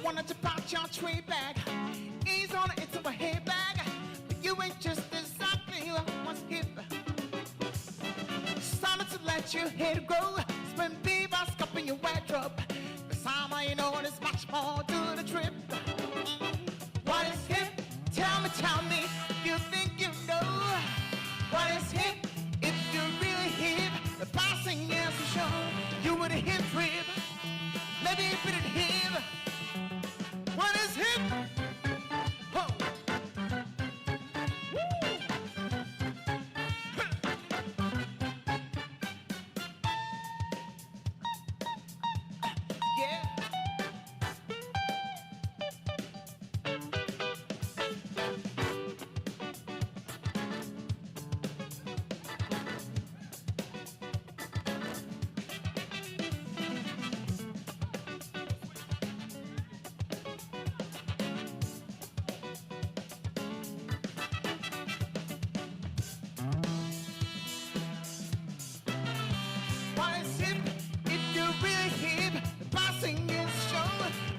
wanted to bounce your tree bag, ease on it into a hay bag, but you ain't just exactly what's hip. Started to let your head grow, spend beavers up in your wardrobe. The summer, you know, there's much more to the trip. What is hip? Tell me, you think you know what is hip? If you're really hip, the passing is for sure. You would have hip rib, maybe a bit of hip. What is hip? Oh. Yeah.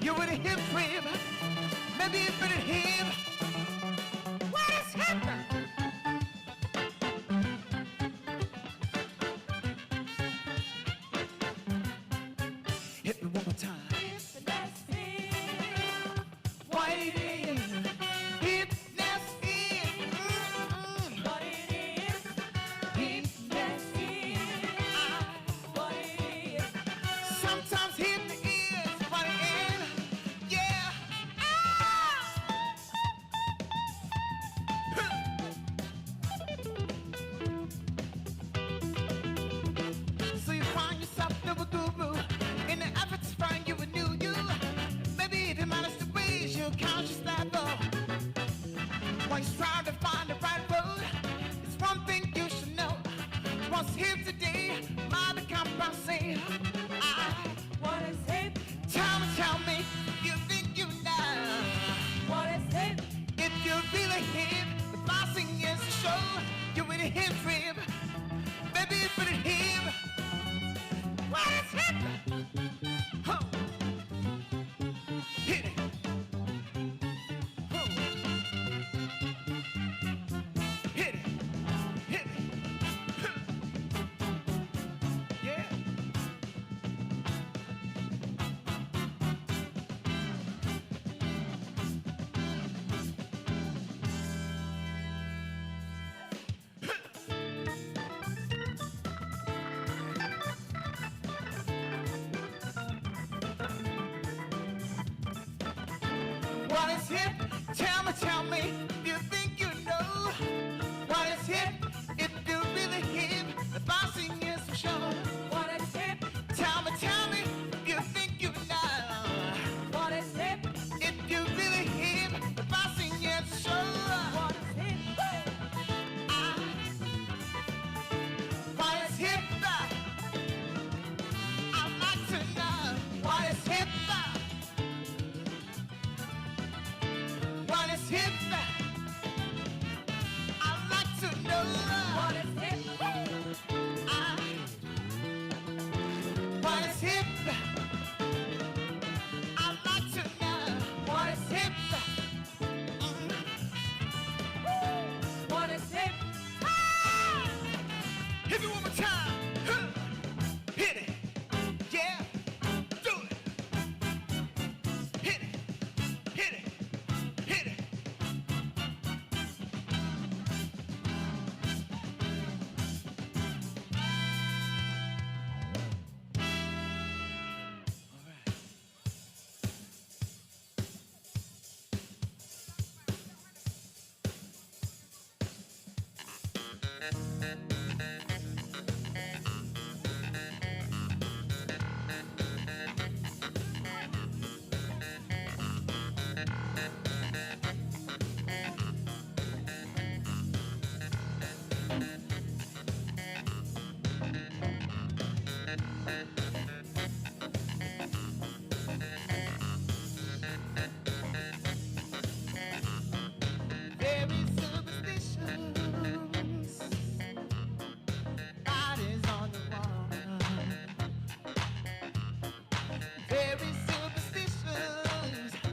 You would have hip rib, maybe a bit of hip. What is hip? Hit me one more time. Let's hip. What it is? Hip, let's hip. What it is? Hip, let's hip. What it is? Sometimes hip. Conscious level. When you're trying to find the right road, it's one thing you should know. What's here today might become passé. What is hip? Tell me, you think you know. What is hip? If you're really hip, the passing is to show. You with a hip rib, baby, put it hip. What is hip? Oh. Hit it. Tell me, you think you know what is hip? If you're really hip, the bossing is for sure. What is hip? Tell me, you think you know what is hip? If you're really hip, the bossing is for sure. What is hip? What is hip? I'd like to know what is hip. What is hip? I'd like to know what is hip. What is hip? I'd like to know what is hip. What is hip? Hit me one more time. Hit it. Yeah. Do it. Hit it. Hit it. Hit it. All right. Very superstitious, bodies on the wall. Very superstitious.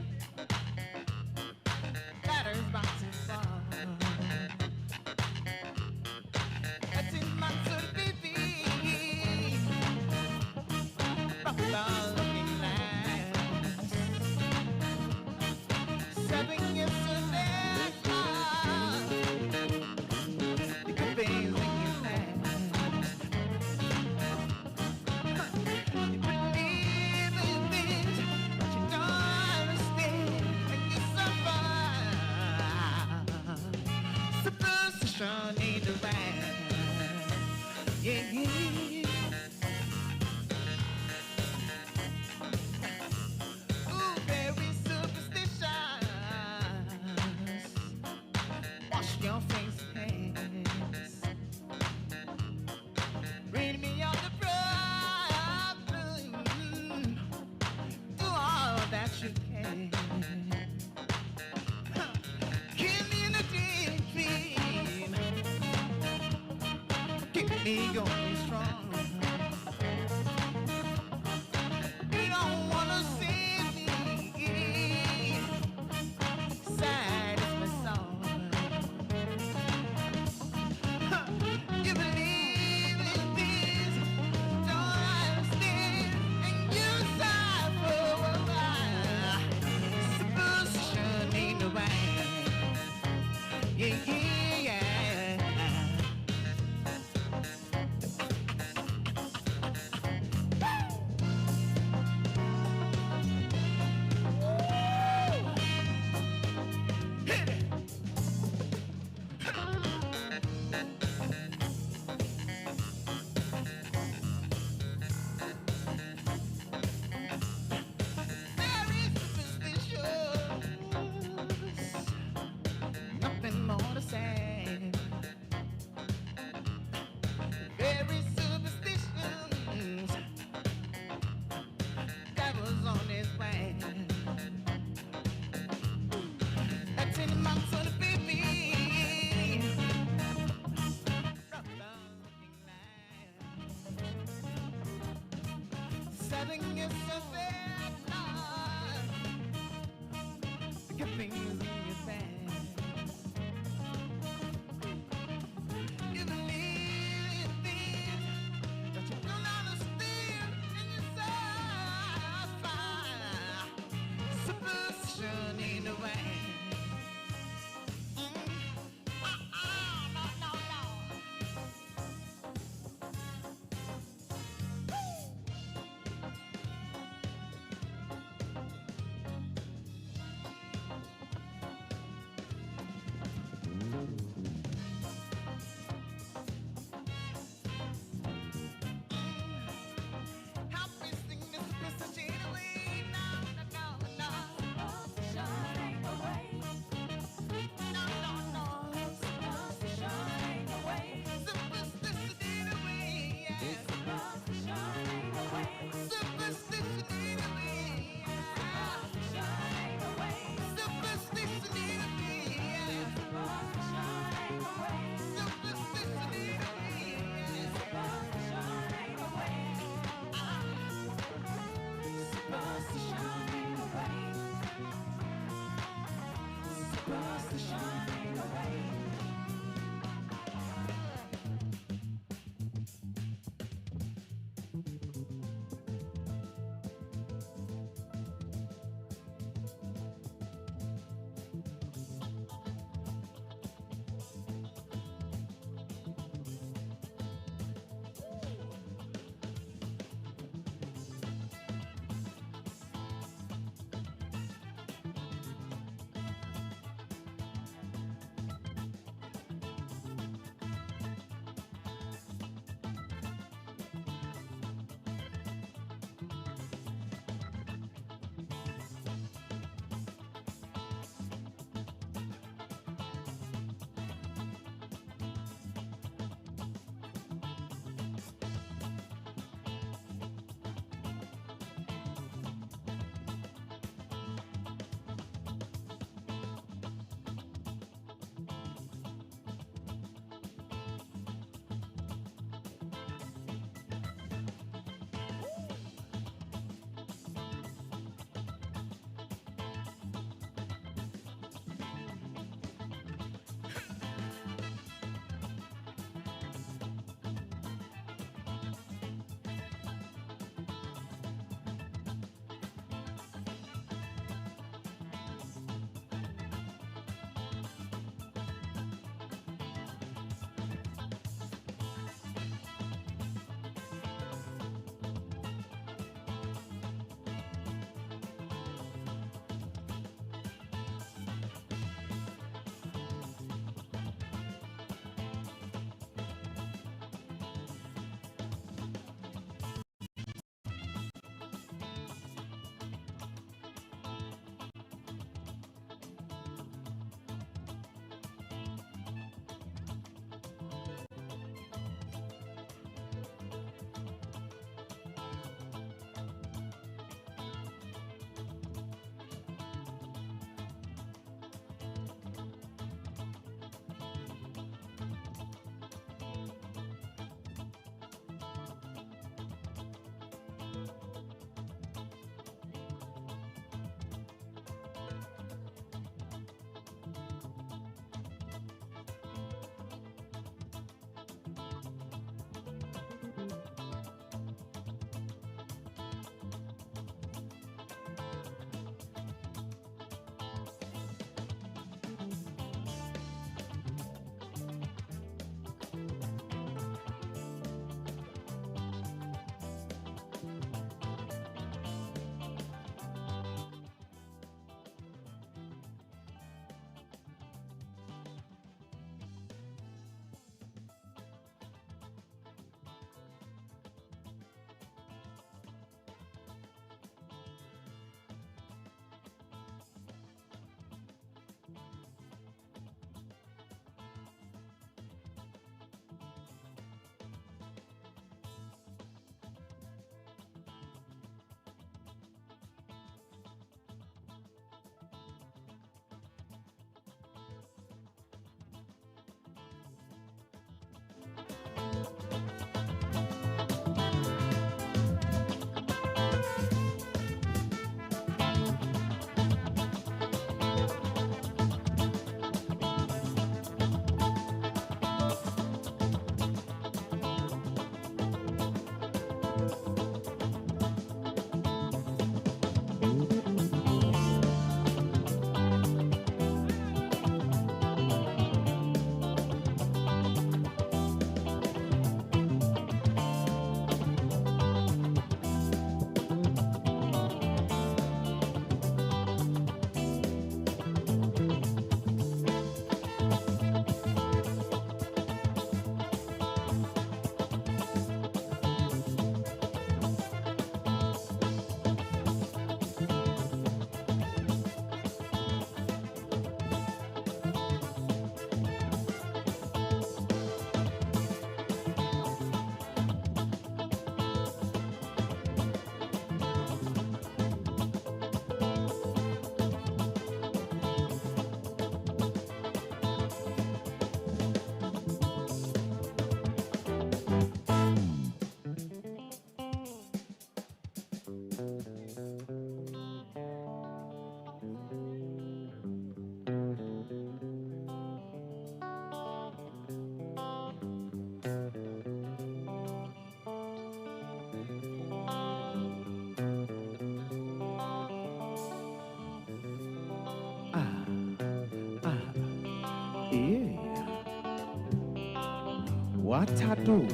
what I do.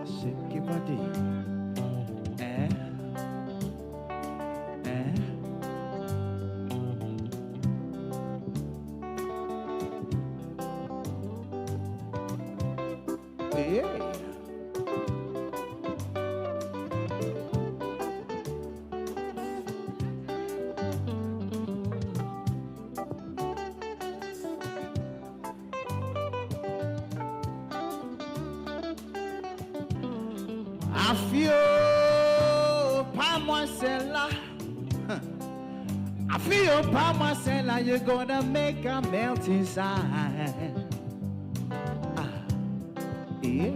Shake your body. I feel by myself. I feel by myself. You're gonna make a melt inside. Yeah.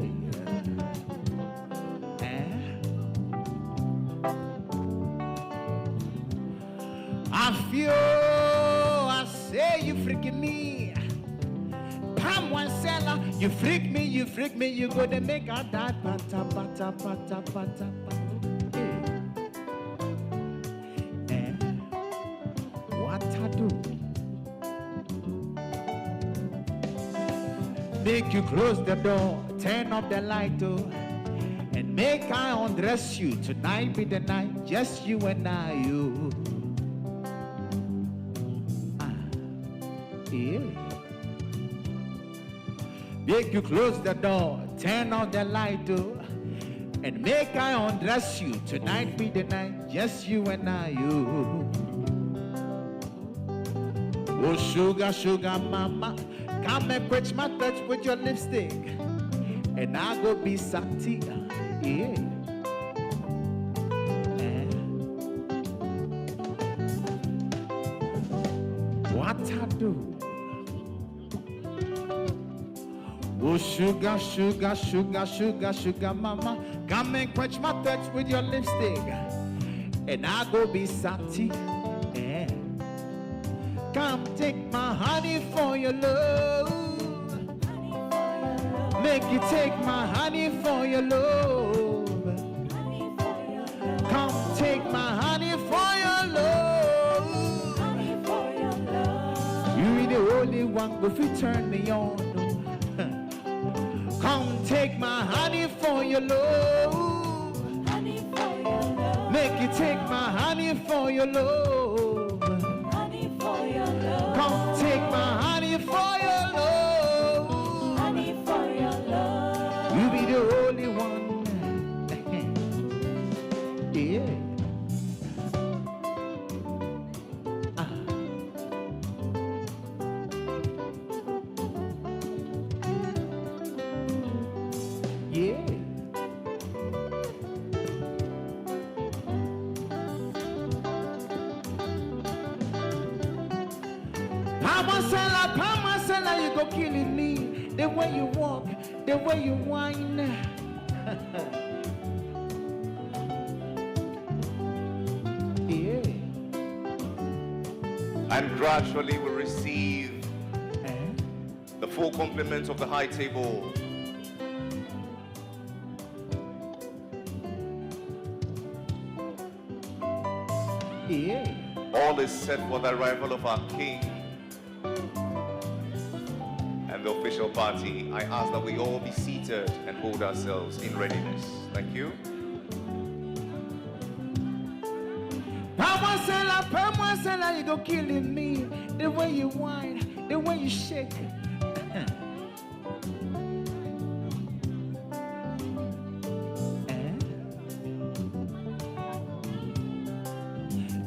I feel, I say you freaking me. Palm one seller, you freak me, you gonna make a die, pata, pata, pata, pata, what I do? Make you close the door, turn off the light, and make I undress you. Tonight be the night, just you and I, you. Yeah. Make you close the door, turn on the light, and make I undress you. Tonight be the night, just you and I, you. Oh, sugar, sugar mama, come and quench my touch with your lipstick, and I go be sati, yeah. What I do? Oh, sugar, sugar, sugar, sugar, sugar mama, come and quench my thirst with your lipstick, and I go be sati. Yeah. Come take my honey for your love. Make you take my honey for your love. Come take my honey for your love. You the only one go fit turn me on. Come take my honey for your love. Honey for your love. Make you take my honey for your love. Honey for your love. Come take my honey for your love. Honey for your love. You be the only one. Yeah. You go killing me. The way you walk, the way you whine. Yeah. And gradually we receive the full complement of the high table. Yeah. All is set for the arrival of our king and the official party. I ask that we all be seated and hold ourselves in readiness. Thank you. Pamela, you go killing me. The way you whine, the way you shake.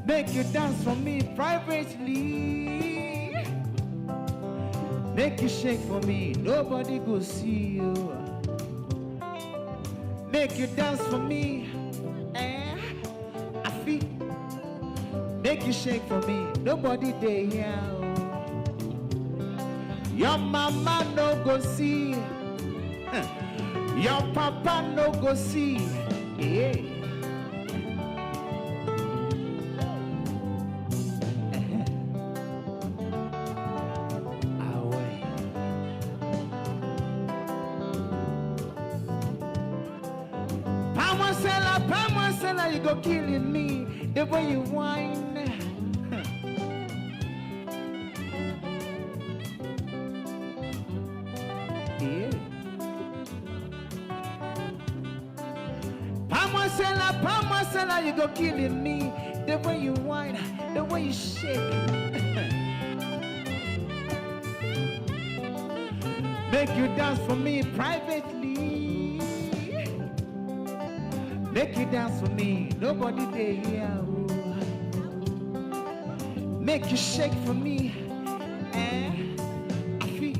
Make you dance for me privately. Make you shake for me, nobody go see you. Make you dance for me, I feel. Make you shake for me, nobody there here. Your mama no go see, your papa no go see. Yeah. You go killing me the way you whine. Pamasela, you go killing me. The way you whine, the way you shake. Make you dance for me privately. Make you dance for me, nobody there here. Make you shake for me, I feel.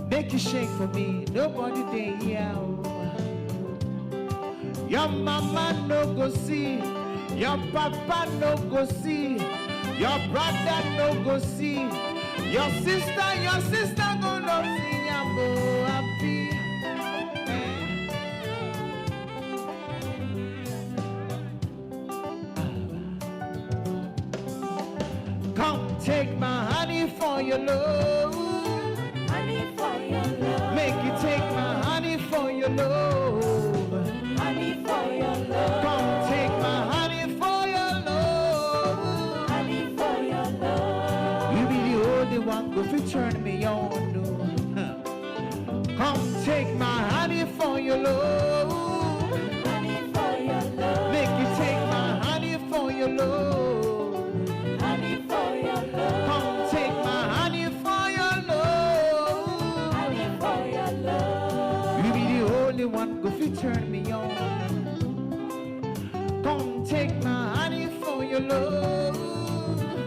Make you shake for me, nobody there here. Your mama no go see, your papa no go see, your brother no go see, your sister go no see. I'm happy. Come take my honey for your love. Honey for your love. Make you take my honey for your love. Honey for your love. Come take my honey for your love. Honey for your love. You be the only one go fi turn me on. No. Come take my honey for your love. Honey for your love. Make you take my honey for your love. Honey for your love. Come take my honey for your love. Honey for your love. You be the only one go fi turn me on. Come take my honey for your love.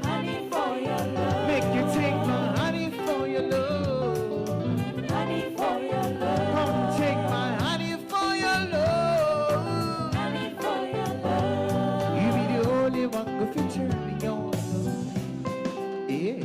Honey for your love. Make you take my honey for your love. Honey for your love. Come take my honey for your love. Honey for your love. You be the only one go fi turn me on. Yeah.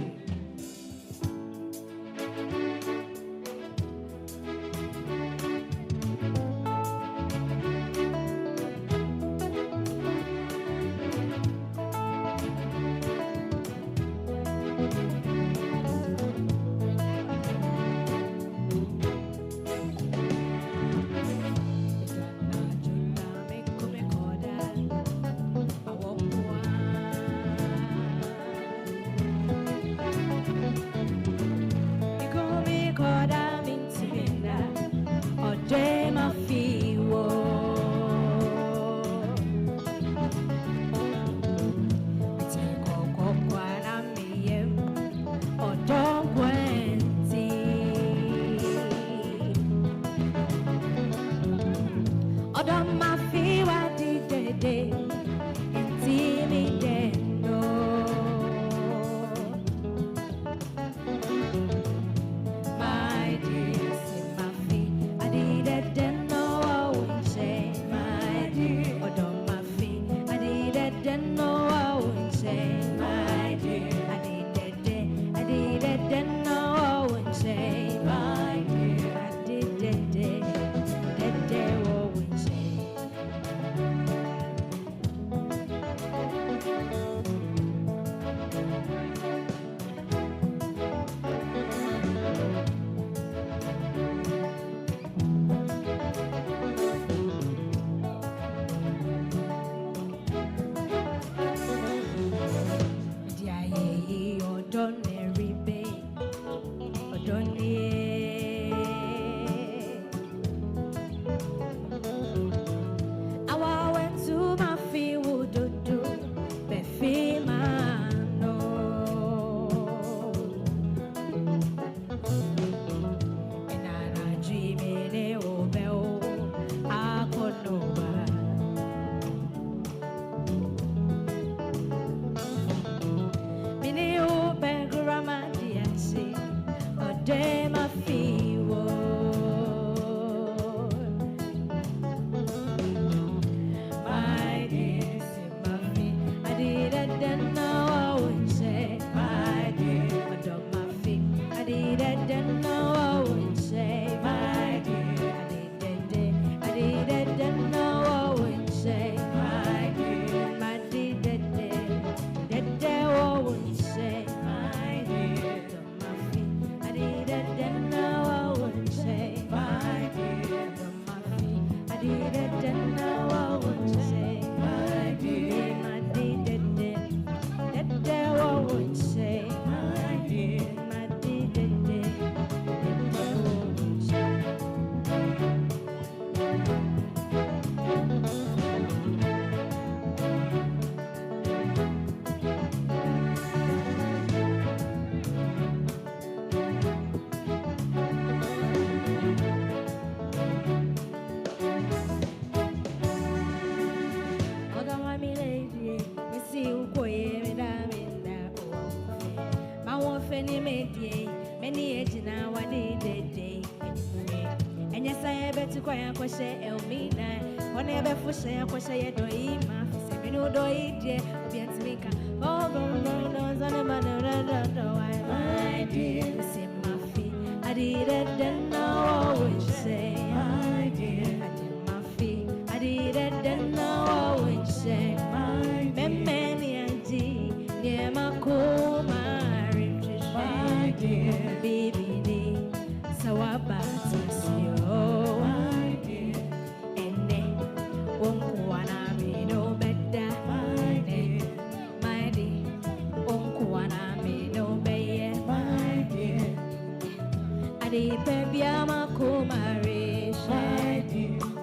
kwaya kwashe elmina wane be fushe ya kwashe ye doima fise minu doidie obientimika oh no zane manera do my dear say my feet I didn't know what you say my dear I did my feet I didn't know what you say my dear many anji near my my dear baby so about to see you my dear and then won't wanna be no better my dear won't wanna be no better my dear I did baby I'm a kumari my dear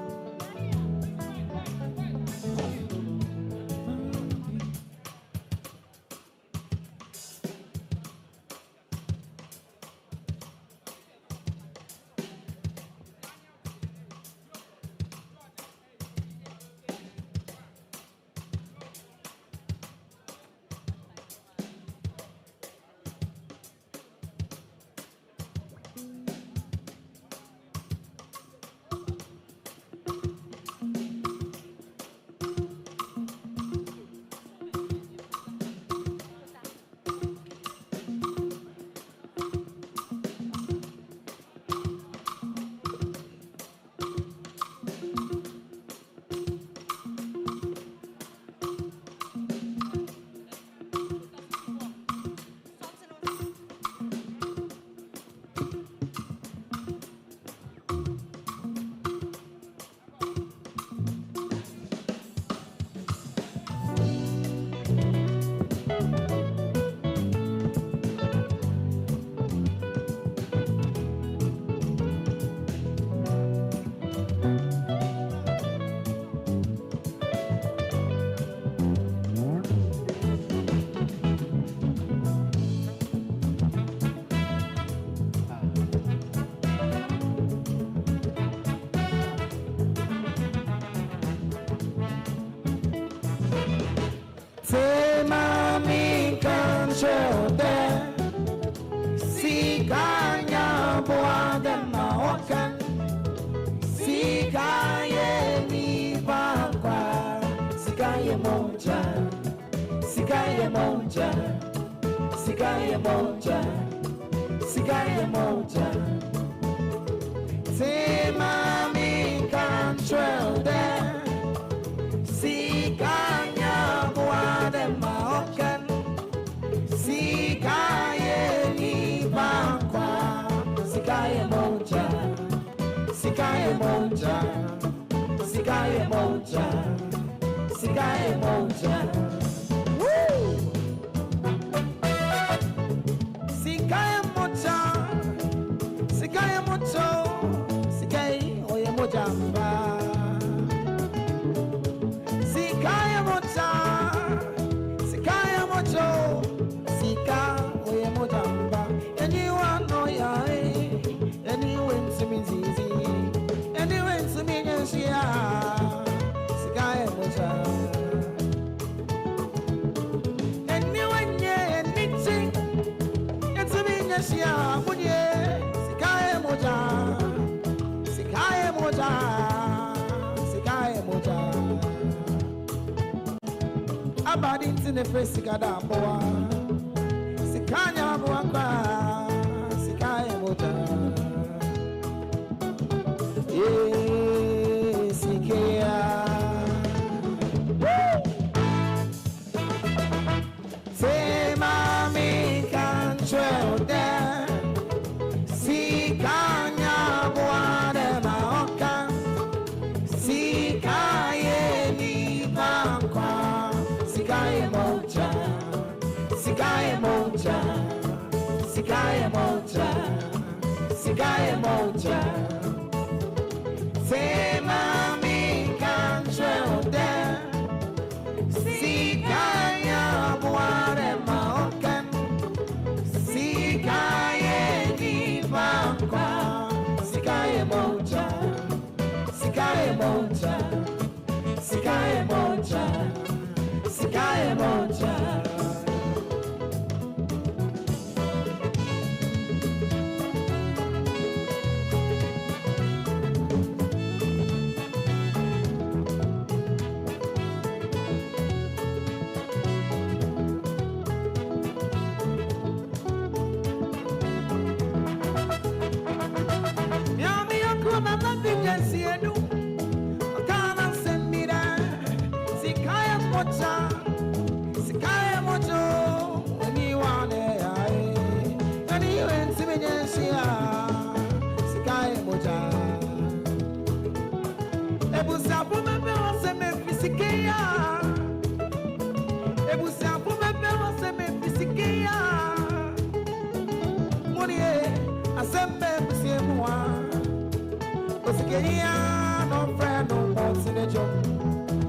No friend, no more in the job.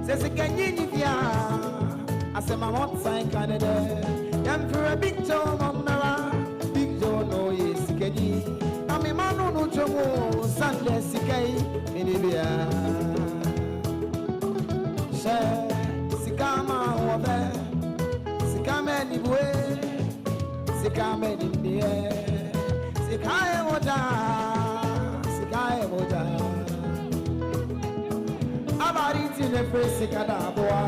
Says again, I said, my one sign Canada. I'm for a big Joe, big Joe, no, yes, Kenny. I'm a man no Joe, Sunday, Sikai, Minibia. Share, Sikama, over, Sikama, anyway, Sikama, in the air, Sikai, Moja, Sikai, Moja. About it in the face, Sikadaboa,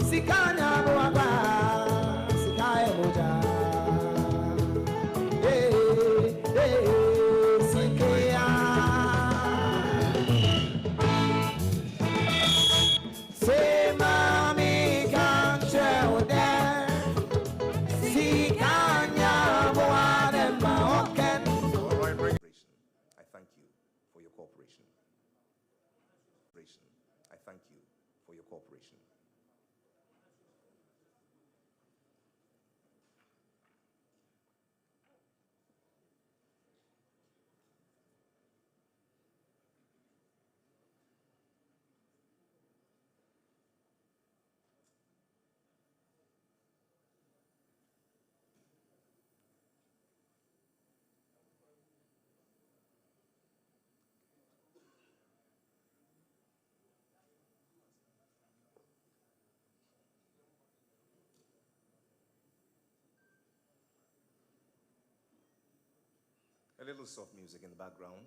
Sikanya, Boaba, Sikai, Moja. I thank you for your cooperation. A little soft music in the background.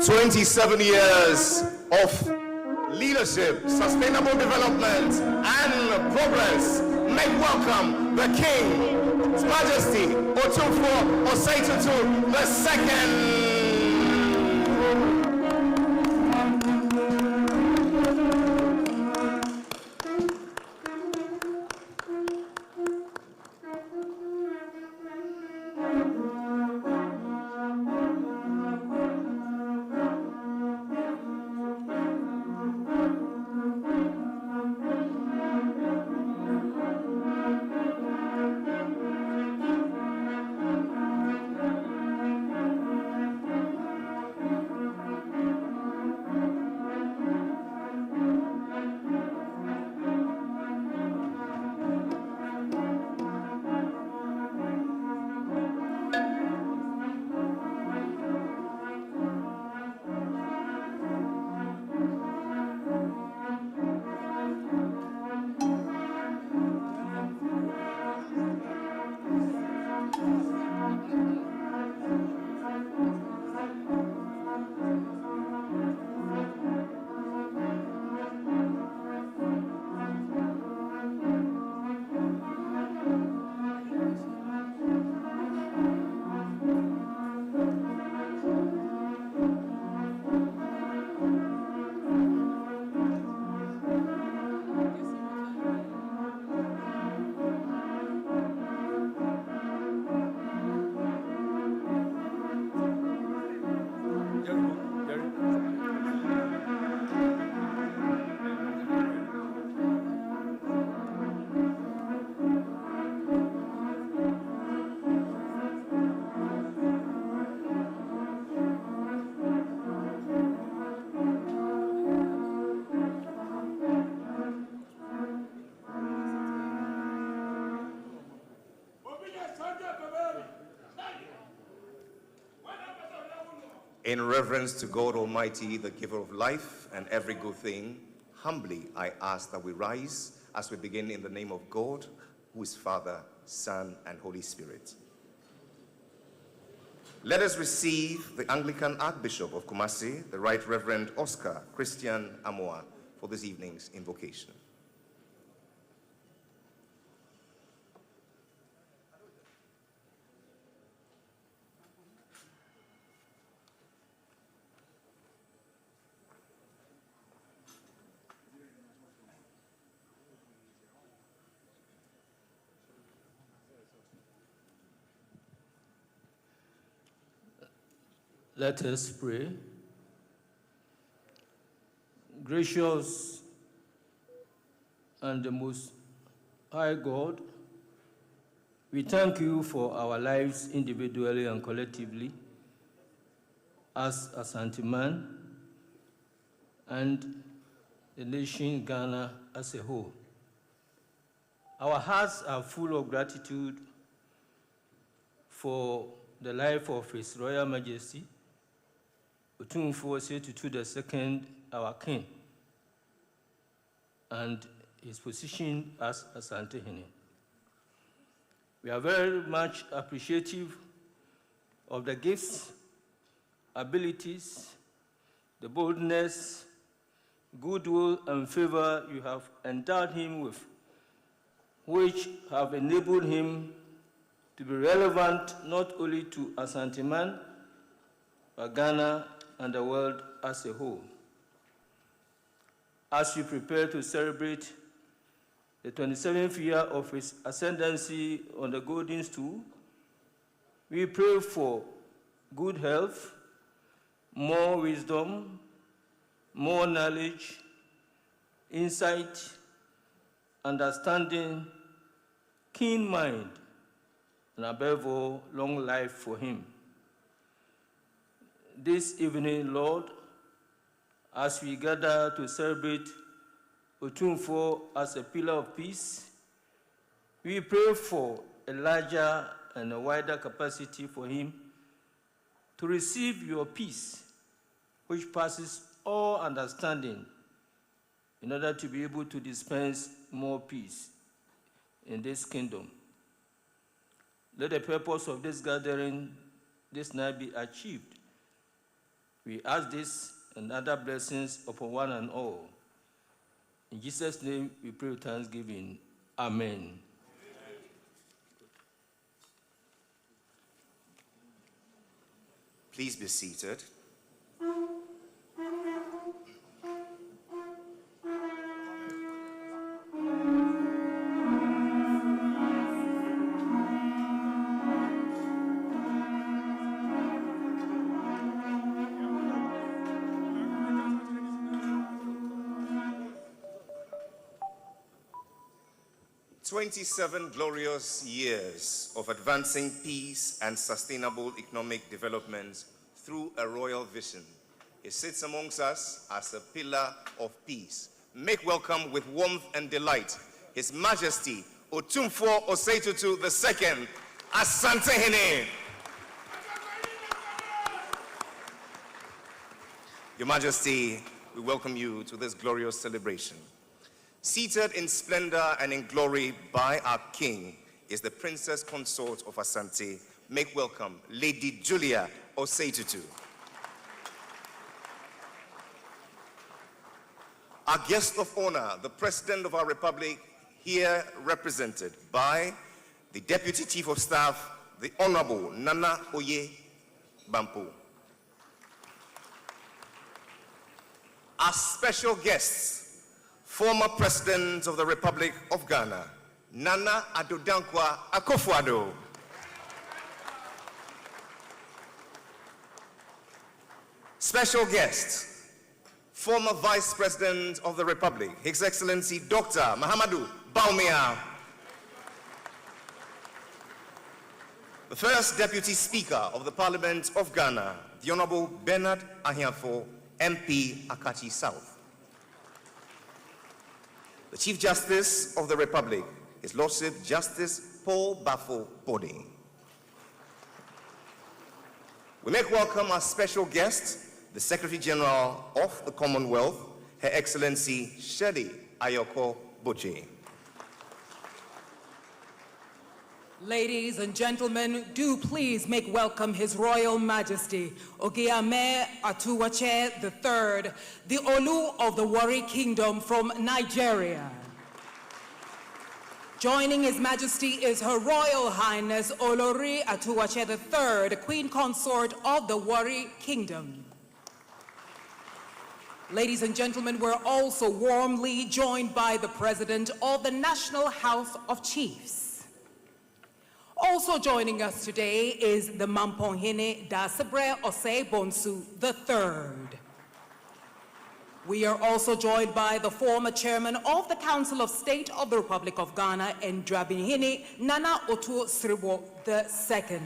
"27 years of leadership, sustainable development, and progress. Make welcome the King, His Majesty Otumfuo'S 27th Ascension. In reverence to God Almighty, the giver of life and every good thing, humbly I ask that we rise as we begin in the name of God, who is Father, Son, and Holy Spirit. Let us receive the Anglican Archbishop of Kumasi, the Right Reverend Oscar Christian Amoa, for this evening's invocation. Let us pray. Gracious and the most high God, we thank you for our lives individually and collectively as Asante man and the nation Ghana as a whole. Our hearts are full of gratitude for the life of His Royal Majesty, Otumfuo'S 27th, our King, and his position as Asante Hene. We are very much appreciative of the gifts, abilities, the boldness, goodwill, and favor you have endowed him with, which have enabled him to be relevant not only to Asante man, but Ghana and the world as a whole. As we prepare to celebrate the 27th year of his ascendancy on the golden stool, we pray for good health, more wisdom, more knowledge, insight, understanding, keen mind, and above all, long life for him. This evening, Lord, as we gather to celebrate Otumfuo as a pillar of peace, we pray for a larger and a wider capacity for him to receive your peace, which passes all understanding, in order to be able to dispense more peace in this kingdom. Let the purpose of this gathering this night be achieved. We ask this and other blessings upon one and all. In Jesus' name, we pray with thanksgiving. Amen. Please be seated. 27 glorious years of advancing peace and sustainable economic development through a royal vision. He sits amongst us as a pillar of peace. Make welcome with warmth and delight His Majesty Otumfuo'S 27th Ascension. Your Majesty, we welcome you to this glorious celebration. Seated in splendor and in glory by our King is the Princess Consort of Asante. Make welcome Lady Julia Osei-Tutu. Our guest of honor, the President of our Republic, here represented by the Deputy Chief of Staff, the Honorable Nana Oye Bampo. Our special guests, former President of the Republic of Ghana, Nana Addo Dankwa Akufo-Addo. Special guest, former Vice President of the Republic, His Excellency Dr. Mahamudu Bawumia. The first Deputy Speaker of the Parliament of Ghana, the Honorable Bernard Ahiafo, MP Akachi South. The Chief Justice of the Republic, His Lordship Justice Paul Bafo Bode. We make welcome our special guest, the Secretary General of the Commonwealth, Her Excellency Shirley Ayoko Boche. Ladies and gentlemen, do please make welcome His Royal Majesty Ogiame Atuwache III, the Olu of the Warri Kingdom from Nigeria. Joining His Majesty is Her Royal Highness Olori Atuwache III, Queen Consort of the Warri Kingdom. Ladies and gentlemen, we're also warmly joined by the President of the National House of Chiefs. Also joining us today is the Mamponhene Dasabre Osei Bonsu III. We are also joined by the former chairman of the Council of State of the Republic of Ghana, Ndrabihene Nana Otumfuo II.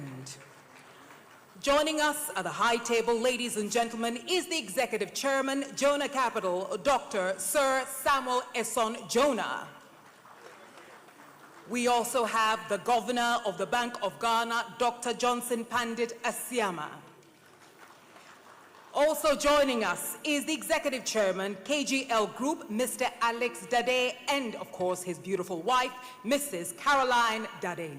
Joining us at the high table, ladies and gentlemen, is the Executive Chairman, Jonah Capital, Dr. Sir Sam Jonah. We also have the Governor of the Bank of Ghana, Dr. Johnson Pandit Asiama. Also joining us is the Executive Chairman, KGL Group, Mr. Alex Dade, and of course his beautiful wife, Mrs. Caroline Dade.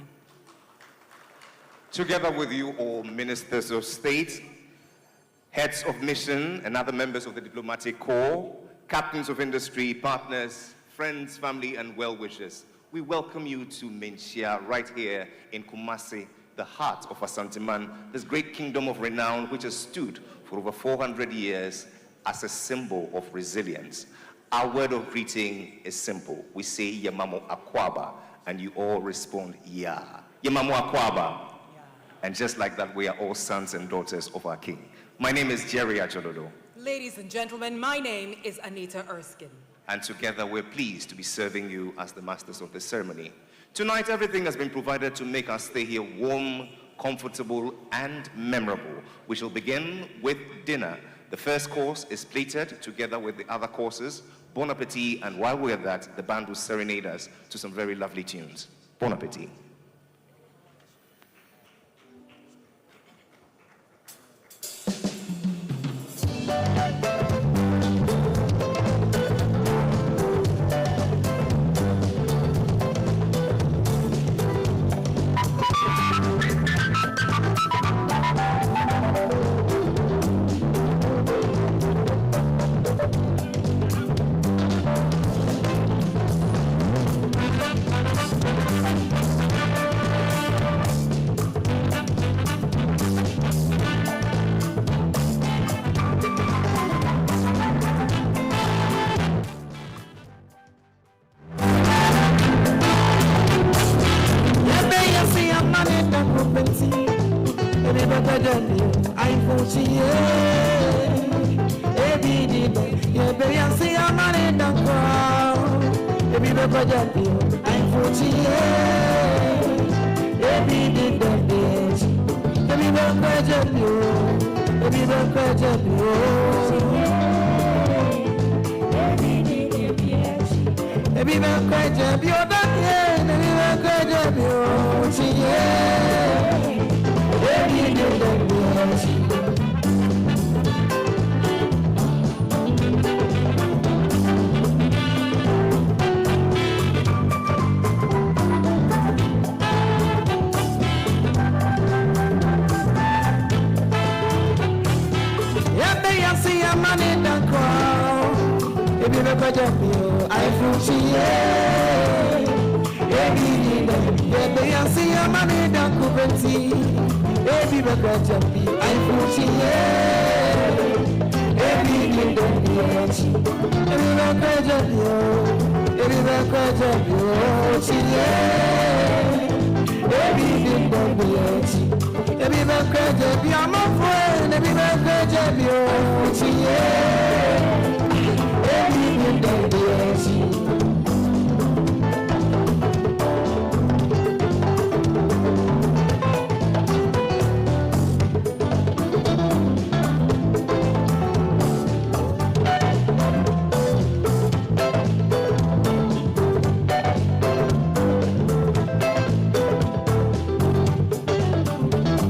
Together with you all ministers of state, heads of mission, and other members of the diplomatic corps, captains of industry, partners, friends, family, and well-wishers, we welcome you to Menchia right here in Kumasi, the heart of Asanteman, this great kingdom of renown which has stood for over 400 years as a symbol of resilience. Our word of greeting is simple. We say Yamamo Akwaba, and you all respond, Ya. Yamamo Akwaba. And just like that, we are all sons and daughters of our King. My name is Jerry Ajolodo. Ladies and gentlemen, my name is Anita Erskine. And together we're pleased to be serving you as the masters of the ceremony. Tonight, everything has been provided to make our stay here warm, comfortable, and memorable. We shall begin with dinner. The first course is plated together with the other courses. Bon appetit, and while we're at that, the band will serenade us to some very lovely tunes. Bon appetit.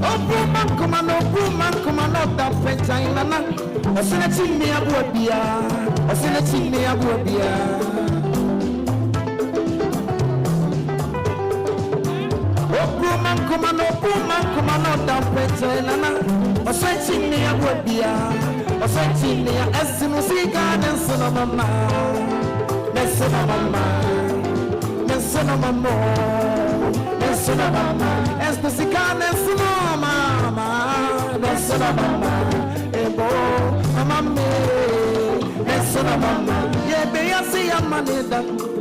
Open come on, no, that French China. I seen a chimney aboard beer. I seen a chimney aboard beer. Oh, come on, no, that French China. I seen a chimney aboard beer. I seen a chimney as soon as he got and son of a man. Messon of a man. Messon of a more. Messon of a man. As the cigar and son of a man. Messon of a man. Mama, that's what mama. Yeah, be I see a man that.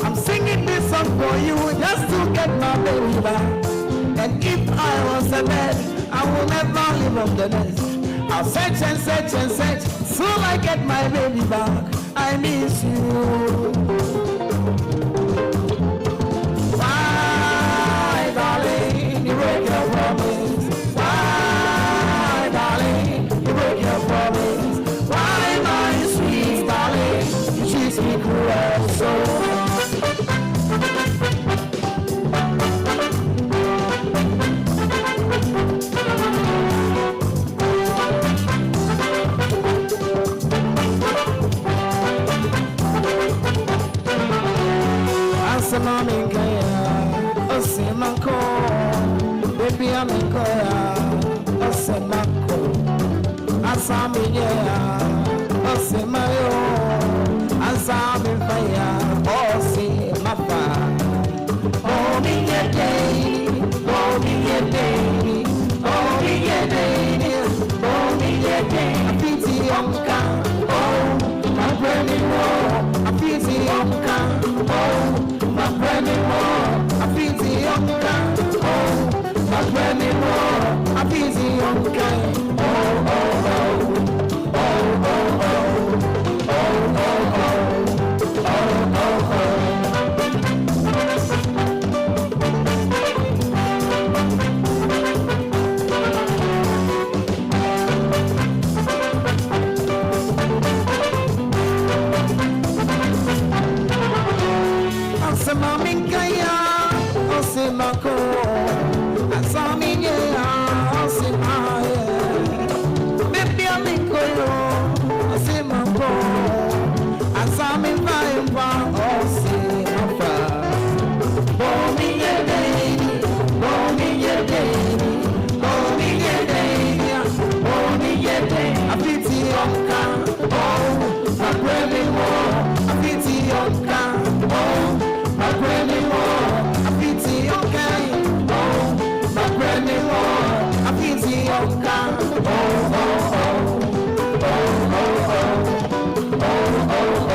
I'm singing this song for you just to get my baby back. And if I was a man, I will never live on the nest. I'll search and search and search till I get my baby back. I miss you. Why, darling, you break your promise? Why, darling, you break your promise? Why, my sweet darling, you treat me cruel so? I'm in Kaya, Osimako, baby I'm in Kaya, Osimako, Asamiya, Osimayo, Asami Faya, Osimapa, oh me ye day, oh me ye day, oh me ye day, oh me ye day, a pity onka, oh my baby more, a pity onka, oh. My granny more, I feel the young guy. Oh, my granny more, I feel the young guy. Oh, oh, oh, oh, oh, oh, oh, oh, oh, oh, Kaya, Osimako, Asamiya, Osimaya, baby I'm in Koyo, Osimako, Asami Faya, Osimapa, Bomi ye baby, Bomi ye baby, Bomi ye baby, Bomi ye baby, I pity onka, oh, my baby more, I pity onka, oh. My granny more, I pity okay. Oh, my granny more, I pity okay. Oh, oh, oh, oh, oh, oh, oh, oh,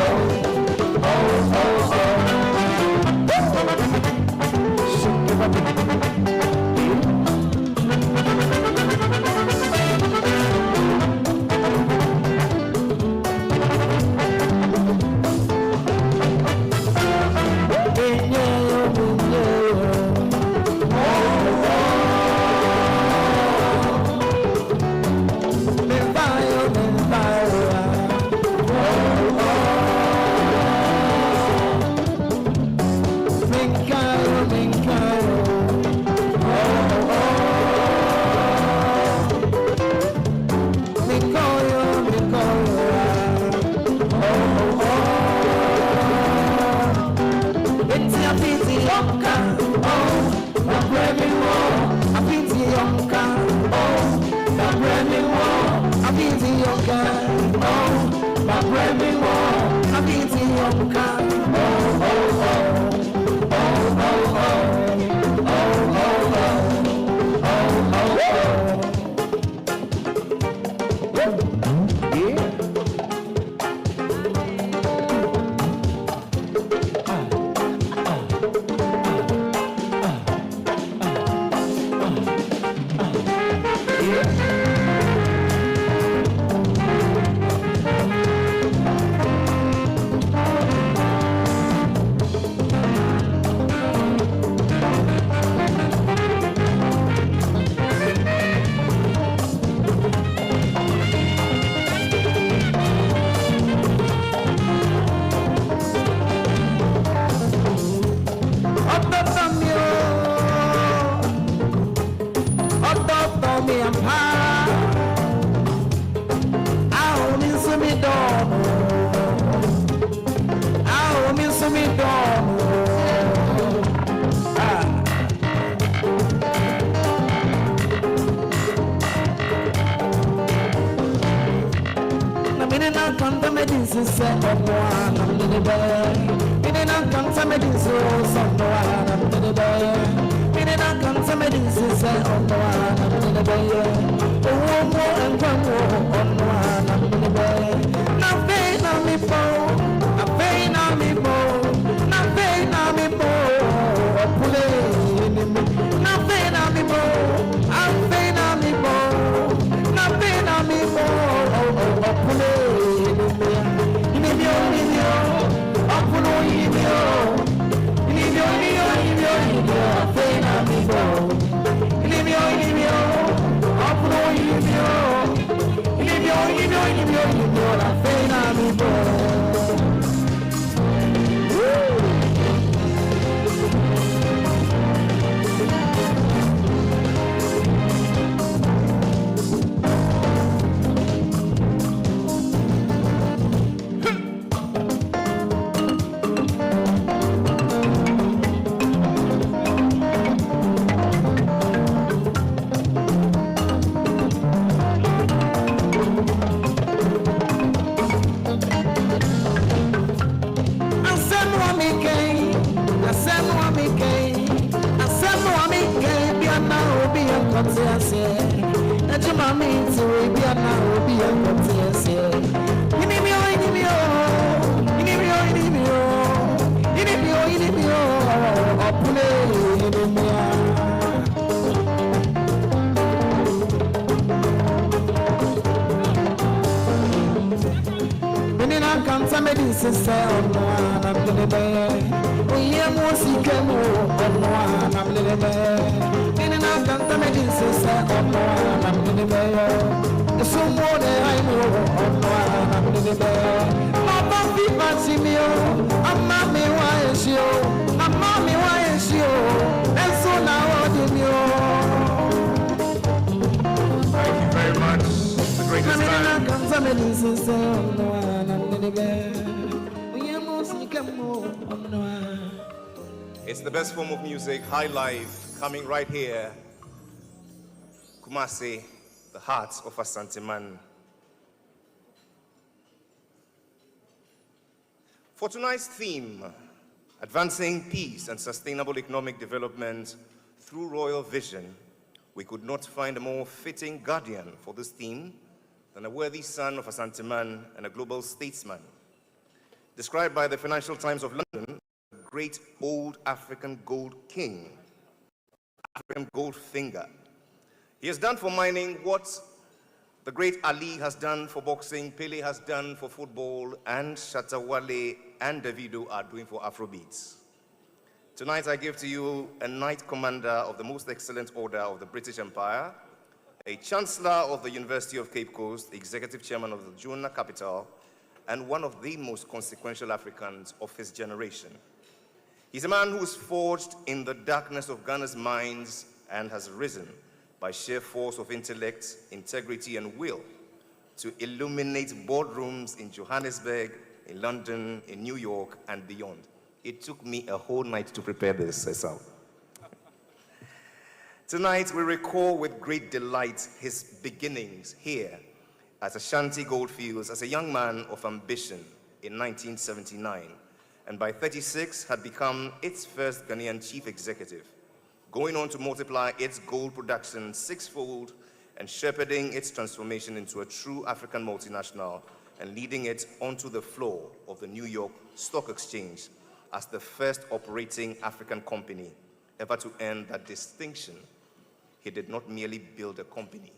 It's the best form of music, high life, coming right here. Kumasi, the heart of Asanteman. For tonight's theme, advancing peace and sustainable economic development through royal vision, we could not find a more fitting guardian for this theme than a worthy son of Asanteman and a global statesman. Described by the Financial Times of London, great old African gold king, African gold finger. He has done for mining what the great Ali has done for boxing, Pele has done for football, and Shatta Wale and Davido are doing for Afrobeats. Tonight I give to you a Knight Commander of the Most Excellent Order of the British Empire, a Chancellor of the University of Cape Coast, Executive Chairman of the Jonah Capital, and one of the most consequential Africans of his generation. He's a man who's forged in the darkness of Ghana's minds and has risen by sheer force of intellect, integrity, and will to illuminate boardrooms in Johannesburg, in London, in New York, and beyond. It took me a whole night to prepare this, Cecil. Tonight, we recall with great delight his beginnings here at Ashanti Goldfields as a young man of ambition in 1979. And by 36 had become its first Ghanaian chief executive, going on to multiply its gold production sixfold and shepherding its transformation into a true African multinational and leading it onto the floor of the New York Stock Exchange as the first operating African company ever to earn that distinction. He did not merely build a company.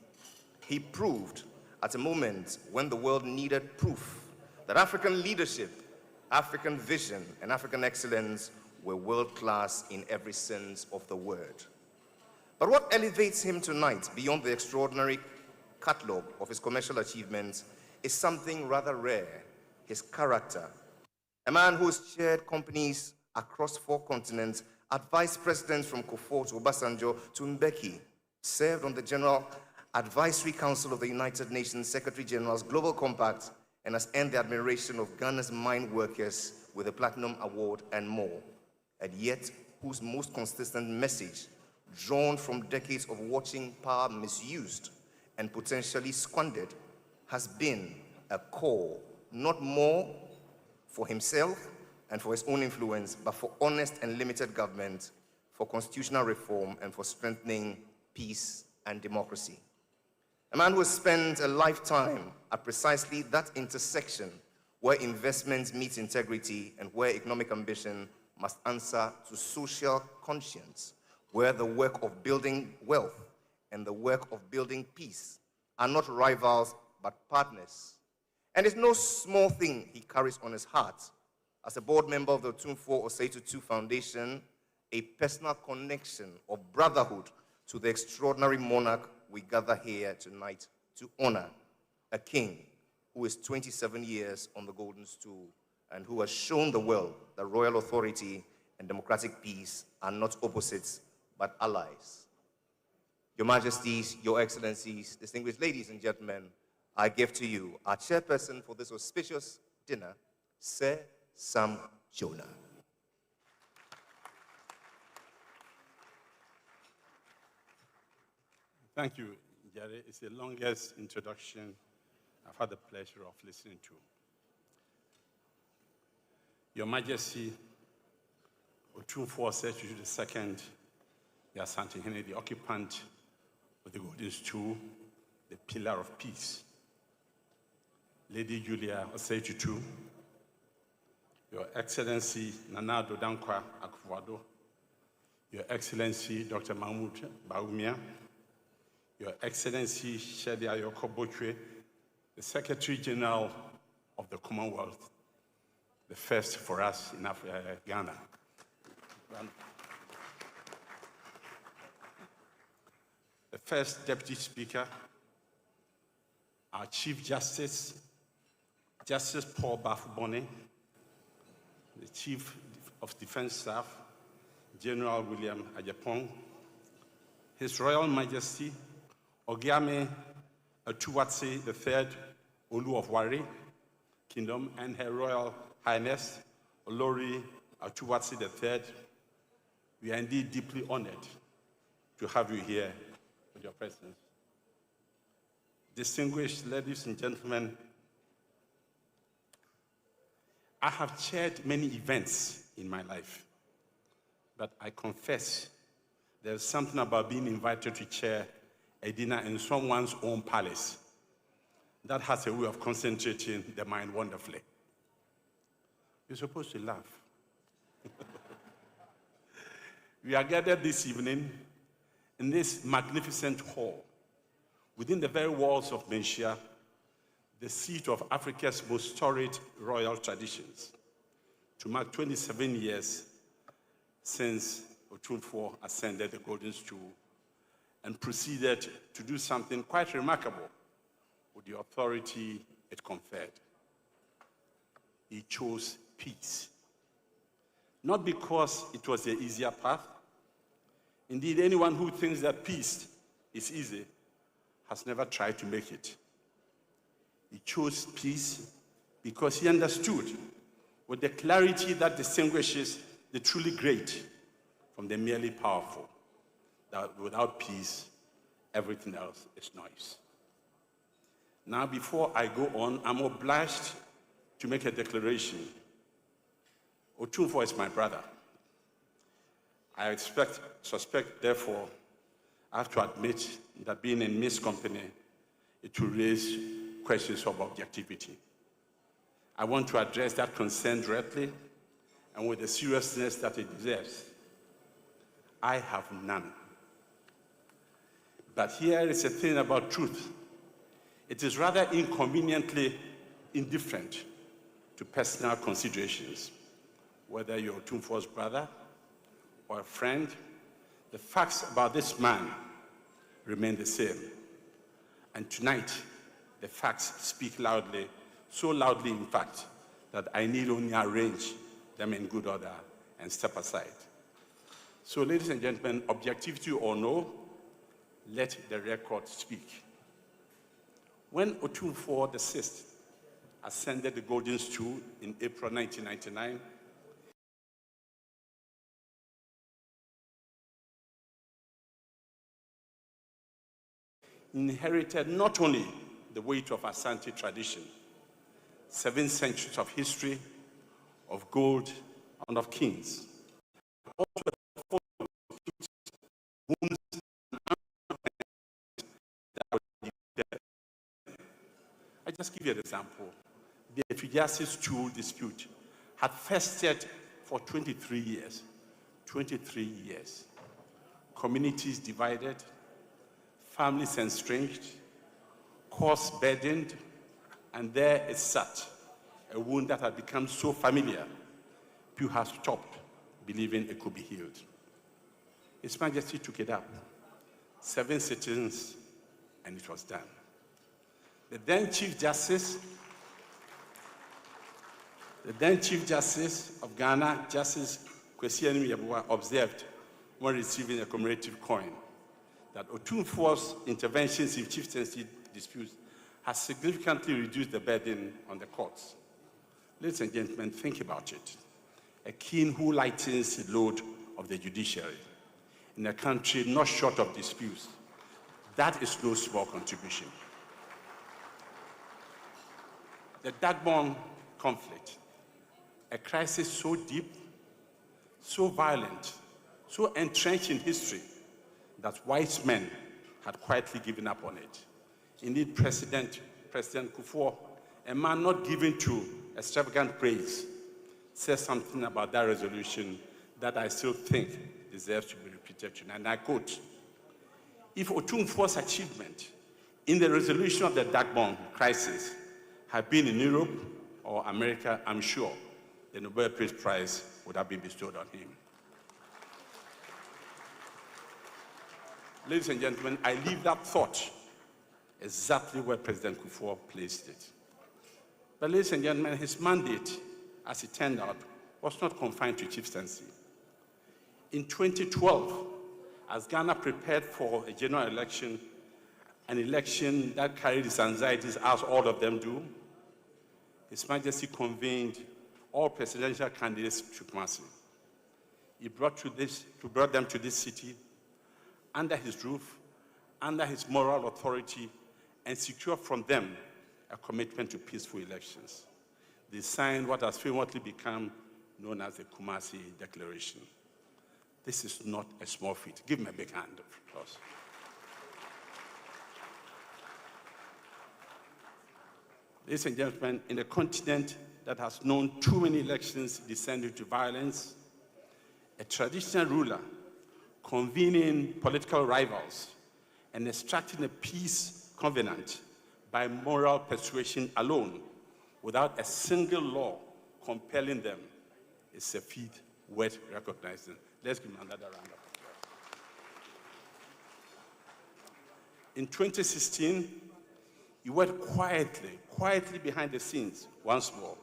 He proved at a moment when the world needed proof that African leadership, African vision, and African excellence were world-class in every sense of the word. But what elevates him tonight beyond the extraordinary catalogue of his commercial achievements is something rather rare, his character. A man who has chaired companies across 4 continents, advised presidents from Kufuor to Obasanjo to Mbeki, served on the General Advisory Council of the United Nations Secretary General's Global Compact, and has earned the admiration of Ghana's mine workers with a Platinum Award and more, and yet whose most consistent message, drawn from decades of watching power misused and potentially squandered, has been a call, not more for himself and for his own influence, but for honest and limited government, for constitutional reform, and for strengthening peace and democracy. A man who has spent a lifetime at precisely that intersection where investment meets integrity and where economic ambition must answer to social conscience, where the work of building wealth and the work of building peace are not rivals but partners. And it's no small thing he carries on his heart. As a board member of the Otumfuo'S 27th Foundation, a personal connection of brotherhood to the extraordinary monarch we gather here tonight to honor, a king, who is 27 years on the Golden Stool and who has shown the world that royal authority and democratic peace are not opposites, but allies. Your Majesties, Your Excellencies, distinguished ladies and gentlemen, I give to you our chairperson for this auspicious dinner, Sir Sam Jonah. Thank you, Jerry. It's the longest introduction I've had the pleasure of listening to. Your Majesty, Otumfuo'S 27th Ascension, the occupant of the Golden Stool, the pillar of peace. Lady Julia Osei-Tutu, Your Excellency Nana Dankwa Akufo-Addo, Your Excellency Dr. Mahmoud Bawumia, Your Excellency Shedi Ayoko Botwe, the Secretary General of the Commonwealth, the first for us in Ghana. The first Deputy Speaker, our Chief Justice, Justice Paul Bafubone, the Chief of Defense Staff, General William Ajapong, His Royal Majesty, Ogiame Atuwatse III, Olu of Wari Kingdom, and Her Royal Highness, Olori Atuwatse III, we are indeed deeply honored to have you here with your presence. Distinguished ladies and gentlemen, I have chaired many events in my life, but I confess there's something about being invited to chair a dinner in someone's own palace that has a way of concentrating the mind wonderfully. You're supposed to laugh. We are gathered this evening in this magnificent hall within the very walls of Menchia, the seat of Africa's most storied royal traditions, to mark 27 years since Otumfuo ascended the Golden Stool and proceeded to do something quite remarkable with the authority it conferred. He chose peace. Not because it was the easier path. Indeed, anyone who thinks that peace is easy has never tried to make it. He chose peace because he understood with the clarity that distinguishes the truly great from the merely powerful, that without peace, everything else is noise. Now, before I go on, I'm obliged to make a declaration. Otumfuo is my brother. I suspect, therefore, I have to admit that being in Miss Company, it will raise questions of objectivity. I want to address that concern directly and with the seriousness that it deserves. I have none. But here is a thing about truth. It is rather inconveniently indifferent to personal considerations. Whether you're Otumfuo's brother or a friend, the facts about this man remain the same. And tonight, the facts speak loudly, so loudly, in fact, that I need only arrange them in good order and step aside. So, ladies and gentlemen, objectivity or no, let the record speak. When Otumfuo VI ascended the Golden Stool in April 1999, inherited not only the weight of Asante tradition, 7 centuries of history, of gold, and of kings, also I just give you an example. The Fijasi Stool dispute had festered for 23 years. 23 years. Communities divided, families estranged, cause burdened, and there it sat, a wound that had become so familiar, people had stopped believing it could be healed. His Majesty took it up, 7 sittings, and it was done. The then Chief Justice, The then Chief Justice of Ghana, Justice Kwesi Anum-Yeboah, observed when receiving a commemorative coin that Otumfuo'S interventions in chieftaincy disputes has significantly reduced the burden on the courts. Ladies and gentlemen, think about it. A king who lightens the load of the judiciary in a country not short of disputes, that is no small contribution. The Dagbon conflict, a crisis so deep, so violent, so entrenched in history that wise men had quietly given up on it. Indeed, President Kufuor, a man not given to extravagant praise, says something about that resolution that I still think deserves to be repeated tonight. And I quote, "If Otumfuo'S achievement in the resolution of the Dagbon crisis had been in Europe or America, I'm sure the Nobel Peace Prize would have been bestowed on him." Ladies and gentlemen, I leave that thought exactly where President Kufuor placed it. But ladies and gentlemen, his mandate, as it turned out, was not confined to chieftaincy. In 2012, as Ghana prepared for a general election, an election that carried its anxieties as all of them do, His Majesty convened all presidential candidates to Kumasi. He brought them to this city under his roof, under his moral authority, and secured from them a commitment to peaceful elections. They signed what has famously become known as the Kumasi Declaration. This is not a small feat. Give him a big hand of applause. Ladies and gentlemen, in a continent that has known too many elections descending to violence, a traditional ruler convening political rivals and extracting a peace covenant by moral persuasion alone, without a single law compelling them, is a feat worth recognizing. Let's give him another round of applause. In 2016, he worked quietly behind the scenes once more,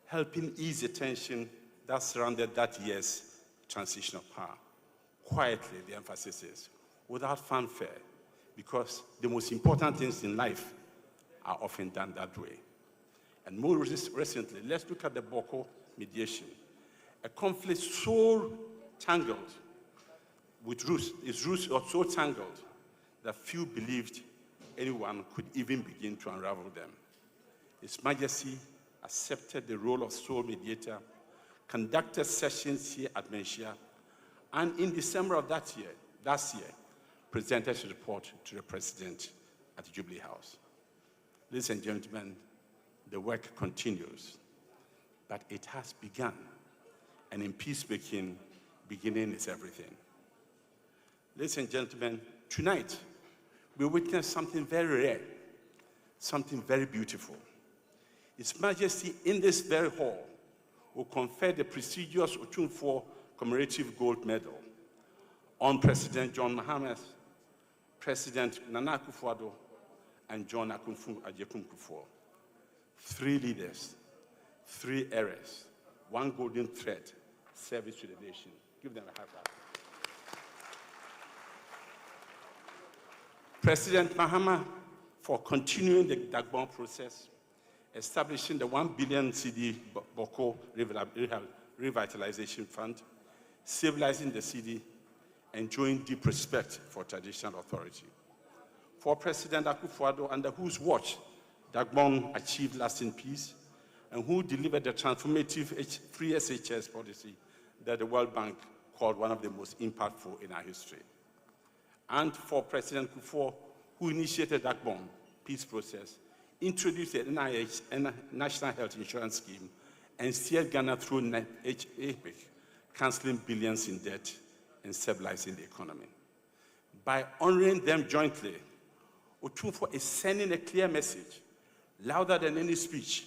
helping ease the tension that surrounded that year's transition of power. Quietly, the emphasis is, without fanfare, because the most important things in life are often done that way. And more recently, let's look at the Boko mediation, a conflict so tangled with roots, its roots are so tangled that few believed anyone could even begin to unravel them. His Majesty accepted the role of sole mediator, conducted sessions here at Menchia, and in December of last year, presented his report to the President at the Jubilee House. Ladies and gentlemen, the work continues, but it has begun, and in peacemaking, beginning is everything. Ladies and gentlemen, tonight, we witness something very rare, something very beautiful. His Majesty, in this very hall, will confer the prestigious Otumfuo Commemorative Gold Medal on President John Mahama, President Nana Akufo-Addo, and John Kufuor. 3 leaders, 3 eras, 1 golden thread, service to the nation. Give them a high five. President Mahama, for continuing the Dagbon process, establishing the 1 billion CD Boko Revitalization Fund, civilizing the city, enjoying deep respect for traditional authority. For President Akufo-Addo, under whose watch Dagbon achieved lasting peace, and who delivered the transformative free SHS policy that the World Bank called one of the most impactful in our history. And for President Kufuor, who initiated Dagbon peace process, introduced the NIH, National Health Insurance Scheme, and steered Ghana through APIC, canceling billions in debt and stabilizing the economy. By honoring them jointly, Otumfuo is sending a clear message, louder than any speech,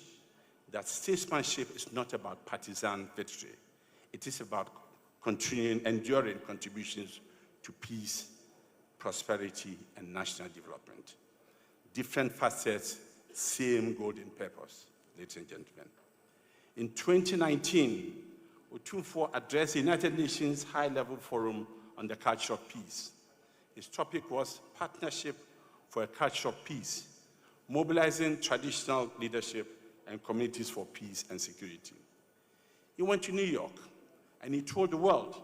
that statesmanship is not about partisan victory. It is about continuing, enduring contributions to peace, prosperity, and national development. Different facets, same golden purpose, ladies and gentlemen. In 2019, Otumfuo addressed the United Nations High-Level Forum on the Culture of Peace. His topic was Partnership for a Culture of Peace, mobilizing traditional leadership and communities for peace and security. He went to New York and he told the world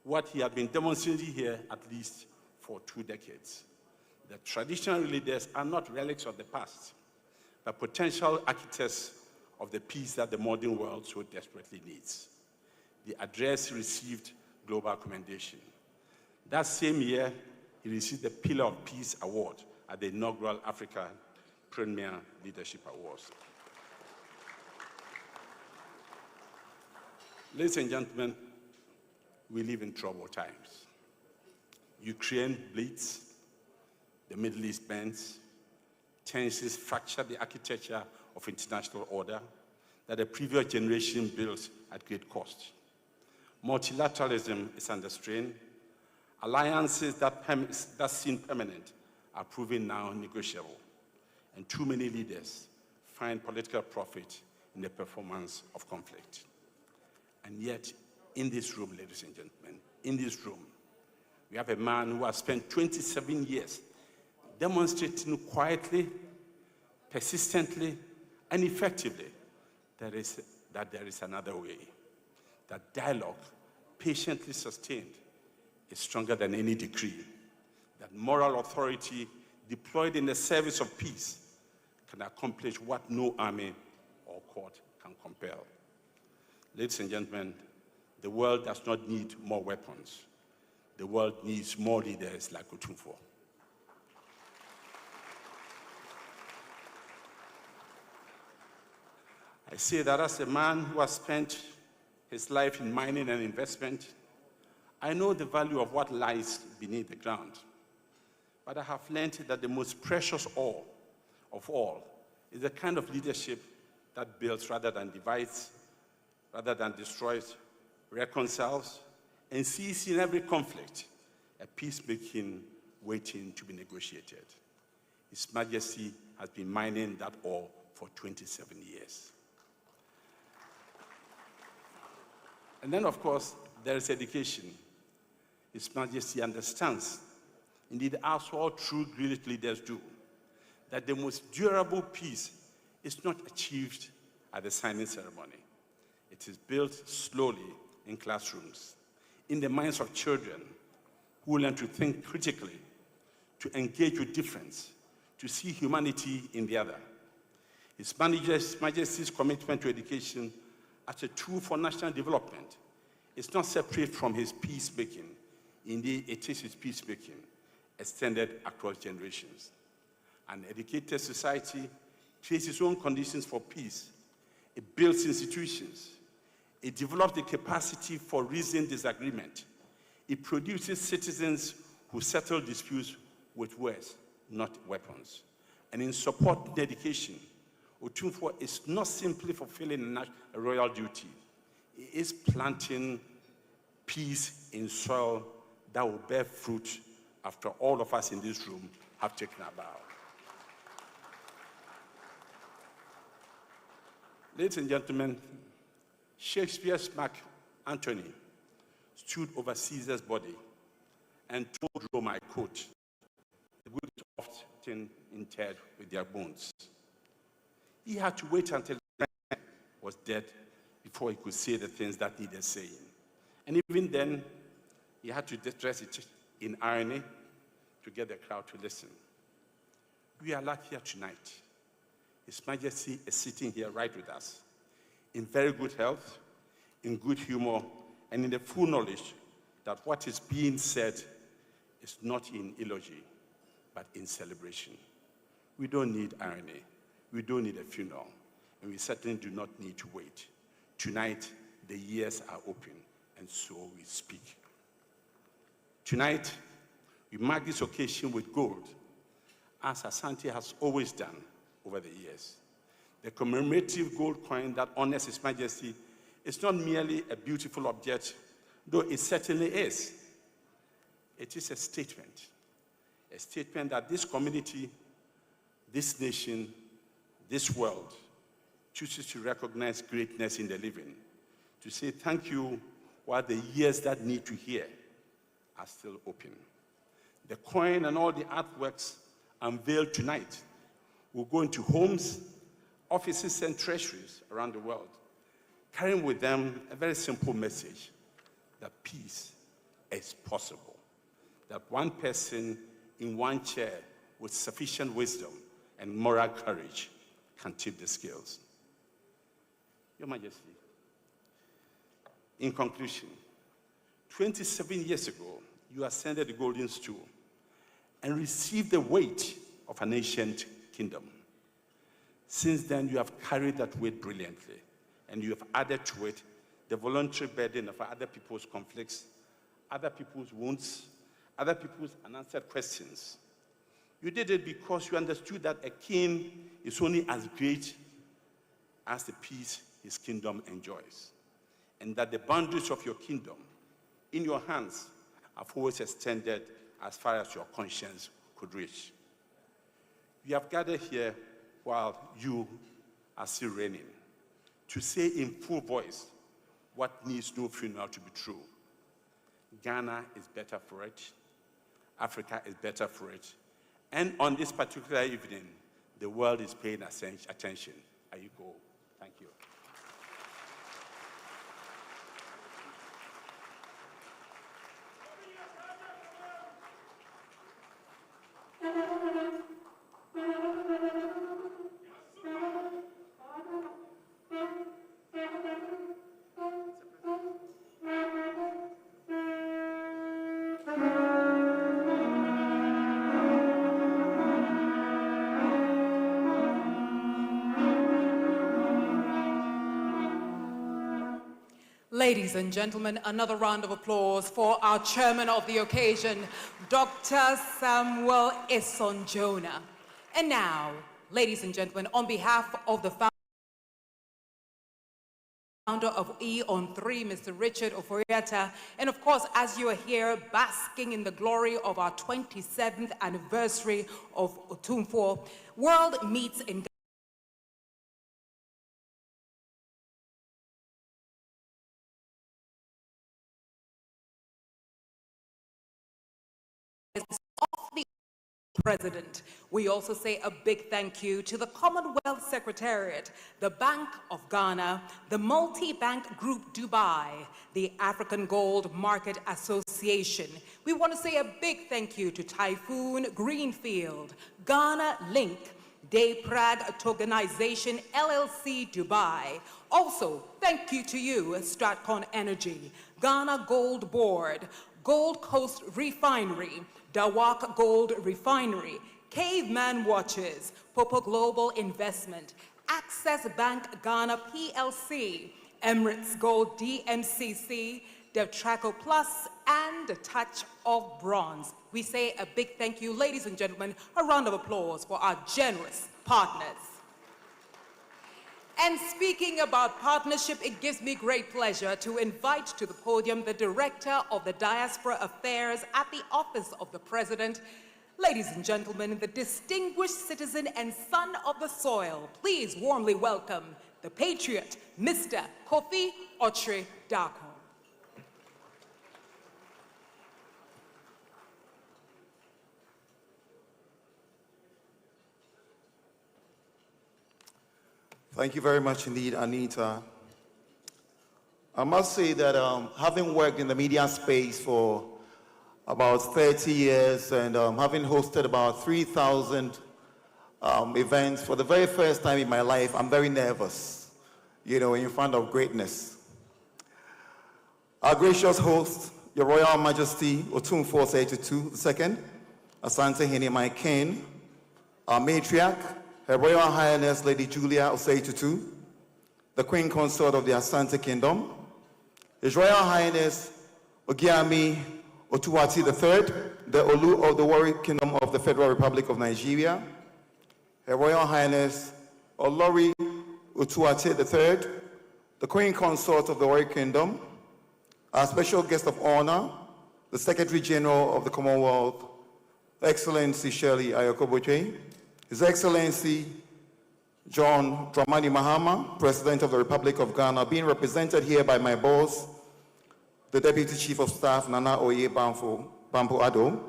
what he had been demonstrating here at least for 2 decades. The traditional leaders are not relics of the past, but potential architects of the peace that the modern world so desperately needs. The address received global commendation. That same year, he received the Pillar of Peace Award at the inaugural Africa Premier Leadership Awards. Ladies and gentlemen, we live in troubled times. Ukraine bleeds, the Middle East bends, tensions fracture the architecture of international order that the previous generation built at great cost. Multilateralism is under strain. Alliances that seem permanent are proving now negotiable. And too many leaders find political profit in the performance of conflict. And yet, in this room, ladies and gentlemen, in this room, we have a man who has spent 27 years demonstrating quietly, persistently, and effectively that there is another way, that dialogue, patiently sustained, is stronger than any decree, that moral authority deployed in the service of peace can accomplish what no army or court can compel. Ladies and gentlemen, the world does not need more weapons. The world needs more leaders like Otumfuo. I say that as a man who has spent his life in mining and investment, I know the value of what lies beneath the ground. But I have learned that the most precious ore of all is the kind of leadership that builds rather than divides, rather than destroys, reconciles, and sees in every conflict a peacemaking waiting to be negotiated. His Majesty has been mining that ore for 27 years. And then, of course, there is education. His Majesty understands, indeed, as all true great leaders do, that the most durable peace is not achieved at the signing ceremony. It is built slowly in classrooms, in the minds of children who learn to think critically, to engage with difference, to see humanity in the other. His Majesty's commitment to education as a tool for national development is not separate from his peacemaking. Indeed, it is his peacemaking extended across generations. An educated society creates its own conditions for peace. It builds institutions. It develops the capacity for reasoned disagreement. It produces citizens who settle disputes with words, not weapons. And in support of education, Otumfuo is not simply fulfilling a royal duty. It is planting peace in soil that will bear fruit after all of us in this room have taken a bow. Ladies and gentlemen, Shakespeare's Mark Antony stood over Caesar's body and told Rome, I quote, "The good is often interred with their bones." He had to wait until the man was dead before he could say the things that needed saying. And even then, he had to dress it in irony to get the crowd to listen. We are lucky here tonight. His Majesty is sitting here right with us, in very good health, in good humor, and in the full knowledge that what is being said is not in eulogy, but in celebration. We don't need irony. We don't need a funeral, and we certainly do not need to wait. Tonight, the ears are open, and so we speak. Tonight, we mark this occasion with gold, as Asante has always done over the years. The commemorative gold coin that honors His Majesty is not merely a beautiful object, though it certainly is. It is a statement that this community, this nation, this world chooses to recognize greatness in the living, to say thank you while the ears that need to hear are still open. The coin and all the artworks unveiled tonight will go into homes, offices, and treasuries around the world, carrying with them a very simple message that peace is possible, that one person in one chair with sufficient wisdom and moral courage can tip the scales. Your Majesty, in conclusion, 27 years ago, you ascended the golden stool and received the weight of an ancient kingdom. Since then, you have carried that weight brilliantly, and you have added to it the voluntary burden of other people's conflicts, other people's wounds, other people's unanswered questions. You did it because you understood that a king is only as great as the peace his kingdom enjoys, and that the boundaries of your kingdom in your hands have always extended as far as your conscience could reach. We have gathered here while you are still reigning to say in full voice what needs no funeral to be true. Ghana is better for it. Africa is better for it. And on this particular evening, the world is paying attention. Ayiko, thank you. Ladies and gentlemen, another round of applause for our chairman of the occasion, Dr. Samuel Jonah. And now, ladies and gentlemen, on behalf of the founder of E-on-3, Mr. Richard Oforiatta, and of course, as you are here basking in the glory of our 27th anniversary of Otumfuo, World Meets in of the President. We also say a big thank you to the Commonwealth Secretariat, the Bank of Ghana, the Multi-Bank Group Dubai, the African Gold Market Association. We want to say a big thank you to Typhoon Greenfield, Ghana Link, Day Prague Tokenization LLC Dubai. Also, thank you to you, Stratcon Energy, Ghana Gold Board, Gold Coast Refinery, Dawak Gold Refinery, Caveman Watches, Popo Global Investment, Access Bank Ghana PLC, Emirates Gold DMCC, Devtraco Plus, and a touch of bronze. We say a big thank you, ladies and gentlemen, a round of applause for our generous partners. And speaking about partnership, it gives me great pleasure to invite to the podium the Director of the Diaspora Affairs at the Office of the President. Ladies and gentlemen, the distinguished citizen and son of the soil, please warmly welcome the patriot, Mr. Kofi Ochre Darko. Thank you very much indeed, Anita. I must say that having worked in the media space for about 30 years and having hosted about 3,000 events for the very first time in my life, I'm very nervous, you know, in front of greatness. Our gracious host, Your Royal Majesty Otumfuo'S 27th Ascension Hene my King, our matriarch, Her Royal Highness Lady Julia Osei-Tutu, the Queen Consort of the Asante Kingdom, His Royal Highness Ogiami Otuwati III, the Olu of the Warri Kingdom of the Federal Republic of Nigeria, Her Royal Highness Olori Otuwati III, the Queen Consort of the Warri Kingdom, our special guest of honor, the Secretary General of the Commonwealth, Excellency Shirley Ayokoboche, His Excellency John Dramani Mahama, President of the Republic of Ghana, being represented here by my boss, the Deputy Chief of Staff, Nana Oye Bampo Addo,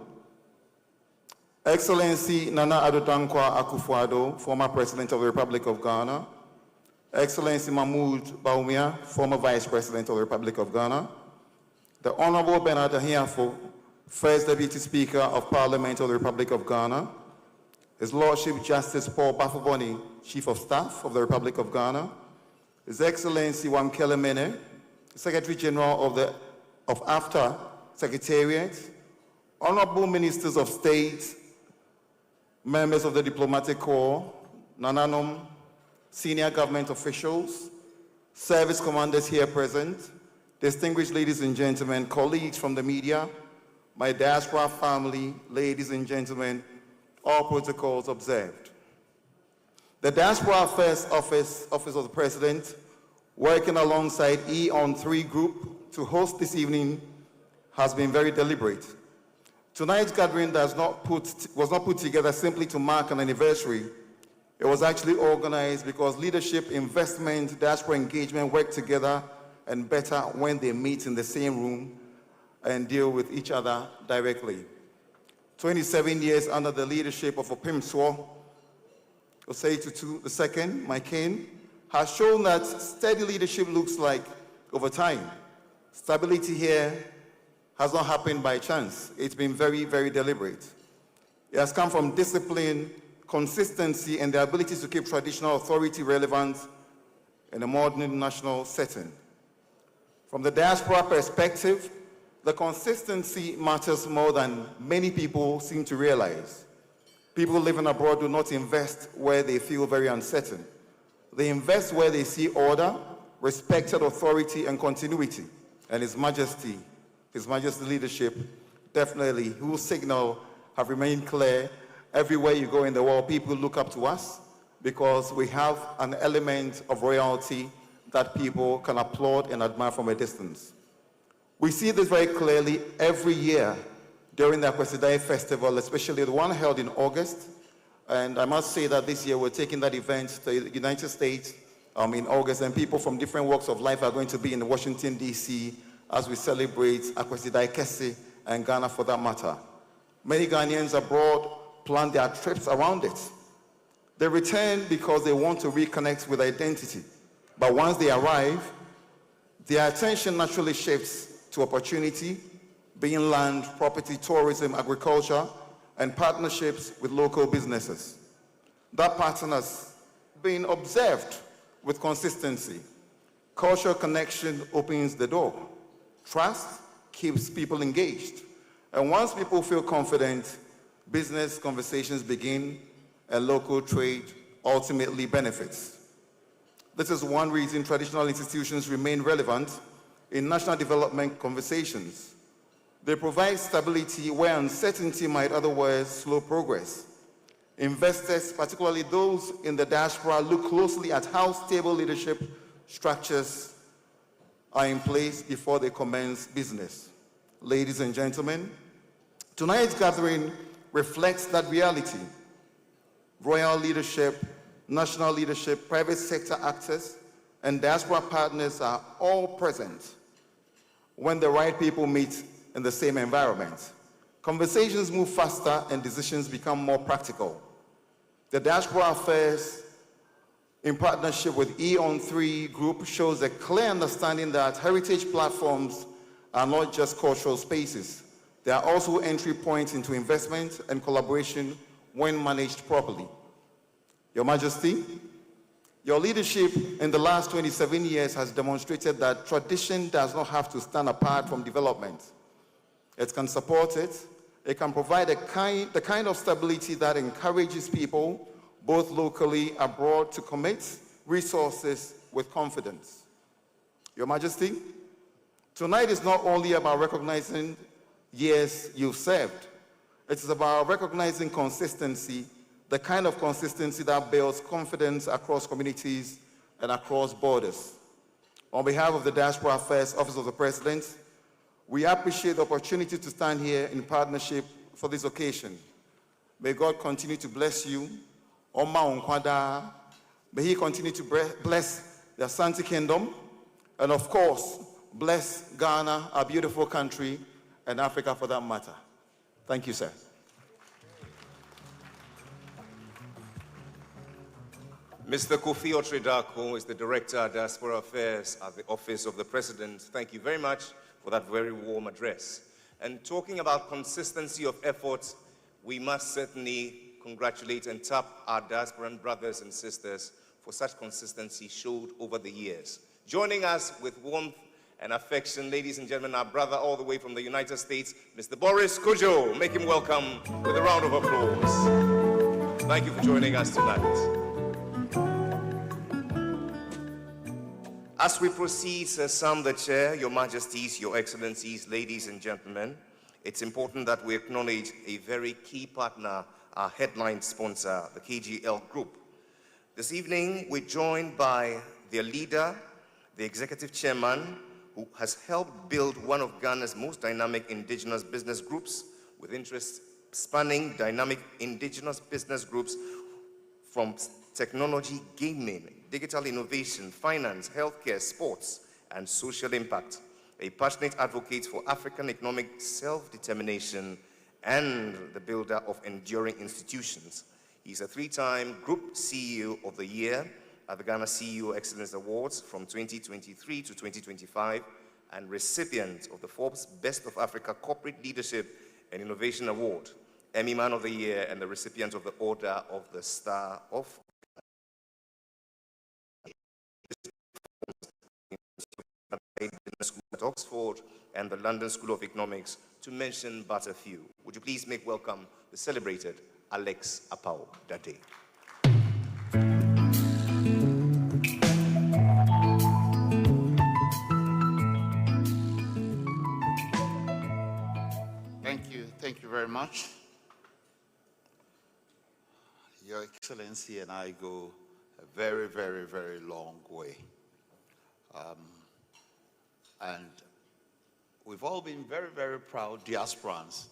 Excellency Nana Addo Dankwa Akufo-Addo, former President of the Republic of Ghana, Excellency Mahmoud Bawumia, former Vice President of the Republic of Ghana, the Honorable Bernard Ahiafo, First Deputy Speaker of Parliament of the Republic of Ghana, His Lordship Justice Paul Bafoboni, Chief of Staff of the Republic of Ghana, His Excellency Wamkele Mene, Secretary General of AFTA Secretariat, Honorable Ministers of State, members of the Diplomatic Corps, Nananom, senior government officials, service commanders here present, distinguished ladies and gentlemen, colleagues from the media, my diaspora family, ladies and gentlemen, all protocols observed. The Diaspora Affairs Office of the President, working alongside E-on-3 Group to host this evening, has been very deliberate. Tonight's gathering was not put together simply to mark an anniversary. It was actually organized because leadership, investment, diaspora engagement work together and better when they meet in the same room and deal with each other directly. 27 years under the leadership of Otumfuo Osei II, my king, has shown that steady leadership looks like over time. Stability here has not happened by chance. It's been very, very deliberate. It has come from discipline, consistency, and the ability to keep traditional authority relevant in a modern national setting. From the diaspora perspective, the consistency matters more than many people seem to realize. People living abroad do not invest where they feel very uncertain. They invest where they see order, respected authority, and continuity. And His Majesty's leadership, definitely, whose signal have remained clear. Everywhere you go in the world, people look up to us because we have an element of royalty that people can applaud and admire from a distance. We see this very clearly every year during the Akwesidae Festival, especially the one held in August. And I must say that this year we're taking that event to the United States in August, and people from different walks of life are going to be in Washington, D.C. as we celebrate Akwesidae Kese and Ghana for that matter. Many Ghanaians abroad plan their trips around it. They return because they want to reconnect with identity. But once they arrive, their attention naturally shifts to opportunity, being land, property, tourism, agriculture, and partnerships with local businesses. That pattern has been observed with consistency. Cultural connection opens the door. Trust keeps people engaged. And once people feel confident, business conversations begin and local trade ultimately benefits. This is one reason traditional institutions remain relevant in national development conversations. They provide stability where uncertainty might otherwise slow progress. Investors, particularly those in the diaspora, look closely at how stable leadership structures are in place before they commence business. Ladies and gentlemen, tonight's gathering reflects that reality. Royal leadership, national leadership, private sector actors, and diaspora partners are all present when the right people meet in the same environment. Conversations move faster and decisions become more practical. The Diaspora Affairs, in partnership with E-on-3 Group, shows a clear understanding that heritage platforms are not just cultural spaces. They are also entry points into investment and collaboration when managed properly. Your Majesty, your leadership in the last 27 years has demonstrated that tradition does not have to stand apart from development. It can support it. It can provide the kind of stability that encourages people, both locally and abroad, to commit resources with confidence. Your Majesty, tonight is not only about recognizing years you've served. It is about recognizing consistency, the kind of consistency that builds confidence across communities and across borders. On behalf of the Diaspora Affairs Office of the President, we appreciate the opportunity to stand here in partnership for this occasion. May God continue to bless you. Oma Onkwada, May he continue to bless the Asante Kingdom, and of course, bless Ghana, our beautiful country, and Africa for that matter. Thank you, sir. Mr. Kofi Otredako is the Director of Diaspora Affairs at the Office of the President. Thank you very much for that very warm address. And talking about consistency of effort, we must certainly congratulate and tap our diasporan brothers and sisters for such consistency showed over the years. Joining us with warmth and affection, ladies and gentlemen, our brother all the way from the United States, Mr. Boris Kojo. Make him welcome with a round of applause. Thank you for joining us tonight. As we proceed, Sir Sam the Chair, Your Majesties, Your Excellencies, ladies and gentlemen, it's important that we acknowledge a very key partner, our headline sponsor, the KGL Group. This evening, we're joined by their leader, the Executive Chairman, who has helped build one of Ghana's most dynamic indigenous business groups, with interests spanning dynamic indigenous business groups from technology, gaming, digital innovation, finance, healthcare, sports, and social impact. A passionate advocate for African economic self-determination and the builder of enduring institutions. He's a three-time Group CEO of the Year at the Ghana CEO Excellence Awards from 2023 to 2025, and recipient of the Forbes Best of Africa Corporate Leadership and Innovation Award, Emmy Man of the Year, and the recipient of the Order of the Star of School at Oxford and the London School of Economics, to mention but a few. Would you please make welcome the celebrated Alex Apau Dade. Thank you very much. Your Excellency and I go a very, very, very long way. And we've all been very, very proud diasporans.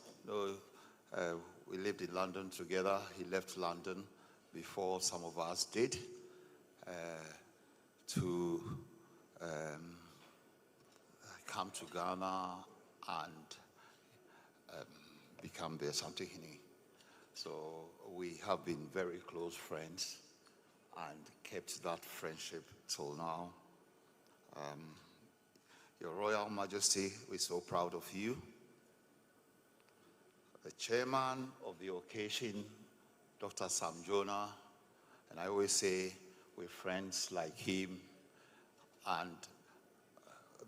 We lived in London together. He left London before some of us did to come to Ghana and become the Asante Hini. So we have been very close friends and kept that friendship till now. Your Royal Majesty, we're so proud of you. The chairman of the occasion, Dr. Sam Jonah, and I always say we're friends like him, and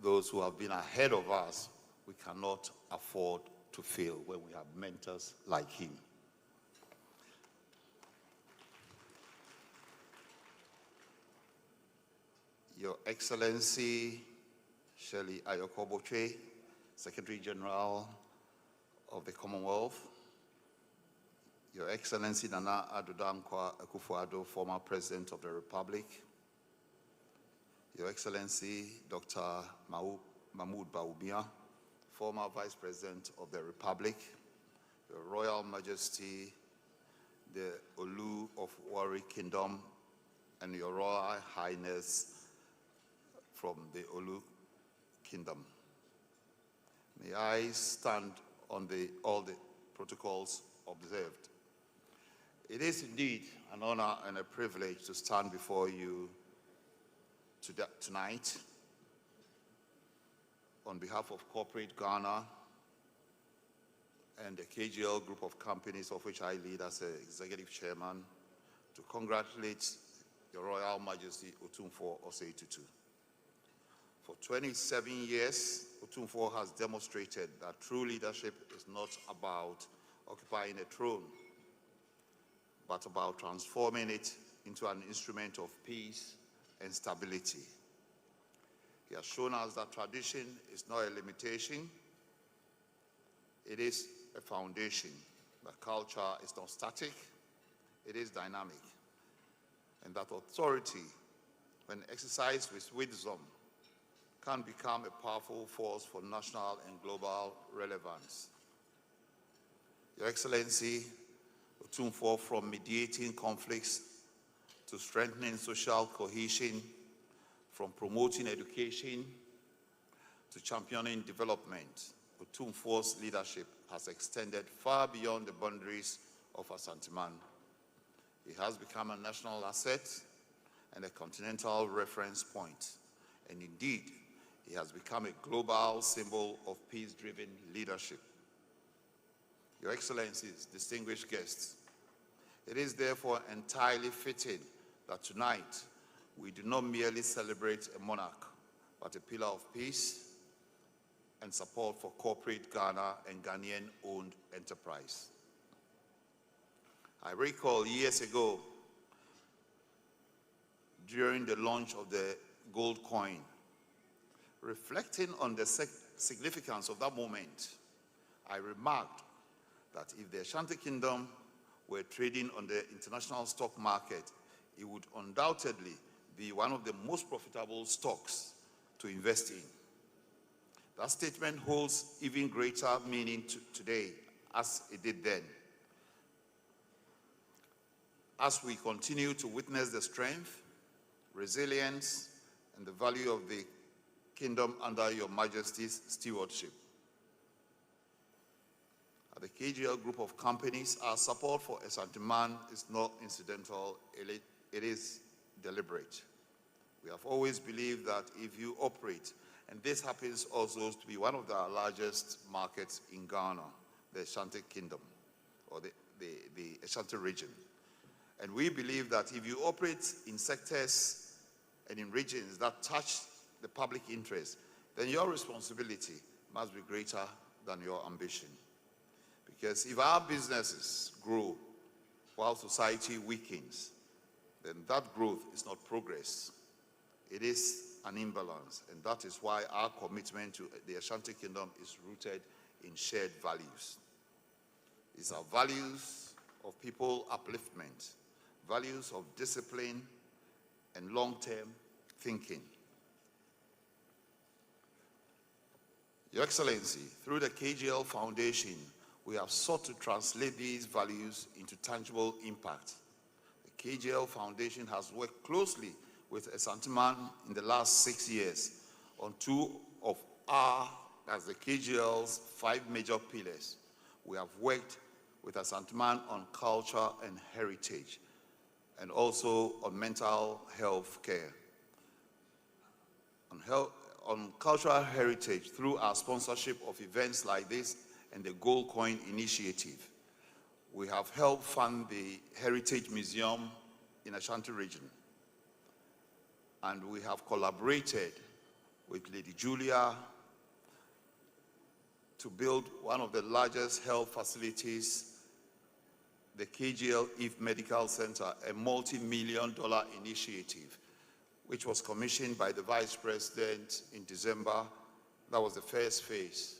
those who have been ahead of us, we cannot afford to fail when we have mentors like him. Your Excellency Shirley Ayokoboche, Secretary General of the Commonwealth, Your Excellency Nana Addo Dankwa Akufo-Addo, former President of the Republic, Your Excellency Dr. Mahmoud Bawumia, former Vice President of the Republic, Your Royal Majesty, the Olu of Warri Kingdom, and Your Royal Highness from the Olu Kingdom. May I stand on all the protocols observed. It is indeed an honor and a privilege to stand before you tonight on behalf of Corporate Ghana and the KGL Group of companies, of which I lead as the Executive Chairman, to congratulate Your Royal Majesty Otumfuo'S 27th. For 27 years, Otumfuo has demonstrated that true leadership is not about occupying a throne, but about transforming it into an instrument of peace and stability. He has shown us that tradition is not a limitation, it is a foundation. That culture is not static, it is dynamic. And that authority, when exercised with wisdom, can become a powerful force for national and global relevance. Your Excellency, Otumfuo, from mediating conflicts to strengthening social cohesion, from promoting education to championing development, Otumfuo'S leadership has extended far beyond the boundaries of Asanteman. It has become a national asset and a continental reference point. And indeed, it has become a global symbol of peace-driven leadership. Your Excellencies, distinguished guests, it is therefore entirely fitting that tonight we do not merely celebrate a monarch, but a pillar of peace and support for corporate Ghana and Ghanaian-owned enterprise. I recall years ago, during the launch of the gold coin, reflecting on the significance of that moment, I remarked that if the Ashanti Kingdom were trading on the international stock market, it would undoubtedly be one of the most profitable stocks to invest in. That statement holds even greater meaning today as it did then. As we continue to witness the strength, resilience, and the value of the kingdom under Your Majesty's stewardship. At the KGL Group of companies, our support for Asanteman is not incidental, it is deliberate. We have always believed that if you operate, and this happens also to be one of the largest markets in Ghana, the Ashanti Kingdom, or the Ashanti region. And we believe that if you operate in sectors and in regions that touch the public interest, then your responsibility must be greater than your ambition. Because if our businesses grow while society weakens, then that growth is not progress. It is an imbalance, and that is why our commitment to the Ashanti Kingdom is rooted in shared values. These are values of people upliftment, values of discipline and long-term thinking. Your Excellency, through the KGL Foundation, we have sought to translate these values into tangible impact. The KGL Foundation has worked closely with Asanteman in the last 6 years on two of the KGL's 5 major pillars. We have worked with Asanteman on culture and heritage, and also on mental health care. On cultural heritage, through our sponsorship of events like this and the Gold Coin Initiative, we have helped fund the Heritage Museum in Ashanti region. And we have collaborated with Lady Julia to build one of the largest health facilities, the KGL If Medical Center, a multi-million-dollar initiative, which was commissioned by the Vice President in December. That was the first phase,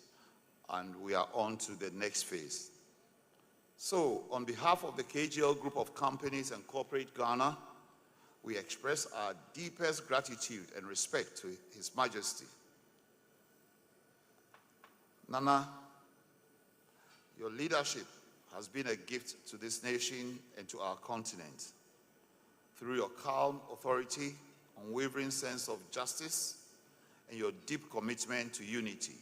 and we are on to the next phase. So, on behalf of the KGL Group of companies and corporate Ghana, we express our deepest gratitude and respect to His Majesty. Nana, your leadership has been a gift to this nation and to our continent. Through your calm authority, unwavering sense of justice, and your deep commitment to unity,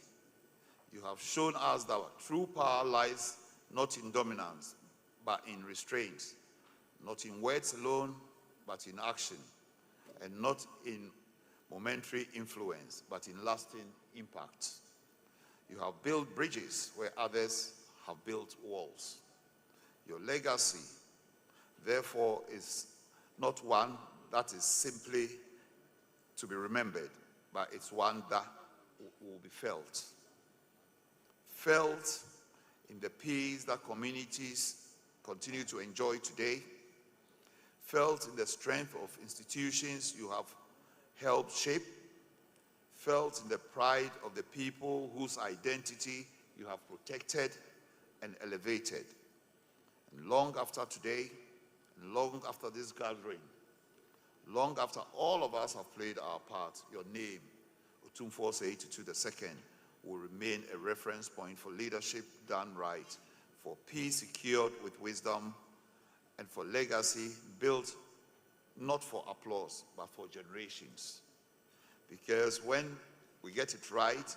you have shown us that true power lies not in dominance, but in restraint, not in words alone, but in action, and not in momentary influence, but in lasting impact. You have built bridges where others have built walls. Your legacy, therefore, is not one that is simply to be remembered, but it's one that will be felt. Felt in the peace that communities continue to enjoy today, felt in the strength of institutions you have helped shape, felt in the pride of the people whose identity you have protected and elevated. And long after today, and long after this gathering, long after all of us have played our part, your name, Otumfuo'S 27th, will remain a reference point for leadership done right, for peace secured with wisdom, and for legacy built not for applause, but for generations. Because when we get it right,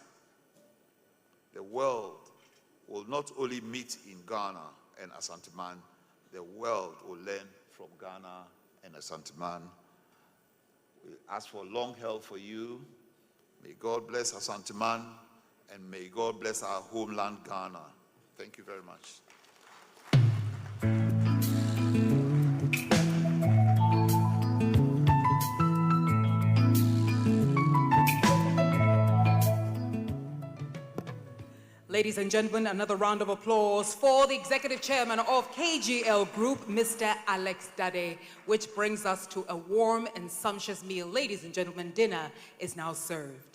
the world will not only meet in Ghana and Asanteman, the world will learn from Ghana and Asanteman. We ask for long health for you. May God bless Asanteman, and may God bless our homeland, Ghana. Thank you very much. Ladies and gentlemen, another round of applause for the Executive Chairman of KGL Group, Mr. Alex Dade, which brings us to a warm and sumptuous meal. Ladies and gentlemen, dinner is now served.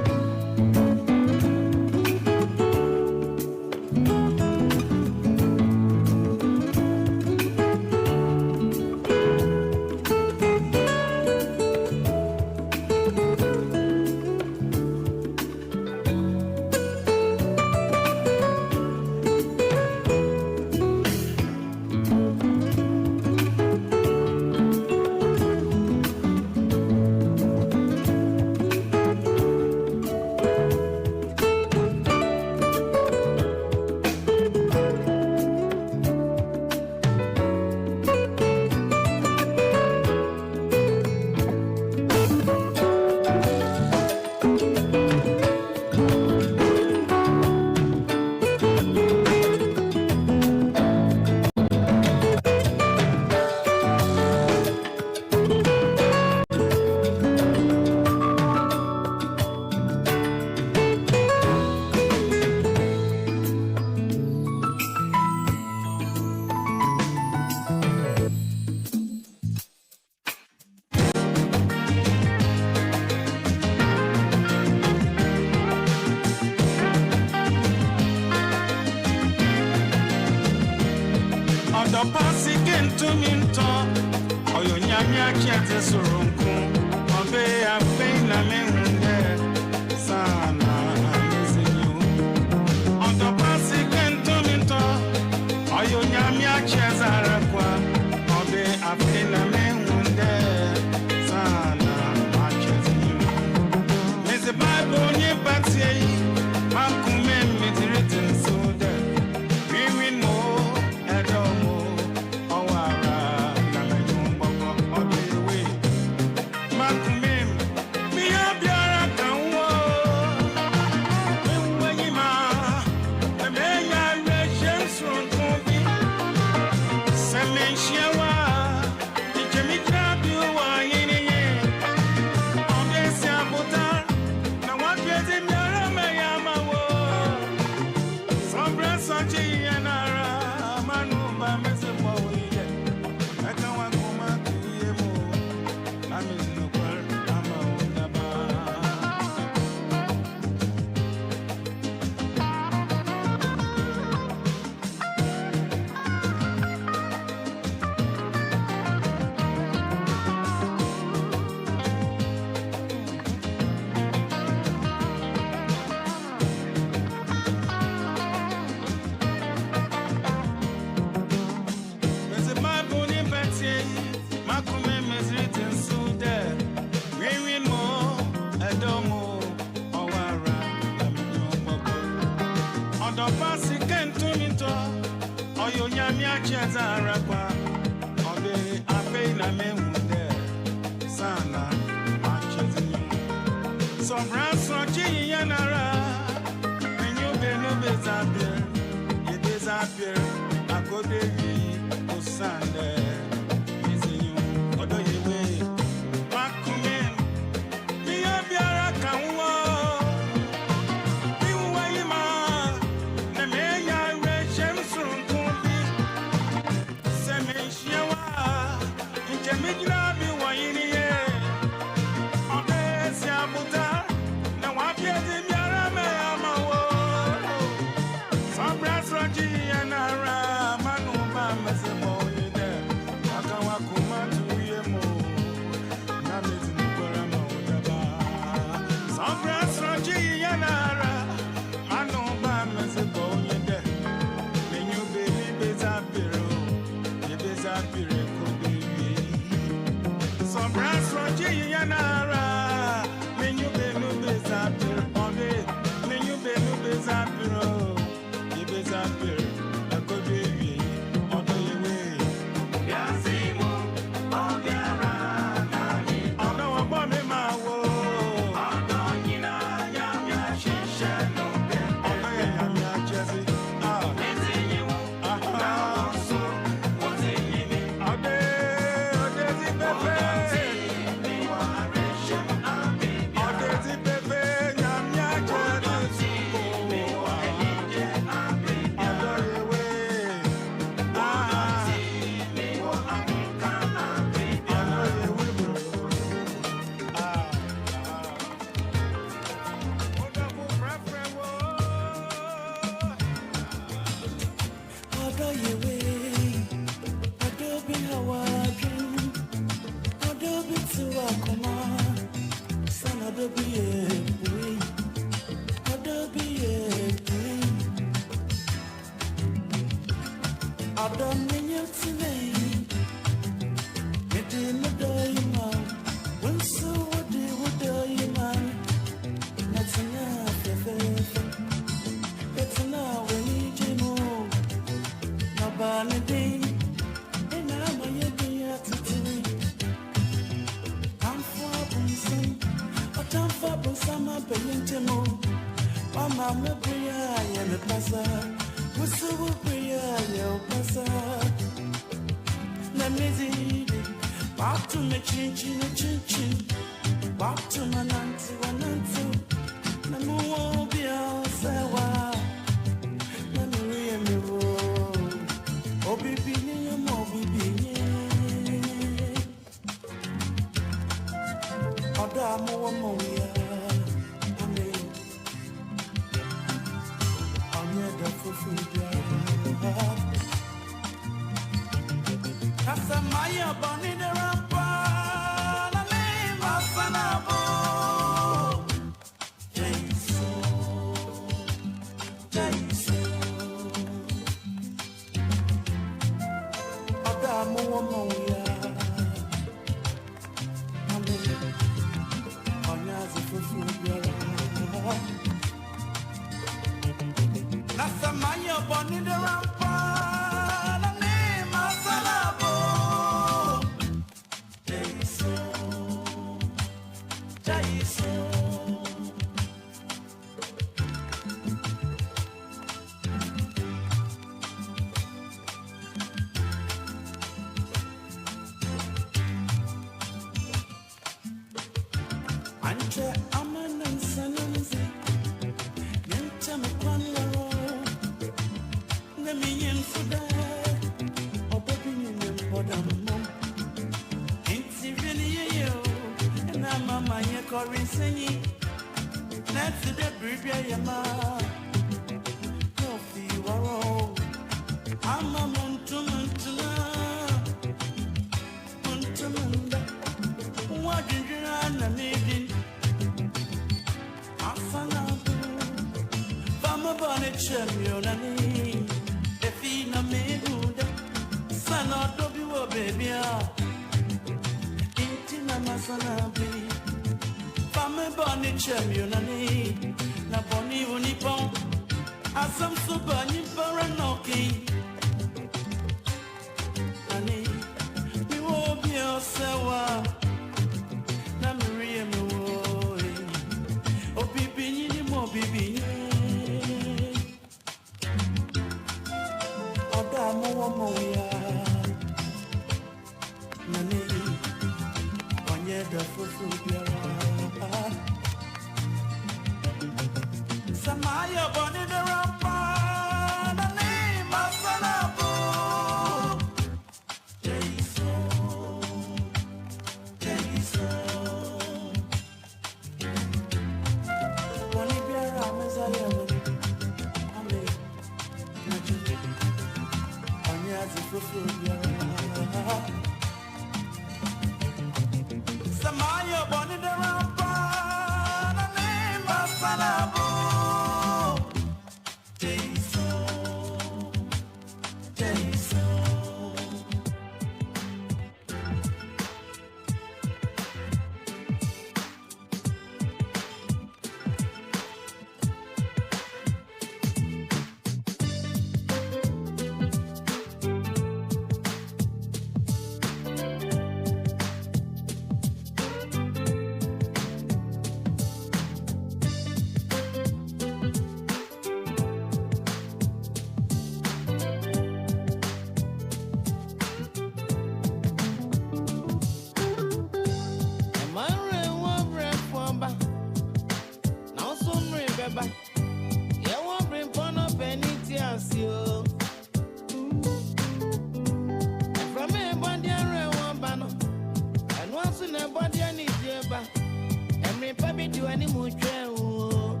papi do any more trail.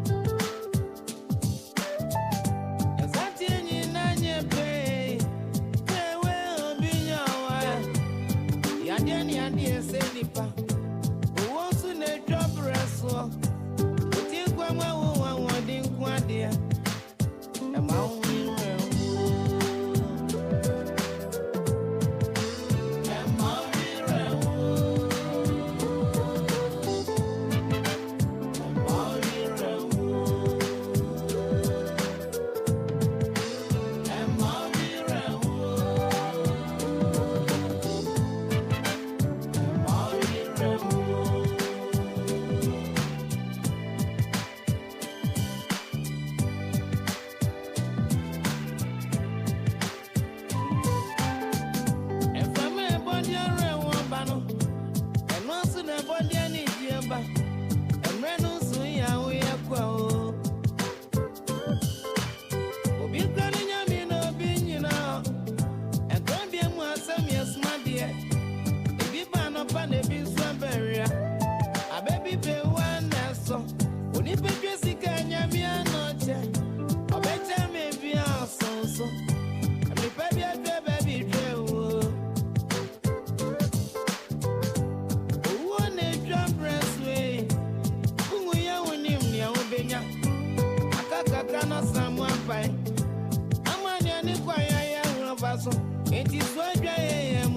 As I tell you, Nanya pay, pay well, be your wife. Yadiani, Yadia, say Nipa, who wants to let drop wrestle. But you go, one didn't go there. I'm out. It is what I am,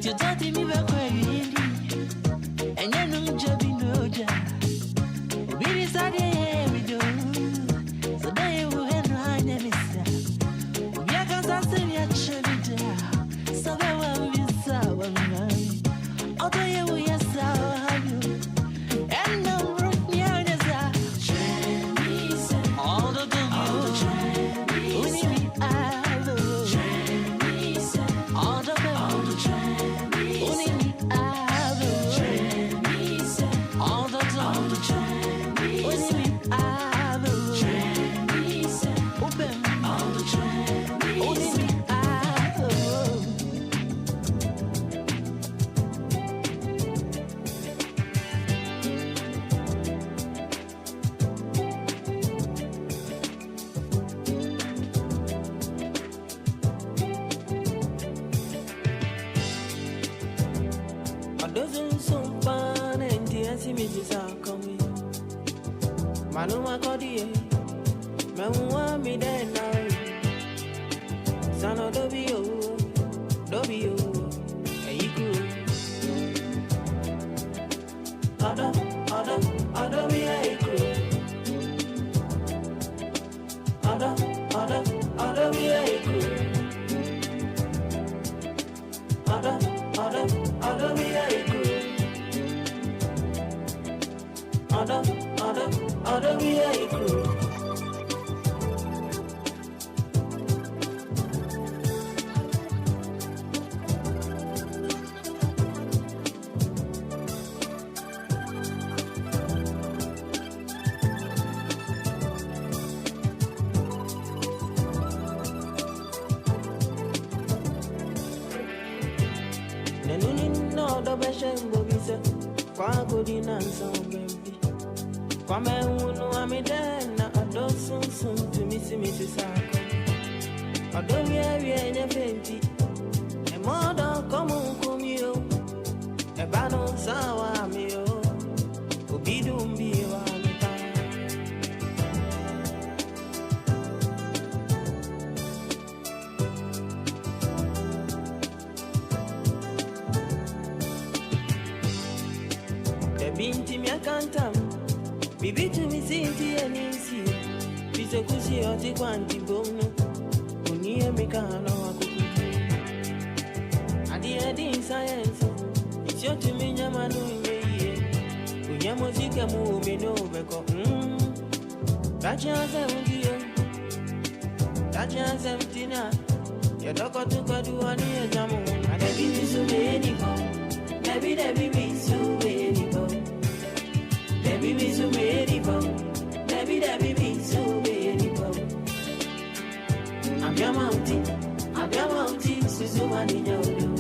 you thought me back where you and you know Jabby no job. We decided we do. So they will have no enemy. We are going to say your children. So they will be sour. Although you are sour, have you? And no room near the Chinese. All the time, all the Chinese. I love Chinese. All the time, all the Chinese. I love Chinese. All the time, all the Chinese. I love Chinese. Open all the Chinese. I love. A dozen so fun and the images are coming. Manuma Cody, Mamma me then now. Son of Dobio, a equal. Other, be a crew. Other, be a crew. Other, be a crew. Other, be a crew. No, the best Bobisa, Quagodina, some baby. Come on, I'm a den, I don't soon to miss Mrs. Sarko. I don't hear any fainty. A mother, come on, you. A banner, sour, me, oh, be doom be one time. Binti mi akanta bibi to mi sinti enisi bise kusi oti kwanti bono oni emikano akuku adi edi science isyo to mi nyama no yeye onya muzika mu me no beko tacha semtina ya doko to kwadu ani ejamu ade bibi so many go Debbie be so many go. Debbie be so many go. Debbie be so many go. I'm your mountain, Suzuman in your room.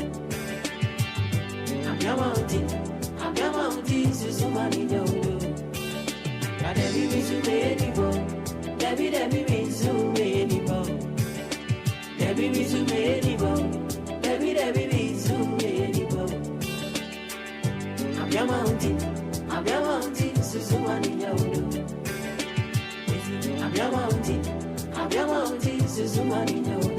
I'm your mountain, Suzuman in your room. Debbie be so many go. Debbie be so many go. Debbie be so many go. Debbie be so many go. I'm your mountain, Suzuman in your room. I'm your mountain, Suzuman in your room.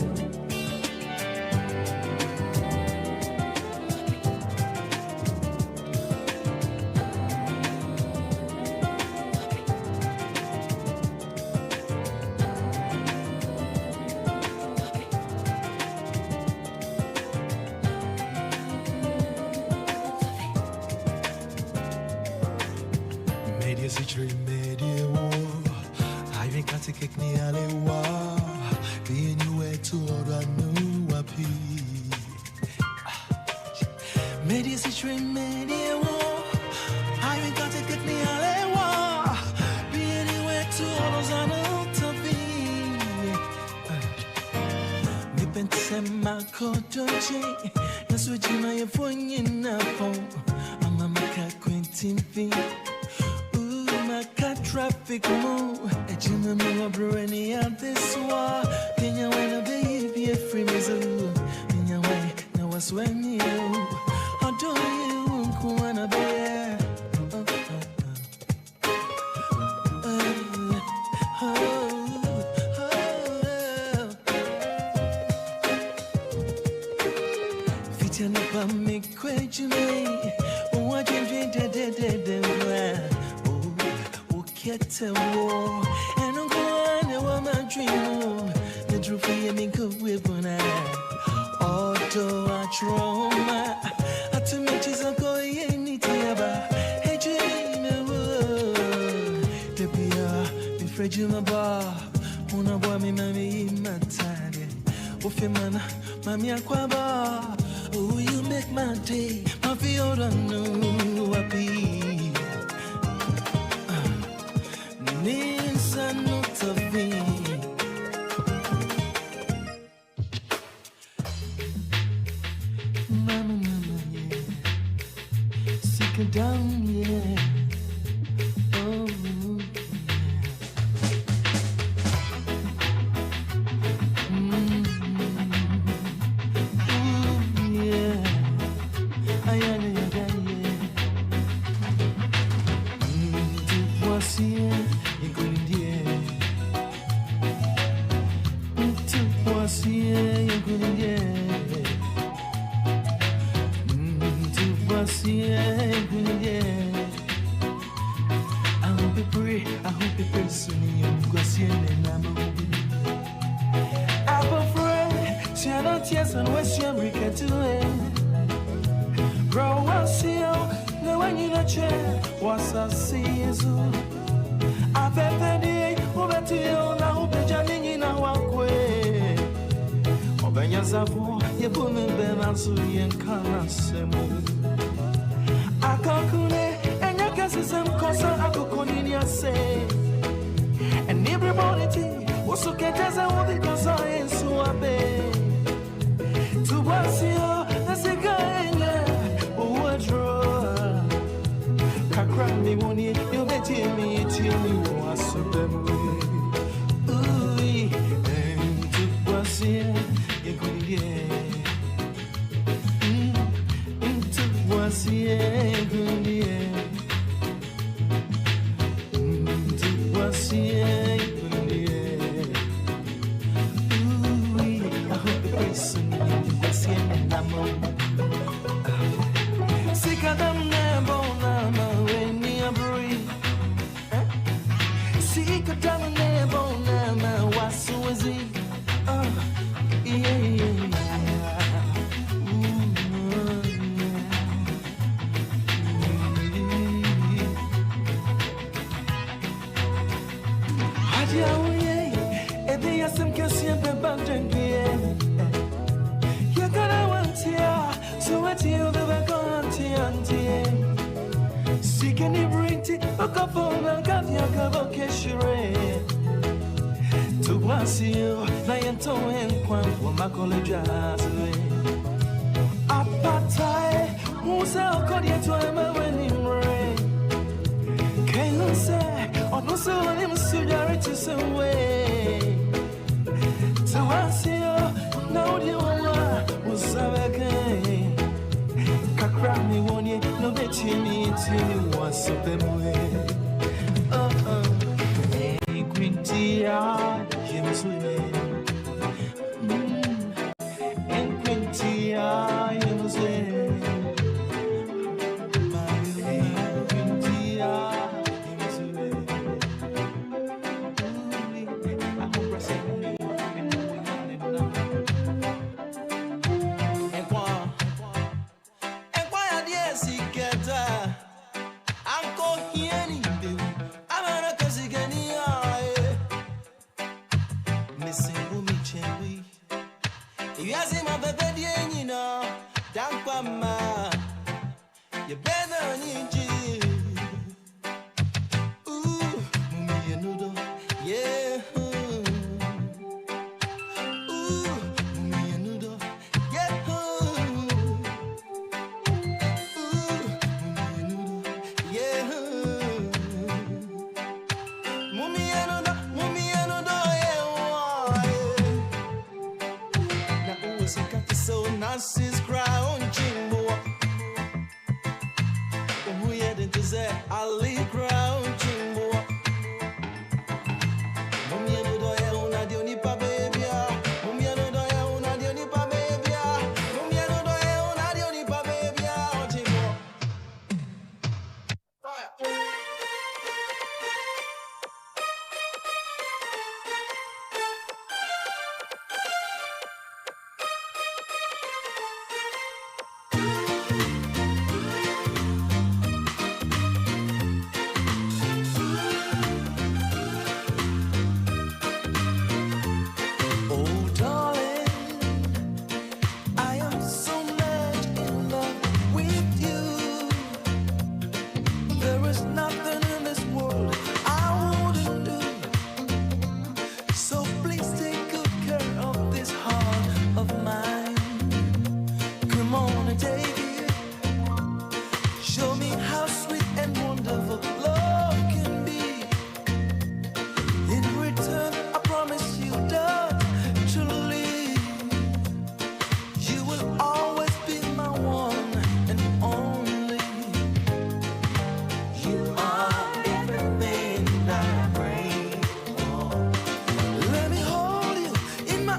Oh, you make my day, my Fiora no happy. Nisa not of me. Mama, yeah. Sick it down, yeah. Oh, and everybody was so get as I want because I ain't so happy. To was you, that's a guy, oh, a draw. Crack me one year, you'll be telling me, what's so damn way. Ooh, and to was you, you could get. To was you, good, yeah.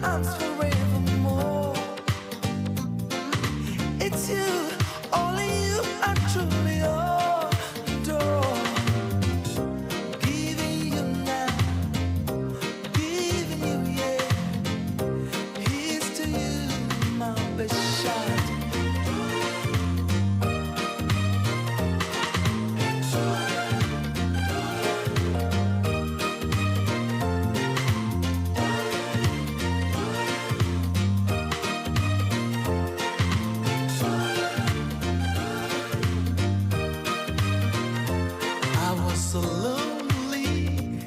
arms forevermore. It's you, only you I truly adore. Giving you now, giving you, yeah. Here's to you, my best shot. I was so lonely,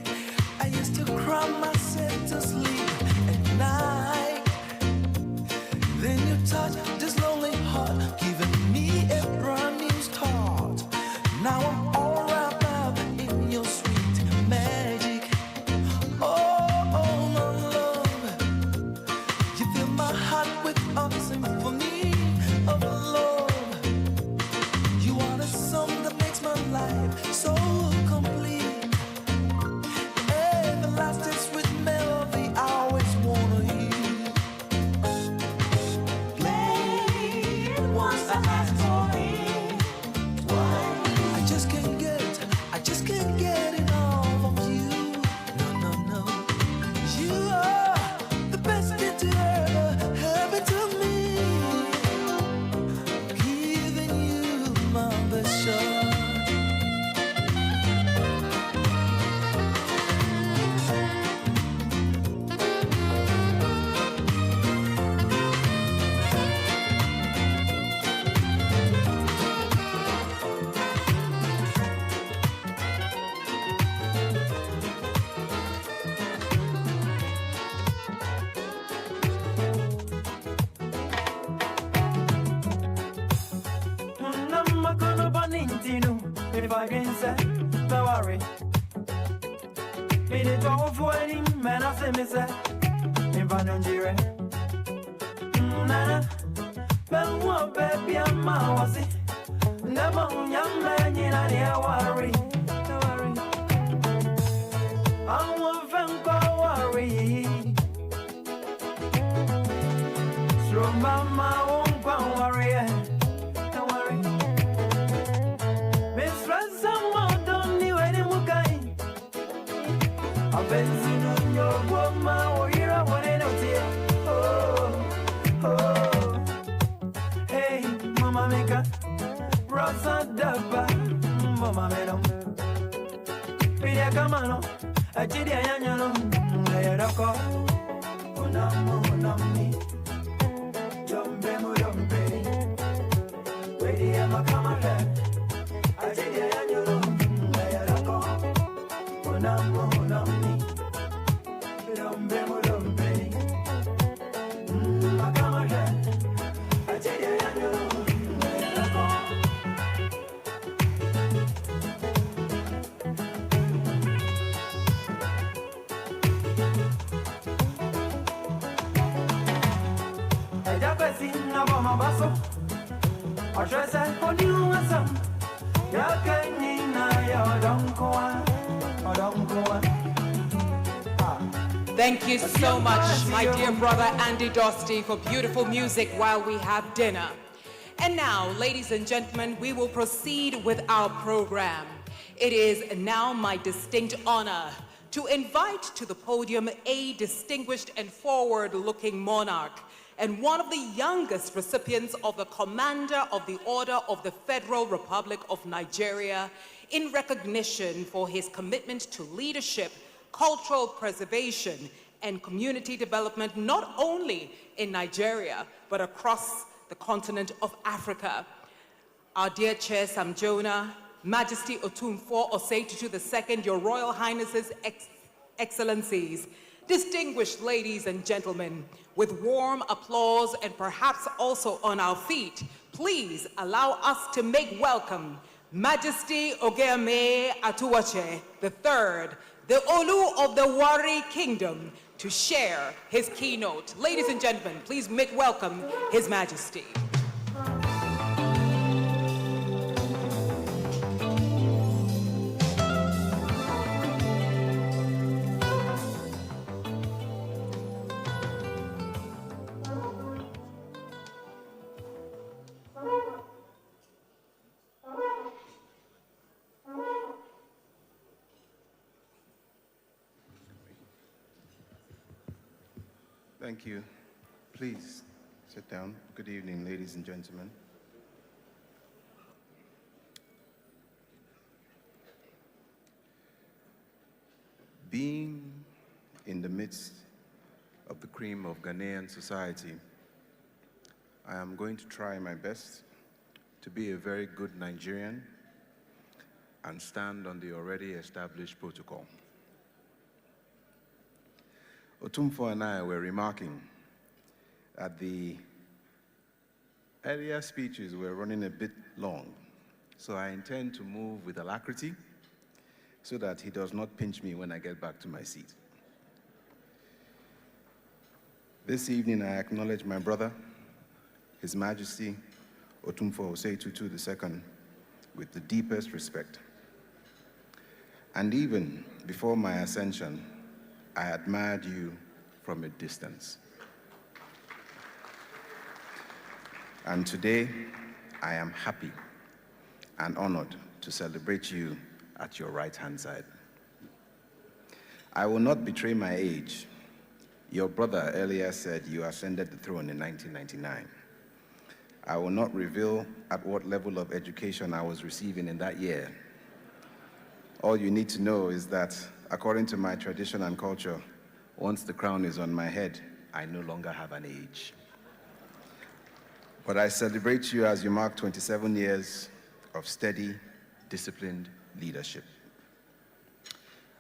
I used to cry myself to sleep at night. Then you touch this lonely heart, giving me a brand new start. Now I'm all wrapped up in your sweet magic. Oh, my love, you fill my heart with a symphony of love. You are the song that makes my life so complete. Everlasting sweet melody, I always wanna hear. Play it once, I ask for it twice. I just can't get enough of you. No, no, no. You are the best thing to ever happen to me. Giving you my best shot. I'm gonna burn into if I can say, don't worry. Me the talk for any man, I say, me say, if I don't hear it. Nana, but what baby, I'm out. Never young man, you know, worry. Don't worry. I won't go worry. Slow mama won't go worry. Don't worry. Miss someone don't need any more kind. I've been seeing your woman or you're one in oh, oh. Hey, mama make a Rosa Daba, mama made them. Pedia Camano, a Chidia Yano, I had a call. Unami, Jumbe Mudumbe, Ready, I'm a camera. I Chidia Yano, I had a call. Unami, Jumbe Mudumbe, a camera. I Chidia Yano, I had a call. Thank you so much, my dear brother Andy Dosty, for beautiful music while we have dinner. And now, ladies and gentlemen, we will proceed with our program. It is now my distinct honor to invite to the podium a distinguished and forward-looking monarch and one of the youngest recipients of the Commander of the Order of the Federal Republic of Nigeria, in recognition for his commitment to leadership, cultural preservation, and community development, not only in Nigeria, but across the continent of Africa. Our dear Chair Sam Jonah, Majesty Otumfuo'S 27th II, Your Royal Highnesses, Excellencies, distinguished ladies and gentlemen, with warm applause and perhaps also on our feet, please allow us to make welcome Majesty Ogeme Atuwache III, the Olu of the Wari Kingdom, to share his keynote. Ladies and gentlemen, please make welcome His Majesty. Thank you. Please sit down. Good evening, ladies and gentlemen. Being in the midst of the cream of Ghanaian society, I am going to try my best to be a very good Nigerian and stand on the already established protocol. Otumfuo and I were remarking that the earlier speeches were running a bit long, so I intend to move with alacrity so that he does not pinch me when I get back to my seat. This evening, I acknowledge my brother, His Majesty Otumfuo'S 27th II, with the deepest respect. And even before my ascension, I admired you from a distance. And today, I am happy and honored to celebrate you at your right-hand side. I will not betray my age. Your brother earlier said you ascended the throne in 1999. I will not reveal at what level of education I was receiving in that year. All you need to know is that, according to my tradition and culture, once the crown is on my head, I no longer have an age. But I celebrate you as you mark 27 years of steady, disciplined leadership.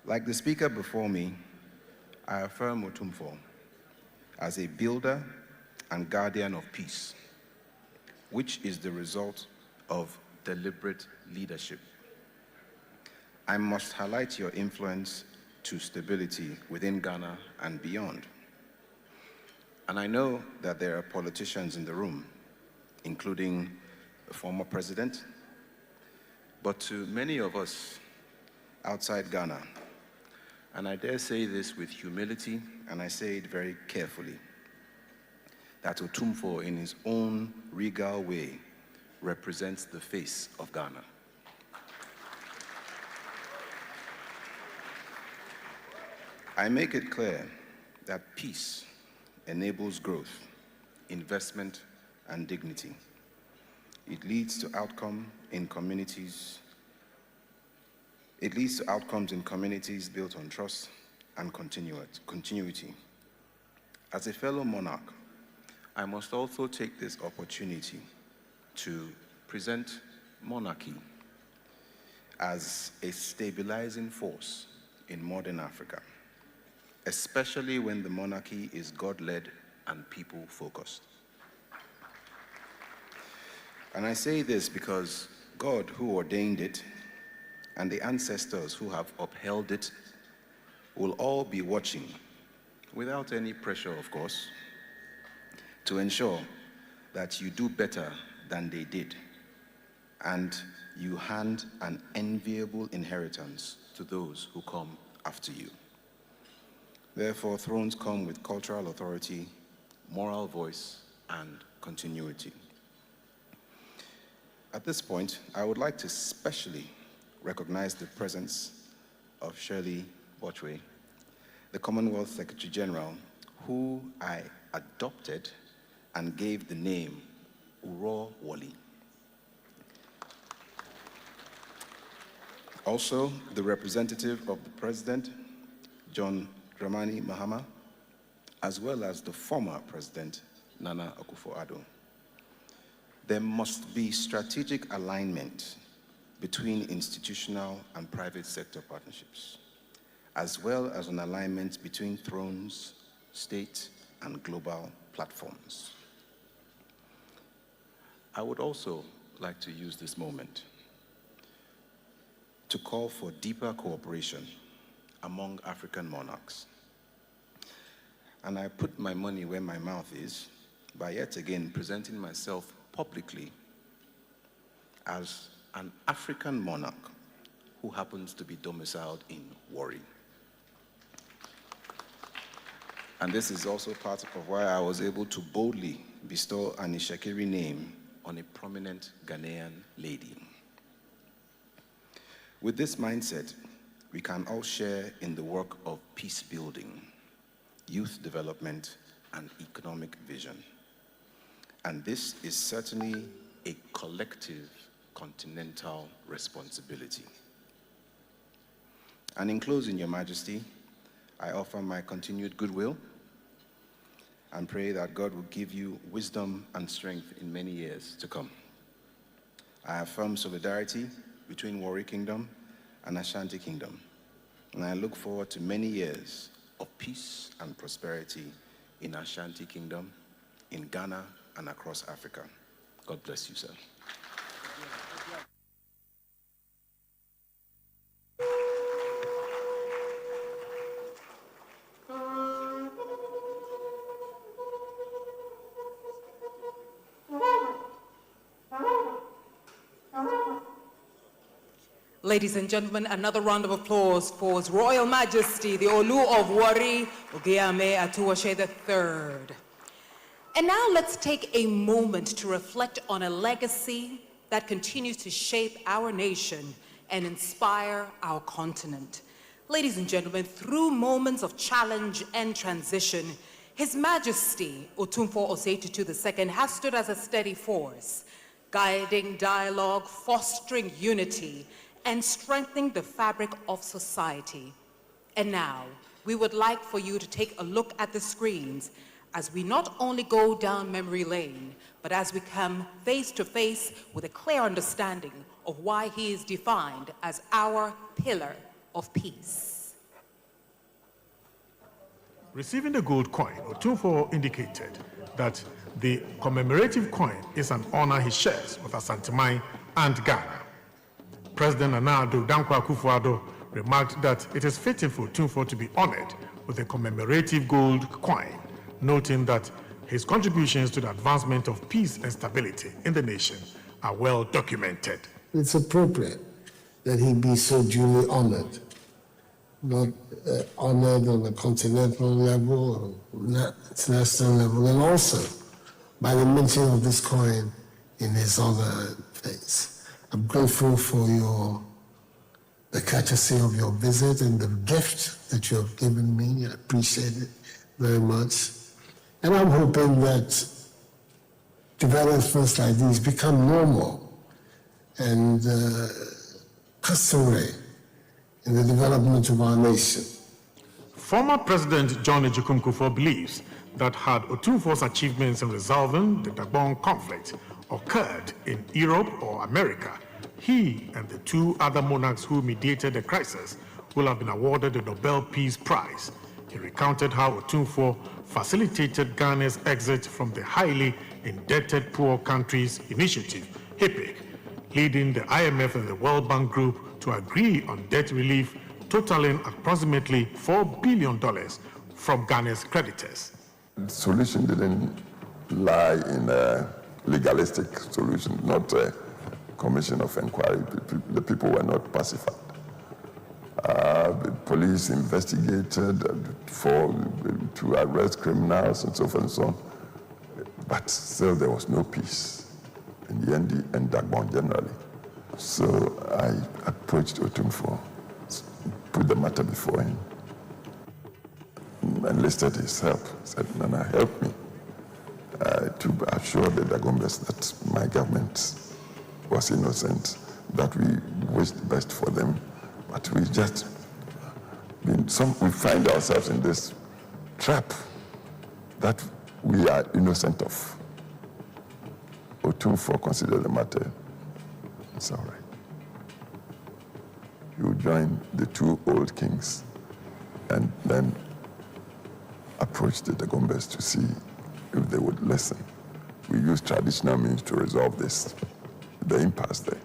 Like the speaker before me, I affirm Otumfuo as a builder and guardian of peace, which is the result of deliberate leadership. I must highlight your influence to stability within Ghana and beyond. And I know that there are politicians in the room, including the former president, but to many of us outside Ghana, and I dare say this with humility, and I say it very carefully, that Otumfuo, in his own regal way, represents the face of Ghana. I make it clear that peace enables growth, investment, and dignity. It leads to outcomes in communities built on trust and continuity. As a fellow monarch, I must also take this opportunity to present monarchy as a stabilizing force in modern Africa, especially when the monarchy is God-led and people-focused. And I say this because God, who ordained it, and the ancestors who have upheld it, will all be watching, without any pressure, of course, to ensure that you do better than they did, and you hand an enviable inheritance to those who come after you. Therefore, thrones come with cultural authority, moral voice, and continuity. At this point, I would like to specially recognize the presence of Shirley Botchway, the Commonwealth Secretary General, who I adopted and gave the name Uro Wali. Also, the representative of the President, John Dramani Mahama, as well as the former President, Nana Akufo-Addo. There must be strategic alignment between institutional and private sector partnerships, as well as an alignment between thrones, state, and global platforms. I would also like to use this moment to call for deeper cooperation among African monarchs. And I put my money where my mouth is by yet again presenting myself publicly as an African monarch who happens to be domiciled in Warri. And this is also part of why I was able to boldly bestow an Ishakiri name on a prominent Ghanaian lady. With this mindset, we can all share in the work of peace building, youth development, and economic vision. And this is certainly a collective continental responsibility. And in closing, Your Majesty, I offer my continued goodwill and pray that God will give you wisdom and strength in many years to come. I affirm solidarity between Warri Kingdom and Ashanti Kingdom, and I look forward to many years of peace and prosperity in Ashanti Kingdom, in Ghana, and across Africa. God bless you, sir. Ladies and gentlemen, another round of applause for His Royal Majesty, the Olu of Warri, Ogiame Atuwashe III. And now let's take a moment to reflect on a legacy that continues to shape our nation and inspire our continent. Ladies and gentlemen, through moments of challenge and transition, His Majesty Otumfuo'S 27th II has stood as a steady force, guiding dialogue, fostering unity, and strengthening the fabric of society. And now, we would like for you to take a look at the screens as we not only go down memory lane, but as we come face to face with a clear understanding of why he is defined as our pillar of peace. Receiving the gold coin, Otumfuo indicated that the commemorative coin is an honor he shares with Asantewaa and Ghana. President Nana Addo Dankwa Akufo-Addo remarked that it is fitting for Otumfuo to be honored with a commemorative gold coin, noting that his contributions to the advancement of peace and stability in the nation are well documented. It's appropriate that he be so duly honored, not honored on a continental level, or international level, and also by the mention of this coin in his honor and face. I'm grateful for the courtesy of your visit and the gift that you have given me. I appreciate it very much. And I'm hoping that developments like these become normal and customary in the development of our nation. Former President John Ejikun Kufuor believes that had Otumfuo's achievements in resolving the Dagbon conflict occurred in Europe or America, he and the two other monarchs who mediated the crisis will have been awarded the Nobel Peace Prize. He recounted how Otumfuo facilitated Ghana's exit from the highly indebted poor countries initiative, HIPIC, leading the IMF and the World Bank Group to agree on debt relief totaling approximately $4 billion from Ghana's creditors. The solution didn't lie in a legalistic solution, not a commission of inquiry. The people were not pacified. The police investigated to arrest criminals and so forth and so on. But still there was no peace in the ND and Dagbon generally. So I approached Otumfuo, put the matter before him, enlisted his help. Said, Nana, help me to assure the Dagombes that my government was innocent, that we wished the best for them, but we just we find ourselves in this trap that we are innocent of. Otumfuo considered the matter, it's all right. You join the two old kings and then approach the Dagombes to see if they would listen. We use traditional means to resolve this, the impasse there.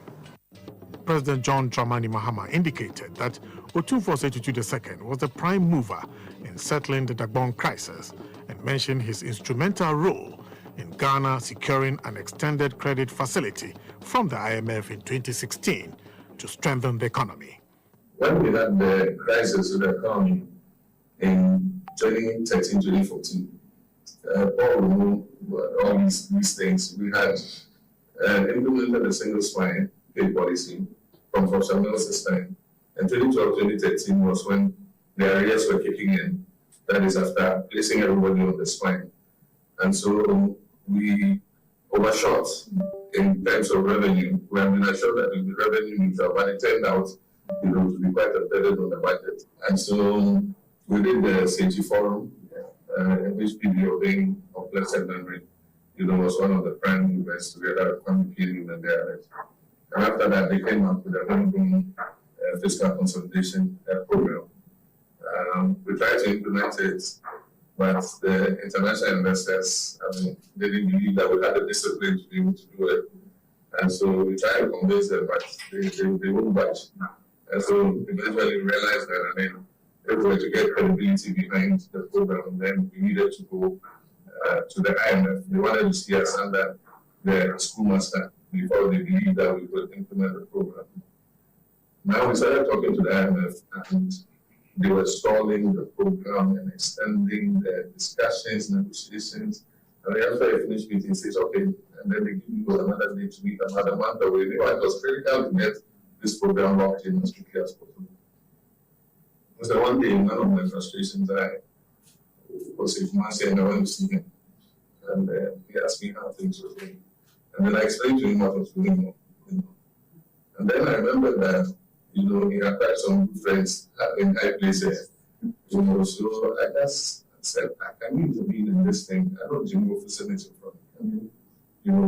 President John Dramani Mahama indicated that Otumfuo'S 27th II was the prime mover in settling the Dagbon crisis and mentioned his instrumental role in Ghana securing an extended credit facility from the IMF in 2016 to strengthen the economy. When we had the crisis with the economy in 2013-2014, Paul removed all these things. We had implemented a single spine pay policy from Professor Mills' time. And 2012-2013 was when the arrears were kicking in. That is after placing everybody on the spine. And so we overshot in terms of revenue. We have been assured that it will be revenue neutral, but it turned out, to be quite a burden on the budget. And so we did the CG Forum, in which PBO being of blessed memory, was one of the prime movers together with Commonwealth and the others. And after that, they came up with a homegrown fiscal consolidation program. We tried to implement it, but the international investors they didn't believe that we had the discipline to be able to do it. And so we tried to convince them, but they wouldn't budge. And so eventually we realized that, if we were to get credibility behind the program, then we needed to go to the IMF. They wanted to see us under the schoolmaster before they believed that we could implement the program. Now we started talking to the IMF, and they were stalling the program and extending the discussions, negotiations. And then after I finished meeting, says, okay, and then they give you another day to meet another month away. It was critical to get this program locked in as quickly as possible. So one day, one of my frustrations, I was if Marcy and I went to see him. And he asked me how things were going. And then I explained to him what was going on. And then I remember that, he had quite some good friends in high places. So I just said, I need to be in this thing. I don't know facility from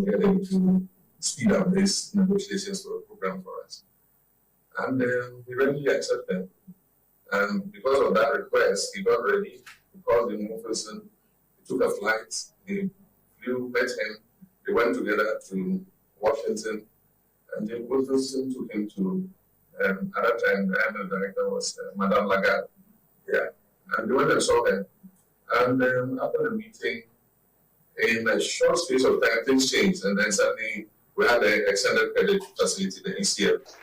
getting to speed up these negotiations for a program for us. And he readily accepted. And because of that request, he got ready, he called the Mufferson, he took a flight, he flew, met him, they went together to Washington, and the Mufferson took him to, at that time, the IMF director was Madame Lagarde. Yeah. And they went and saw her. And after the meeting, in a short space of time, things changed. And then suddenly, we had the extended credit facility, the ECF.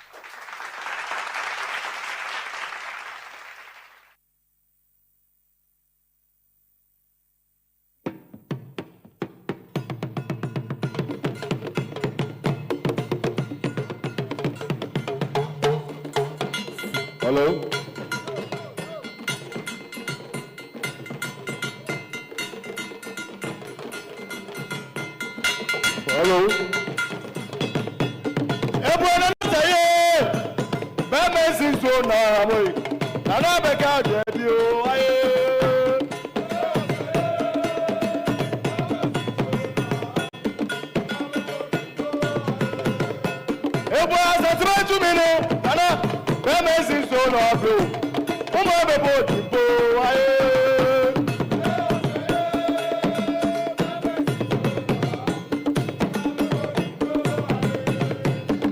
Hello? Hello? Everyone say, Bama is so now. And I began to you. Everyone says, to me, Bẹ́ẹ̀mẹ́sì sọ̀rọ̀ ọ̀dọ̀, ó máa bẹ̀ bọ̀ dìbò ayé.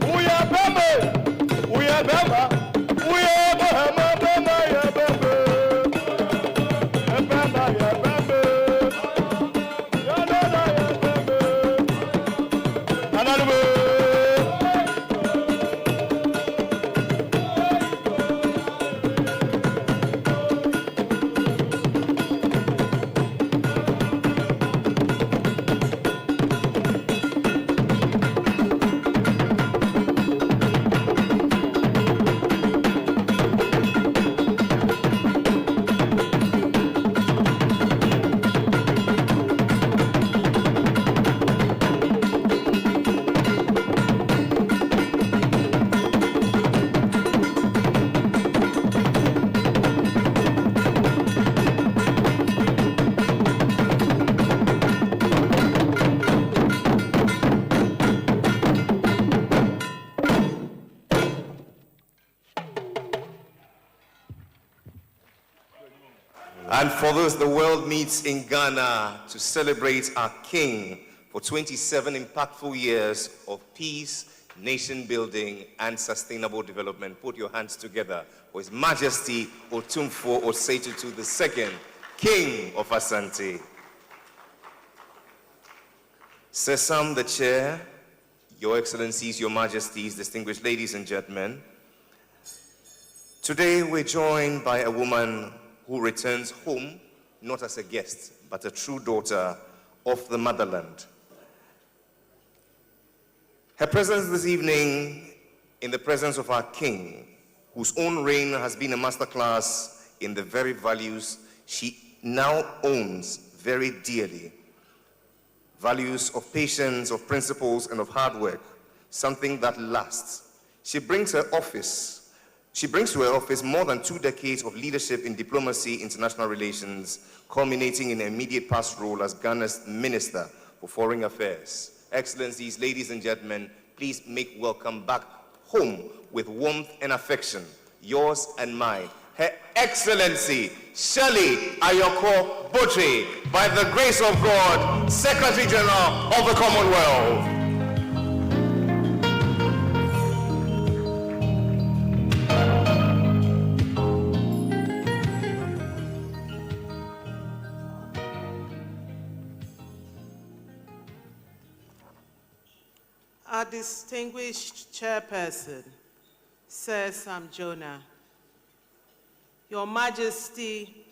Wúyẹ bẹ́ẹ̀mẹ̀, wúyẹ bẹ́ẹ̀mà, wúyẹ bẹ́ẹ̀mà bẹ́ẹ̀mà yẹ bẹ́ẹ̀mẹ̀. Yẹ bẹ́ẹ̀mà yẹ bẹ́ẹ̀mẹ̀. Yẹ nana yẹ bẹ́ẹ̀mẹ̀. Nananumẹ̀. And for this, the world meets in Ghana to celebrate our King for 27 impactful years of peace, nation building, and sustainable development. Put your hands together for His Majesty Otumfuo'S 27th II, King of Asante. Sir Sam, the Chair, Your Excellencies, Your Majesties, distinguished ladies and gentlemen, today we're joined by a woman who returns home not as a guest, but a true daughter of the motherland. Her presence this evening in the presence of our King, whose own reign has been a masterclass in the very values she now owns very dearly, values of patience, of principles, and of hard work, something that lasts. She brings to her office more than 2 decades of leadership in diplomacy, international relations, culminating in her immediate past role as Ghana's Minister for Foreign Affairs. Excellencies, ladies and gentlemen, please make welcome back home with warmth and affection, yours and mine, Her Excellency Shirley Ayoko Botry, by the grace of God, Secretary General of the Commonwealth. Our distinguished Chairperson, Sir Sam Jonah, Your Majesty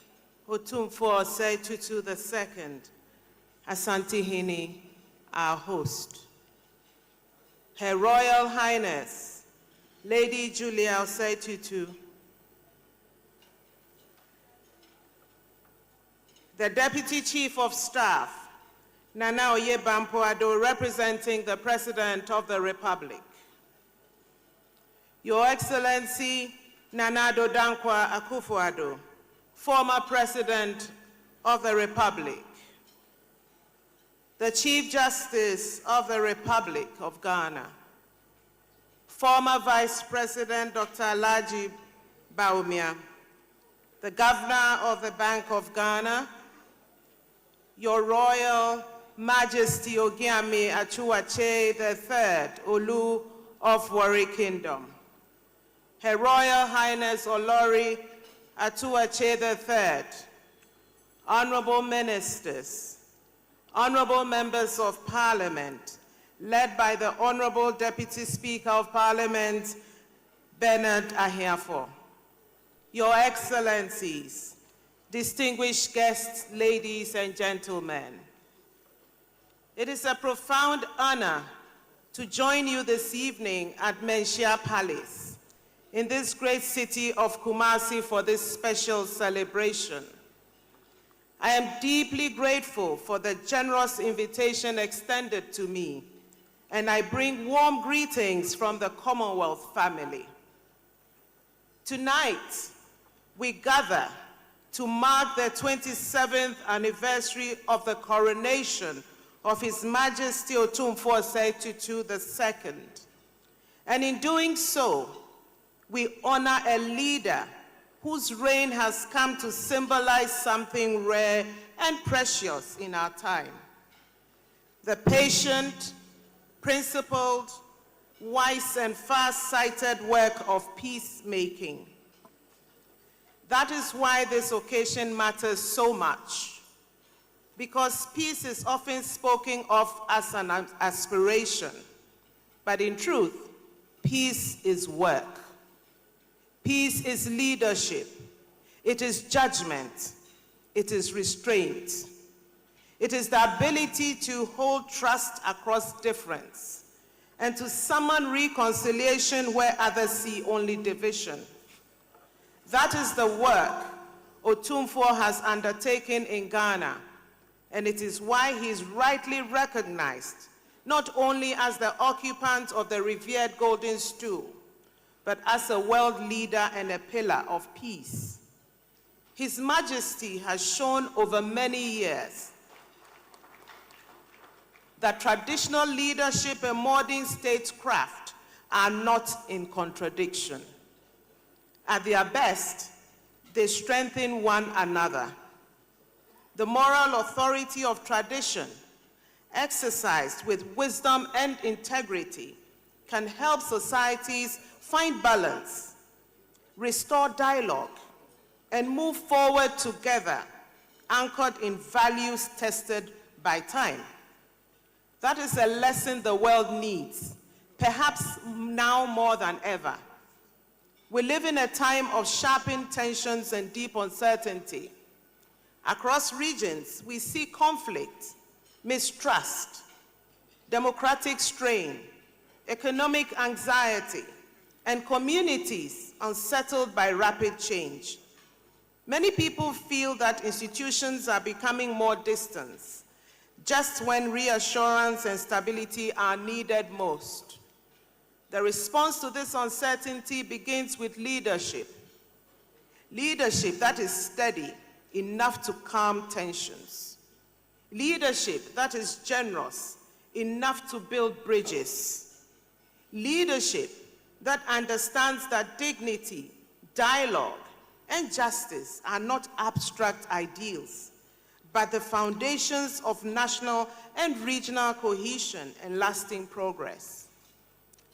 Otumfuo'S 27th Ascension, our host, Her Royal Highness, Lady Julia Osei-Tutu, the Deputy Chief of Staff, Nana Oyebampoado, representing the President of the Republic, Your Excellency Nana Addo Dankwa Akufo-Addo, former President of the Republic, the Chief Justice of the Republic of Ghana, former Vice President Dr. Alhaji Bawumia, the Governor of the Bank of Ghana, Your Royal Majesty Ogiame Achuache III, Olu of Warri Kingdom, Her Royal Highness Olori Atuache III, Honorable Ministers, Honorable Members of Parliament, led by the Honorable Deputy Speaker of Parliament, Bernard Ahiafo, Your Excellencies, distinguished guests, ladies and gentlemen, it is a profound honor to join you this evening at Menchia Palace in this great city of Kumasi for this special celebration. I am deeply grateful for the generous invitation extended to me, and I bring warm greetings from the Commonwealth family. Tonight, we gather to mark the 27th anniversary of the coronation of His Majesty Otumfuo'S 27th. And in doing so, we honor a leader whose reign has come to symbolize something rare and precious in our time: the patient, principled, wise, and far-sighted work of peacemaking. That is why this occasion matters so much, because peace is often spoken of as an aspiration, but in truth, peace is work. Peace is leadership. It is judgment. It is restraint. It is the ability to hold trust across difference and to summon reconciliation where others see only division. That is the work Otumfuo has undertaken in Ghana, and it is why he is rightly recognized not only as the occupant of the revered Golden Stool, but as a world leader and a pillar of peace. His Majesty has shown over many years that traditional leadership and modern statecraft are not in contradiction. At their best, they strengthen one another. The moral authority of tradition, exercised with wisdom and integrity, can help societies find balance, restore dialogue, and move forward together, anchored in values tested by time. That is a lesson the world needs, perhaps now more than ever. We live in a time of sharpened tensions and deep uncertainty. Across regions, we see conflict, mistrust, democratic strain, economic anxiety, and communities unsettled by rapid change. Many people feel that institutions are becoming more distant, just when reassurance and stability are needed most. The response to this uncertainty begins with leadership. Leadership that is steady enough to calm tensions. Leadership that is generous enough to build bridges. Leadership that understands that dignity, dialogue, and justice are not abstract ideals, but the foundations of national and regional cohesion and lasting progress.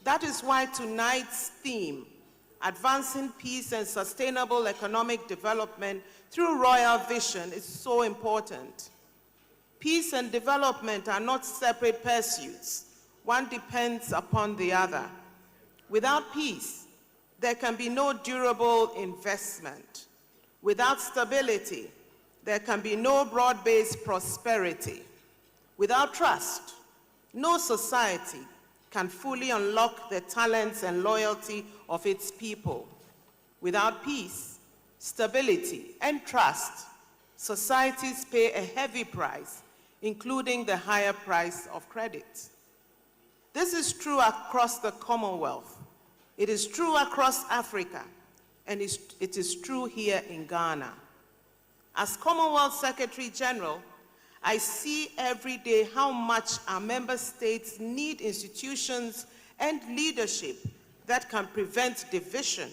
That is why tonight's theme, Advancing Peace and Sustainable Economic Development through Royal Vision, is so important. Peace and development are not separate pursuits. One depends upon the other. Without peace, there can be no durable investment. Without stability, there can be no broad-based prosperity. Without trust, no society can fully unlock the talents and loyalty of its people. Without peace, stability, and trust, societies pay a heavy price, including the higher price of credit. This is true across the Commonwealth. It is true across Africa, and it is true here in Ghana. As Commonwealth Secretary General, I see every day how much our member states need institutions and leadership that can prevent division,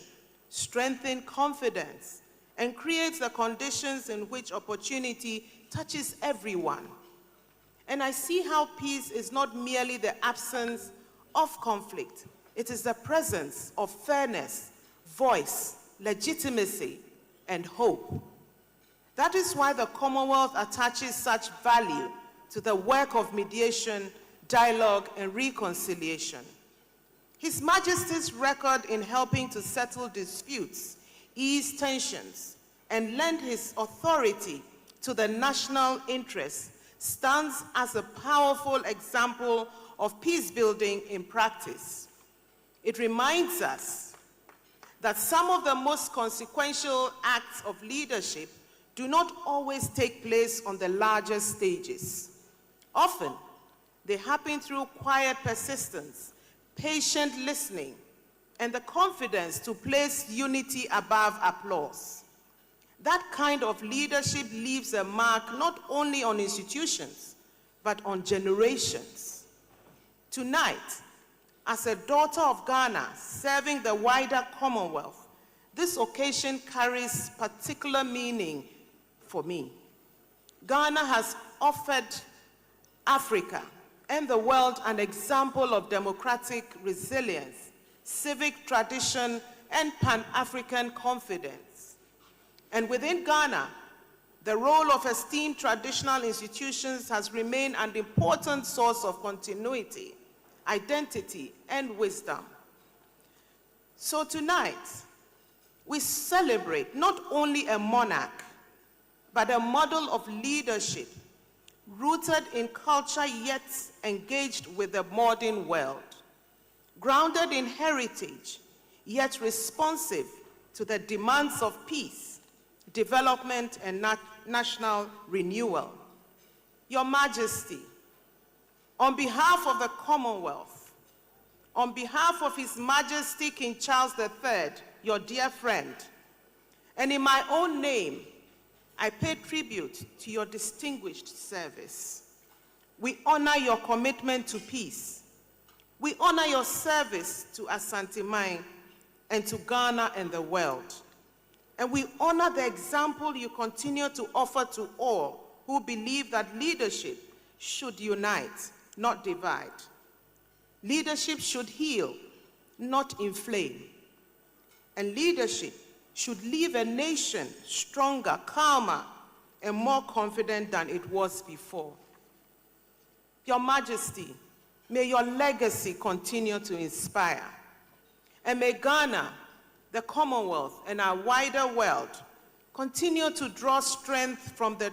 strengthen confidence, and create the conditions in which opportunity touches everyone. And I see how peace is not merely the absence of conflict, it is the presence of fairness, voice, legitimacy, and hope. That is why the Commonwealth attaches such value to the work of mediation, dialogue, and reconciliation. His Majesty's record in helping to settle disputes, ease tensions, and lend his authority to the national interest stands as a powerful example of peace building in practice. It reminds us that some of the most consequential acts of leadership do not always take place on the largest stages. Often, they happen through quiet persistence, patient listening, and the confidence to place unity above applause. That kind of leadership leaves a mark not only on institutions, but on generations. Tonight, as a daughter of Ghana serving the wider Commonwealth, this occasion carries particular meaning for me. Ghana has offered Africa and the world an example of democratic resilience, civic tradition, and Pan-African confidence. And within Ghana, the role of esteemed traditional institutions has remained an important source of continuity, identity, and wisdom. So tonight, we celebrate not only a monarch, but a model of leadership rooted in culture yet engaged with the modern world, grounded in heritage yet responsive to the demands of peace, development, and national renewal. Your Majesty, on behalf of the Commonwealth, on behalf of His Majesty King Charles III, your dear friend, and in my own name, I pay tribute to your distinguished service. We honor your commitment to peace. We honor your service to Asante Mine and to Ghana and the world. And we honor the example you continue to offer to all who believe that leadership should unite, not divide. Leadership should heal, not inflame. And leadership should leave a nation stronger, calmer, and more confident than it was before. Your Majesty, may your legacy continue to inspire. And may Ghana, the Commonwealth, and our wider world continue to draw strength from the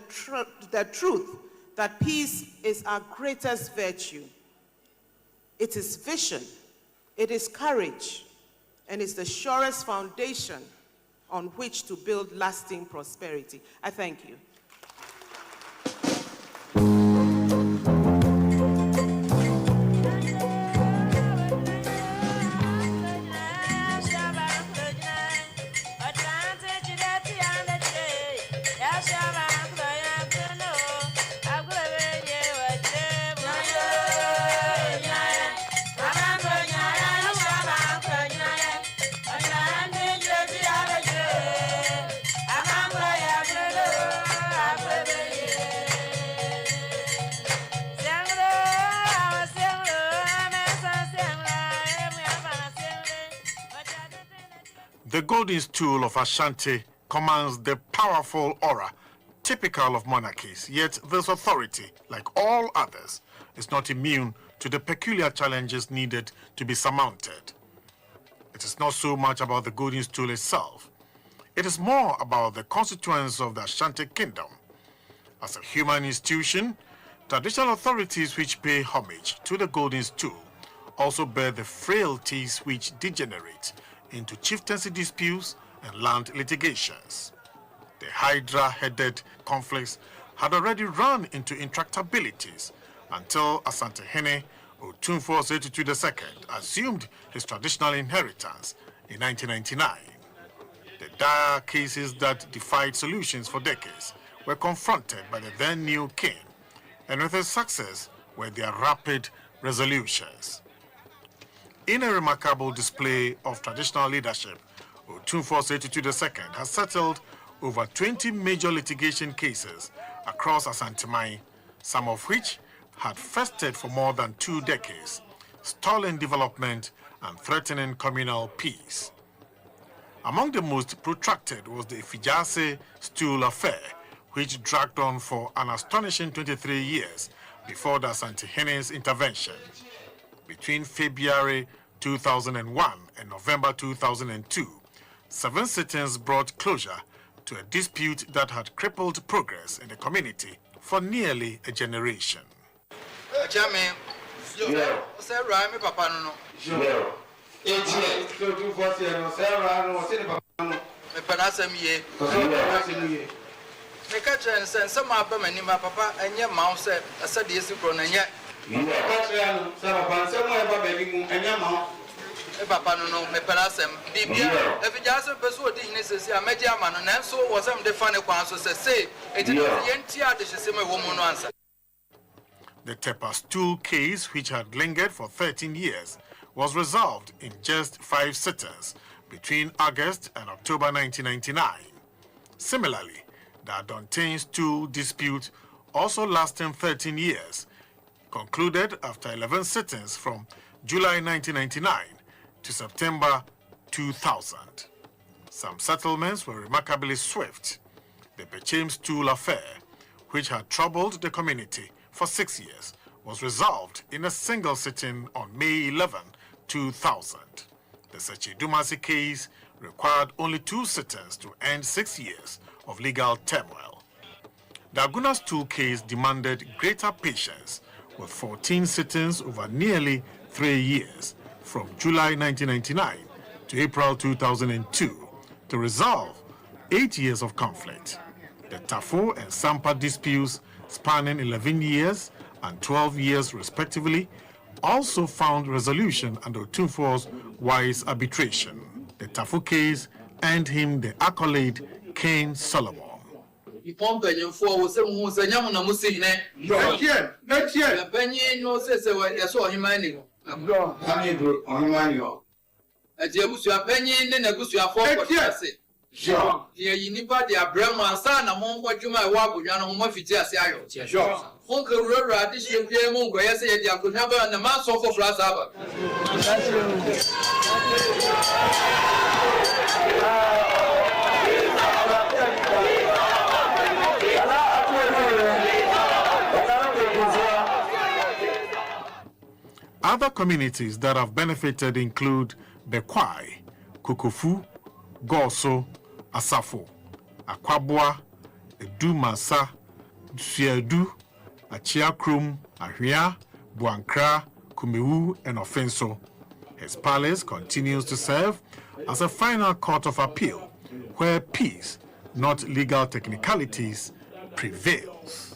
truth that peace is our greatest virtue. It is vision, it is courage, and it's the surest foundation on which to build lasting prosperity. I thank you. The golden stool of Ashanti commands the powerful aura typical of monarchies, yet this authority, like all others, is not immune to the peculiar challenges needed to be surmounted. It is not so much about the golden stool itself. It is more about the constituents of the Ashanti Kingdom. As a human institution, traditional authorities which pay homage to the golden stool also bear the frailties which degenerate into chieftaincy disputes and land litigations. The Hydra-headed conflicts had already run into intractabilities until Asantehene Otumfuo'S 27th Ascension assumed his traditional inheritance in 1999. The dire cases that defied solutions for decades were confronted by the then new king, and with his success were their rapid resolutions. In a remarkable display of traditional leadership, Otumfuo'S 27th Ascension has settled over 20 major litigation cases across Asantehene, some of which had festered for more than 2 decades, stalling development and threatening communal peace. Among the most protracted was the Ifijase Stool affair, which dragged on for an astonishing 23 years before the Asantehene's intervention. Between February 2001 and November 2002, 7 sittings brought closure to a dispute that had crippled progress in the community for nearly a generation. Papa no me pelasem bibia if you just person odi hine sesi a meje ama no nanso wasem de fa ne kwan so say etino yentia de hye me wo mu no ansa. The Tepa Stool case, which had lingered for 13 years, was resolved in just 5 sittings between August and October 1999. Similarly, the Adontain Stool dispute, also lasting 13 years, concluded after 11 sittings from July 1999 to September 2000. Some settlements were remarkably swift. The Bechem Stool affair, which had troubled the community for 6 years, was resolved in a single sitting on May 11, 2000. The Sechidumasi case required only 2 sittings to end 6 years of legal turmoil. The Aguna Stool case demanded greater patience, with 14 sittings over nearly 3 years, from July 1999 to April 2002, to resolve 8 years of conflict. The Tafo and Sampa disputes, spanning 11 years and 12 years respectively, also found resolution under Otumfuo'S wise arbitration. The Tafo case earned him the accolade King Solomon. Other communities that have benefited include Bekwai, Kokofu, Goso, Asafo, Akwabwa, Edumasa, Suedu, Achiakrum, Ahia, Buankra, Kumewu, and Ofenso. His palace continues to serve as a final court of appeal where peace, not legal technicalities, prevails.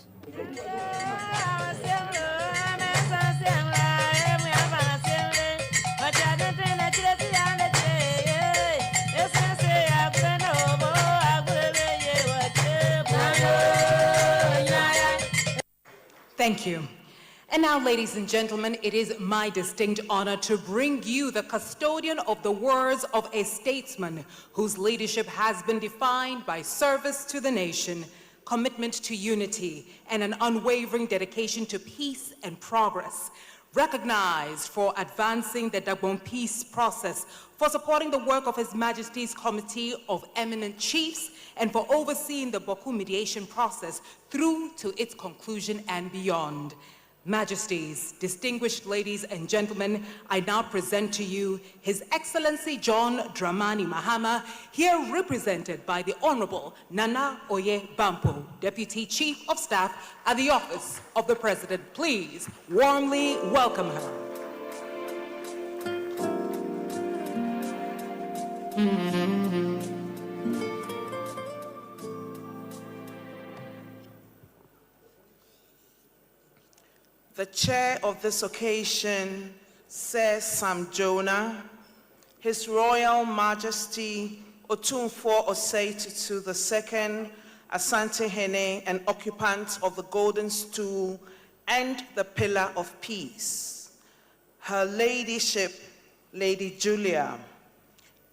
Thank you. And now, ladies and gentlemen, it is my distinct honor to bring you the custodian of the words of a statesman whose leadership has been defined by service to the nation, commitment to unity, and an unwavering dedication to peace and progress. recognized for advancing the Dagbon peace process, for supporting the work of His Majesty's Committee of Eminent Chiefs, and for overseeing the Boku mediation process through to its conclusion and beyond. Majesties, distinguished ladies and gentlemen, I now present to you His Excellency John Dramani Mahama, here represented by the Honorable Nana Oye Bampo, Deputy Chief of Staff at the Office of the President. Please warmly welcome her. The chair of this occasion, Sir Sam Jonah, His Royal Majesty Otumfuo'S 27th Ascension Hene and occupant of the Golden Stool and the Pillar of Peace, Her Ladyship, Lady Julia,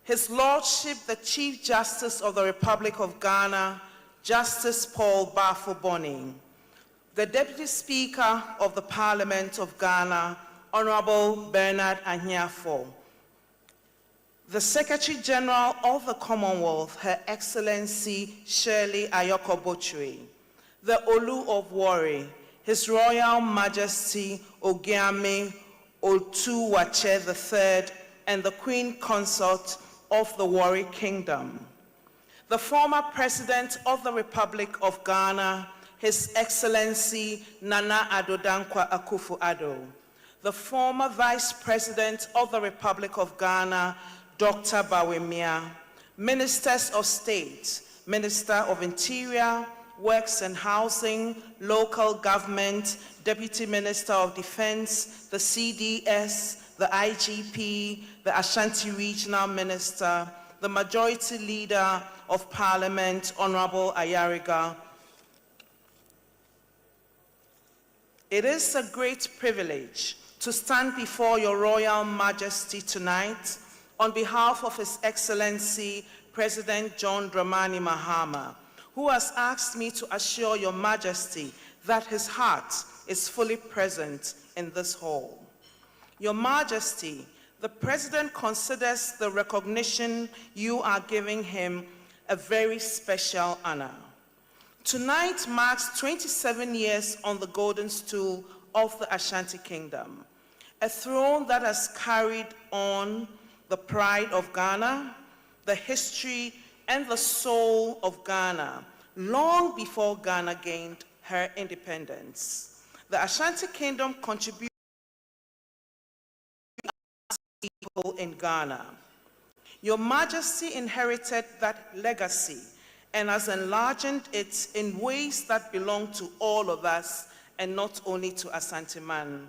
His Lordship, the Chief Justice of the Republic of Ghana, Justice Paul Bafo-Boni, the Deputy Speaker of the Parliament of Ghana, Honorable Bernard Ahiafo, the Secretary General of the Commonwealth, Her Excellency Shirley Ayoko Bochwe, the Olu of Warri, His Royal Majesty Ogiame Otuwache III, and the Queen Consort of the Warri Kingdom, the former President of the Republic of Ghana, His Excellency Nana Addo Dankwa Akufo-Addo, the former Vice President of the Republic of Ghana, Dr. Bawumia, Ministers of State, Minister of Interior, Works and Housing, Local Government, Deputy Minister of Defense, the CDS, the IGP, the Ashanti Regional Minister, the Majority Leader of Parliament, Honorable Ayariga. It is a great privilege to stand before Your Royal Majesty tonight on behalf of His Excellency President John Dramani Mahama, who has asked me to assure Your Majesty that his heart is fully present in this hall. Your Majesty, the President considers the recognition you are giving him a very special honor. Tonight marks 27 years on the Golden Stool of the Ashanti Kingdom, a throne that has carried on the pride of Ghana, the history and the soul of Ghana, long before Ghana gained her independence. The Ashanti Kingdom contributed to people in Ghana. Your Majesty inherited that legacy and has enlarged it in ways that belong to all of us and not only to Asante Man.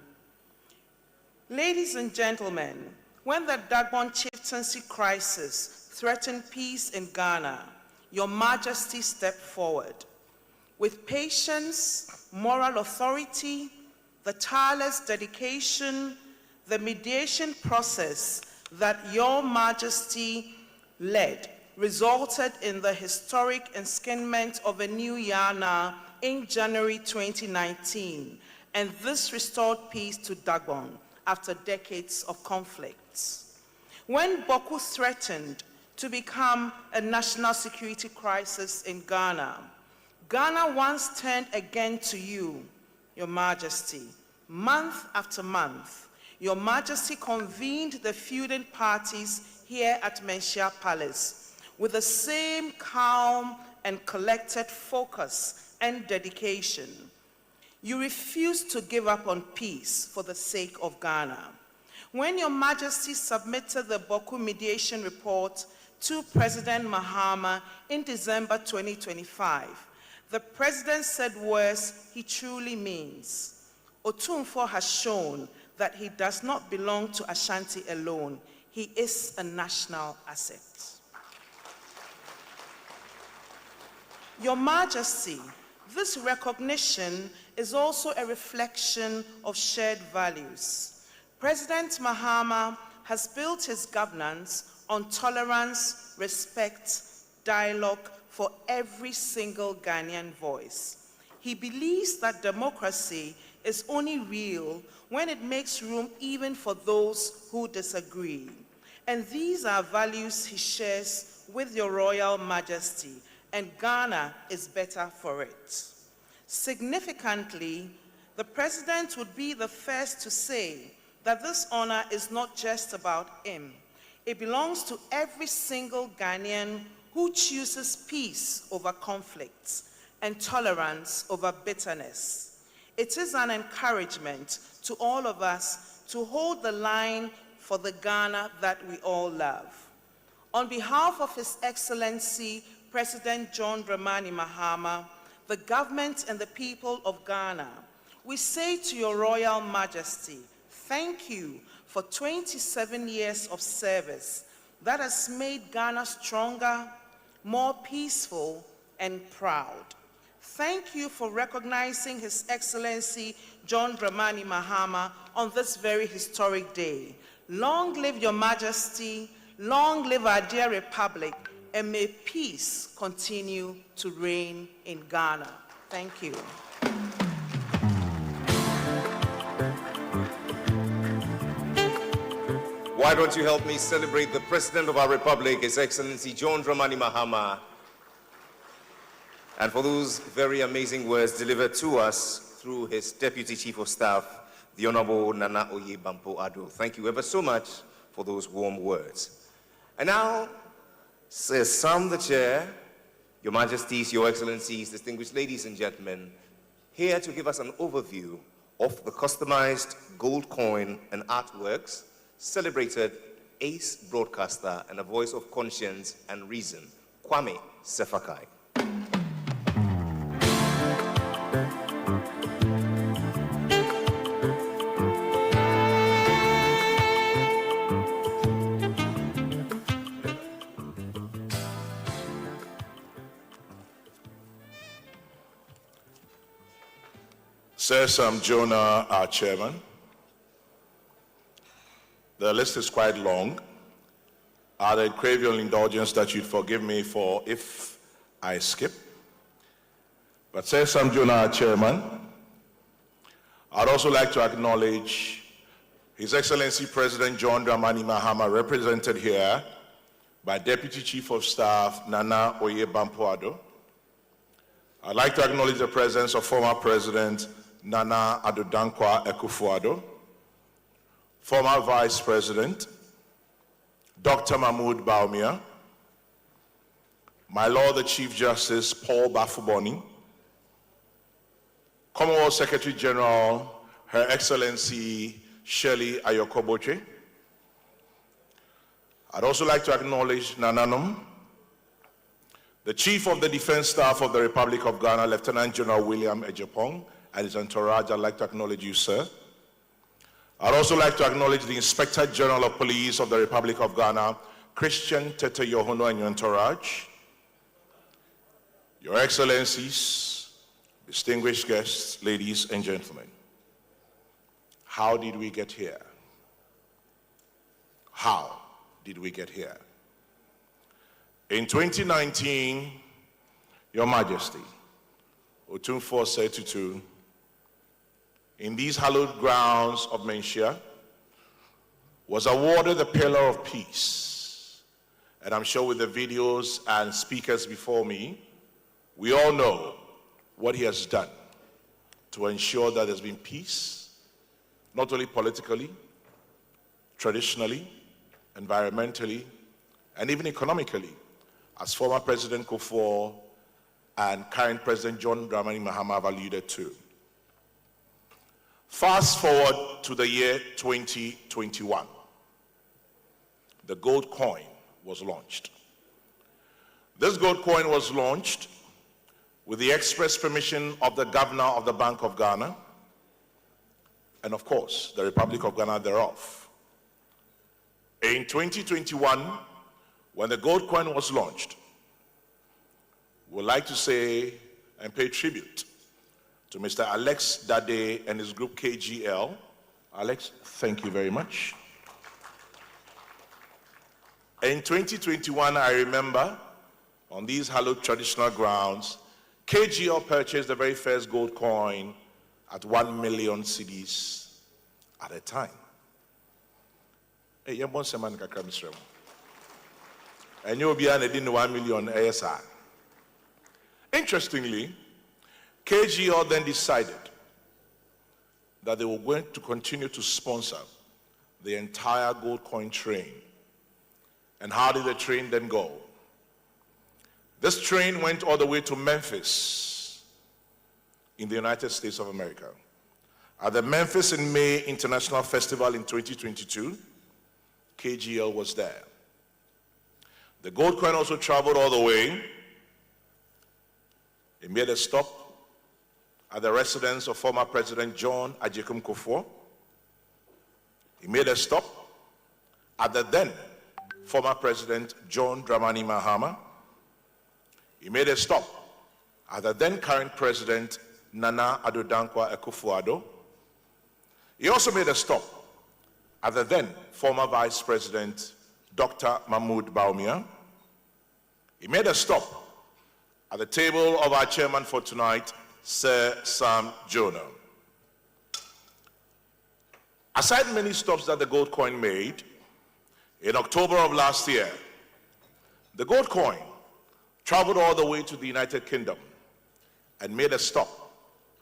Ladies and gentlemen, when the Dagbon chieftaincy crisis threatened peace in Ghana, Your Majesty stepped forward. With patience, moral authority, the tireless dedication, the mediation process that Your Majesty led resulted in the historic enskinment of a new Yana in January 2019, and this restored peace to Dagbon after decades of conflicts. When Boku threatened to become a national security crisis in Ghana, Ghana once turned again to you, Your Majesty. Month after month, Your Majesty convened the feuding parties here at Menchia Palace with the same calm and collected focus and dedication. You refused to give up on peace for the sake of Ghana. When Your Majesty submitted the Boku mediation report to President Mahama in December 2025, the President said words he truly means. Otumfuo has shown that he does not belong to Ashanti alone. He is a national asset. Your Majesty, this recognition is also a reflection of shared values. President Mahama has built his governance on tolerance, respect, dialogue for every single Ghanaian voice. He believes that democracy is only real when it makes room even for those who disagree. And these are values he shares with your Royal Majesty, and Ghana is better for it. Significantly, the President would be the first to say that this honor is not just about him. It belongs to every single Ghanaian who chooses peace over conflicts and tolerance over bitterness. It is an encouragement to all of us to hold the line for the Ghana that we all love. On behalf of His Excellency President John Dramani Mahama, the government and the people of Ghana, we say to your Royal Majesty, thank you for 27 years of service that has made Ghana stronger, more peaceful, and proud. Thank you for recognizing His Excellency John Dramani Mahama on this very historic day. Long live your Majesty, long live our dear Republic, and may peace continue to reign in Ghana. Thank you. Why don't you help me celebrate the President of our Republic, His Excellency John Dramani Mahama, and for those very amazing words delivered to us through his Deputy Chief of Staff, the Honorable Nana Oye Bampoado. Thank you ever so much for those warm words. And now, Sir Sam the Chair, Your Majesties, Your Excellencies, distinguished ladies and gentlemen, here to give us an overview of the customized gold coin and artworks celebrated ace broadcaster and a voice of conscience and reason, Kwame Sefakai. Sir Sam Jonah, our chairman. The list is quite long. I'd crave your indulgence that you'd forgive me for if I skip. But Sir Sam Jonah, our chairman, I'd also like to acknowledge His Excellency President John Dramani Mahama, represented here by Deputy Chief of Staff Nana Oye Bampoado. I'd like to acknowledge the presence of former President Nana Addo Akufo-Addo, former Vice President Dr. Mahmoud Bawumia, my Lord the Chief Justice Paul Bafuboni, Commonwealth Secretary General Her Excellency Shirley Ayokoboche. I'd also like to acknowledge Nananum, the Chief of the Defense Staff of the Republic of Ghana, Lieutenant General William Ejapong, and his entourage. I'd like to acknowledge you, sir. I'd also like to acknowledge the Inspector General of Police of the Republic of Ghana, Christian Tete Yohono, and your entourage. Your Excellencies, distinguished guests, ladies and gentlemen. How did we get here? How did we get here? In 2019, Your Majesty, Otumfuo'S 27th, in these hallowed grounds of Menchia, was awarded the Pillar of Peace. And I'm sure with the videos and speakers before me, we all know what he has done to ensure that there's been peace, not only politically, traditionally, environmentally, and even economically, as former President Kufuor and current President John Dramani Mahama have alluded to. Fast forward to the year 2021. The gold coin was launched. This gold coin was launched with the express permission of the Governor of the Bank of Ghana and, of course, the Republic of Ghana thereof. In 2021, when the gold coin was launched, we'd like to say and pay tribute to Mr. Alex Dade and his group KGL. Alex, thank you very much. In 2021, I remember, on these hallowed traditional grounds, KGL purchased the very first gold coin at 1 million cedis at a time. Hey, yambon seman kakra misrem. And you'll be an 1 million ASR. Interestingly, KGL then decided that they were going to continue to sponsor the entire gold coin train. And how did the train then go? This train went all the way to Memphis in the United States of America. At the Memphis in May International Festival in 2022, KGL was there. The gold coin also traveled all the way. It made a stop at the residence of former President John Agyekum Kufuor. He made a stop at the then former President John Dramani Mahama. He made a stop at the then current President Nana Addo Dankwa Akufo-Addo. He also made a stop at the then former Vice President Dr. Mahmoud Bawumia. He made a stop at the table of our chairman for tonight, Sir Sam Jonah. Aside many stops that the gold coin made, in October of last year, the gold coin traveled all the way to the United Kingdom and made a stop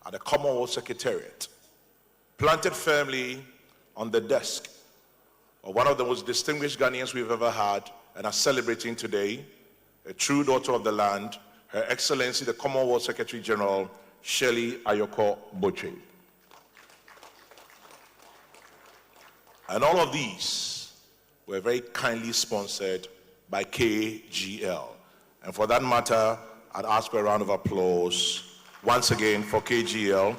at the Commonwealth Secretariat, planted firmly on the desk of one of the most distinguished Ghanaians we've ever had and are celebrating today, a true daughter of the land, Her Excellency the Commonwealth Secretary General, Shirley Ayoko Boche. And all of these were very kindly sponsored by KGL. And for that matter, I'd ask for a round of applause once again for KGL.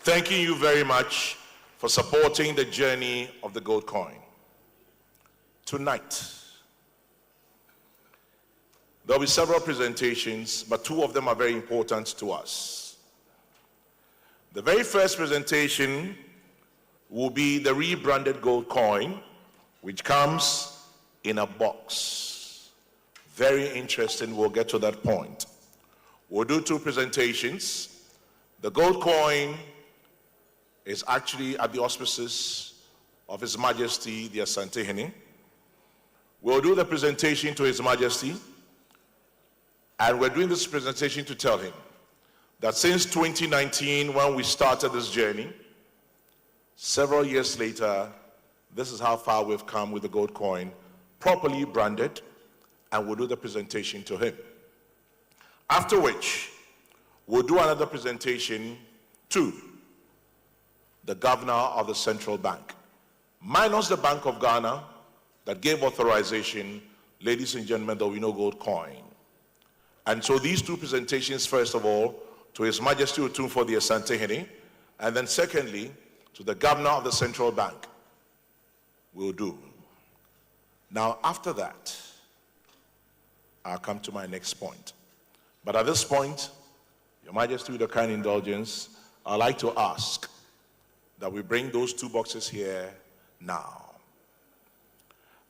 Thanking you very much for supporting the journey of the gold coin. Tonight, there'll be several presentations, but two of them are very important to us. The very first presentation will be the rebranded gold coin, which comes in a box. Very interesting, we'll get to that point. We'll do two presentations. The gold coin is actually at the auspices of His Majesty the Asante-Hene. We'll do the presentation to His Majesty, and we're doing this presentation to tell him that since 2019, when we started this journey, several years later, this is how far we've come with the gold coin, properly branded, and we'll do the presentation to him. After which, we'll do another presentation to the governor of the central bank, minus the Bank of Ghana that gave authorization, ladies and gentlemen, that we know gold coin. And so these two presentations, first of all, to His Majesty Otumfuo'S the Asante-Hene, and then secondly, to the governor of the central bank, will do. Now, after that, I'll come to my next point. But at this point, Your Majesty, with a kind indulgence, I'd like to ask that we bring those two boxes here now.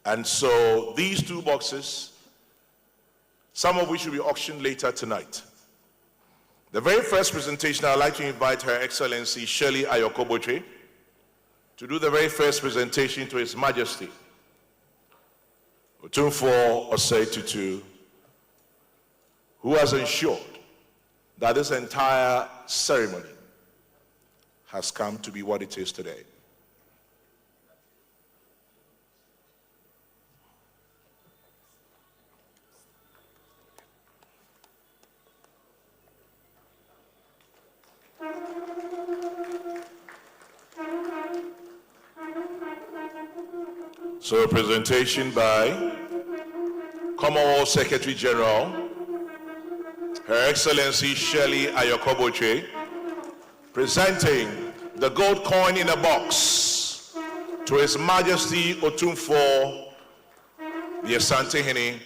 And so these two boxes, some of which will be auctioned later tonight. The very first presentation, I'd like to invite Her Excellency Shirley Ayoko Boche to do the very first presentation to His Majesty Otumfuo'S 27th, who has ensured that this entire ceremony has come to be what it is today. So a presentation by Commonwealth Secretary General, Her Excellency Shirley Ayoko Boche, presenting the gold coin in a box to His Majesty Otumfuo the Asante-Hene,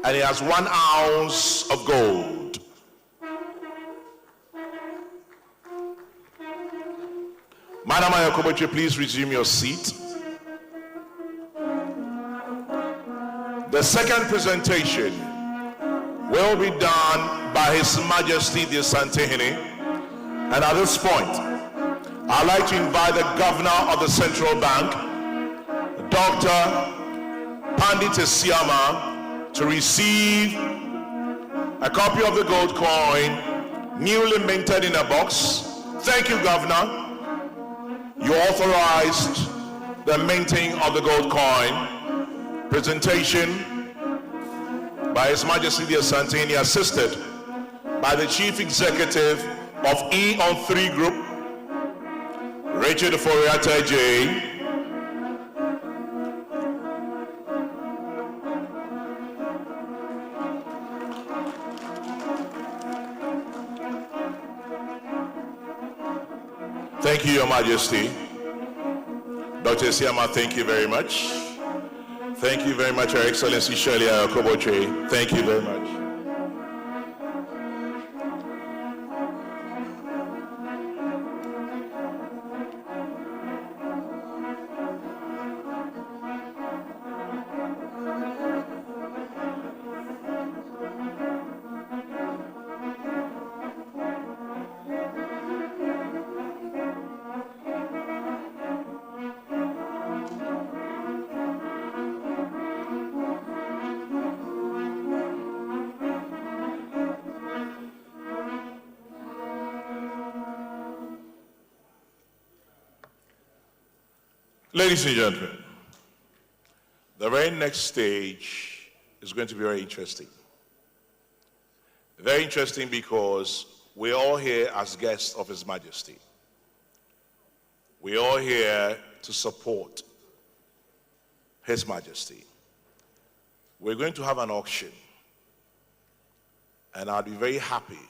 and it has 1 ounce of gold. Madam Ayoko Boche, please resume your seat. The second presentation will be done by His Majesty the Asante-Hene, and at this point, I'd like to invite the Governor of the Central Bank, Dr. Pandit Esiama, to receive a copy of the gold coin, newly minted in a box. Thank you, Governor. You authorized the minting of the gold coin. Presentation by His Majesty the Asantehene, assisted by the Chief Executive of E-on-3 Group, Richard Foriata J. Thank you, Your Majesty. Dr. Siama, thank you very much. Thank you very much, Your Excellency Shirley Ayokoboche. Thank you very much. Ladies and gentlemen, the very next stage is going to be very interesting. Very interesting because we're all here as guests of His Majesty. We're all here to support His Majesty. We're going to have an auction, and I'll be very happy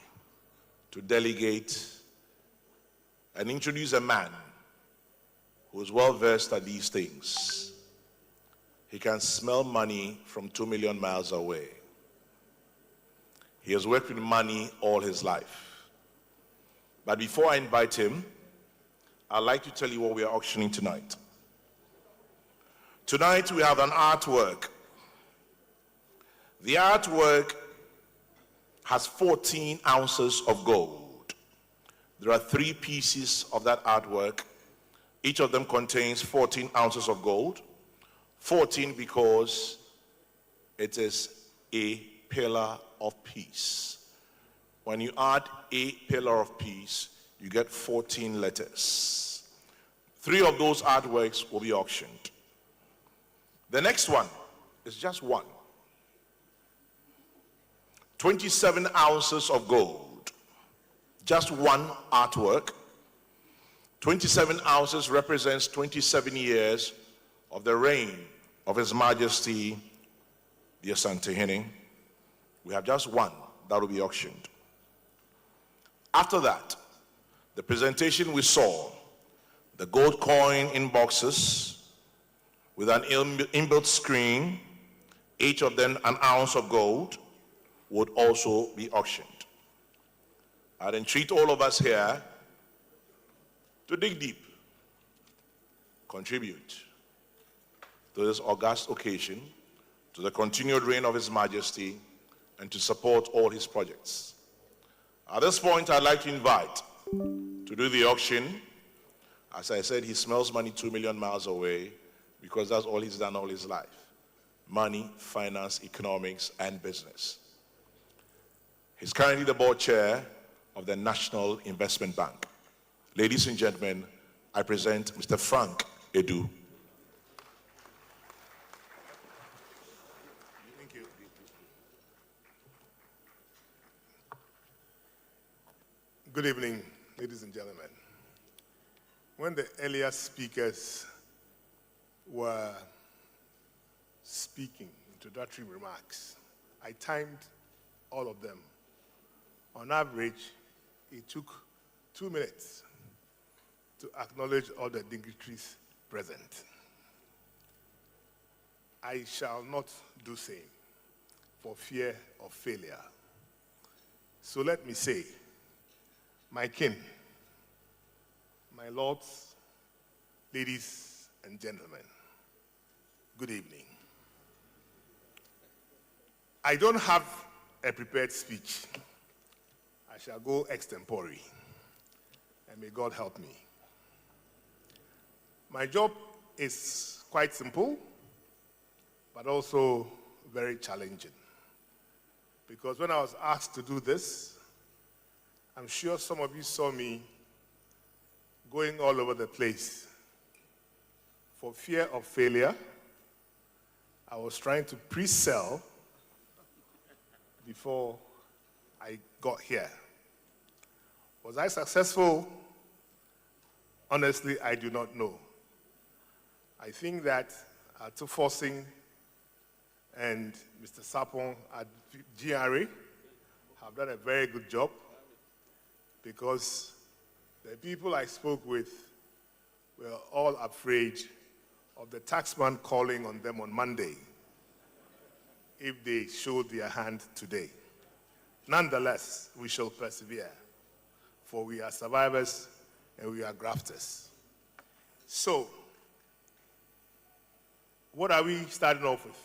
to delegate and introduce a man who is well versed at these things. He can smell money from 2 million miles away. He has worked with money all his life. But before I invite him, I'd like to tell you what we are auctioning tonight. Tonight we have an artwork. The artwork has 14 ounces of gold. There are 3 pieces of that artwork. Each of them contains 14 ounces of gold. 14 because it is a pillar of peace. When you add a pillar of peace, you get 14 letters. 3 of those artworks will be auctioned. The next one is just one. 27 ounces of gold. Just one artwork. 27 ounces represents 27 years of the reign of His Majesty the Asantehene. We have just one that will be auctioned. After that, the presentation we saw, the gold coin in boxes with an inbuilt screen, each of them an ounce of gold, would also be auctioned. I'd entreat all of us here to dig deep, contribute to this august occasion, to the continued reign of His Majesty, and to support all his projects. At this point, I'd like to invite to do the auction. As I said, he smells money 2 million miles away because that's all he's done all his life. Money, finance, economics, and business. He's currently the board chair of the National Investment Bank. Ladies and gentlemen, I present Mr. Frank Edu. Thank you. Good evening, ladies and gentlemen. When the earlier speakers were speaking, introductory remarks, I timed all of them. On average, it took 2 minutes to acknowledge all the dignitaries present. I shall not do same for fear of failure. So let me say, my kin, my lords, ladies and gentlemen, good evening. I don't have a prepared speech. I shall go extempore, and may God help me. My job is quite simple, but also very challenging. Because when I was asked to do this, I'm sure some of you saw me going all over the place. For fear of failure, I was trying to pre-sell before I got here. Was I successful? Honestly, I do not know. I think that Otumfuo's and Mr. Sapon at GRA have done a very good job, because the people I spoke with were all afraid of the taxman calling on them on Monday if they showed their hand today. Nonetheless, we shall persevere, for we are survivors and we are grafters. So, what are we starting off with?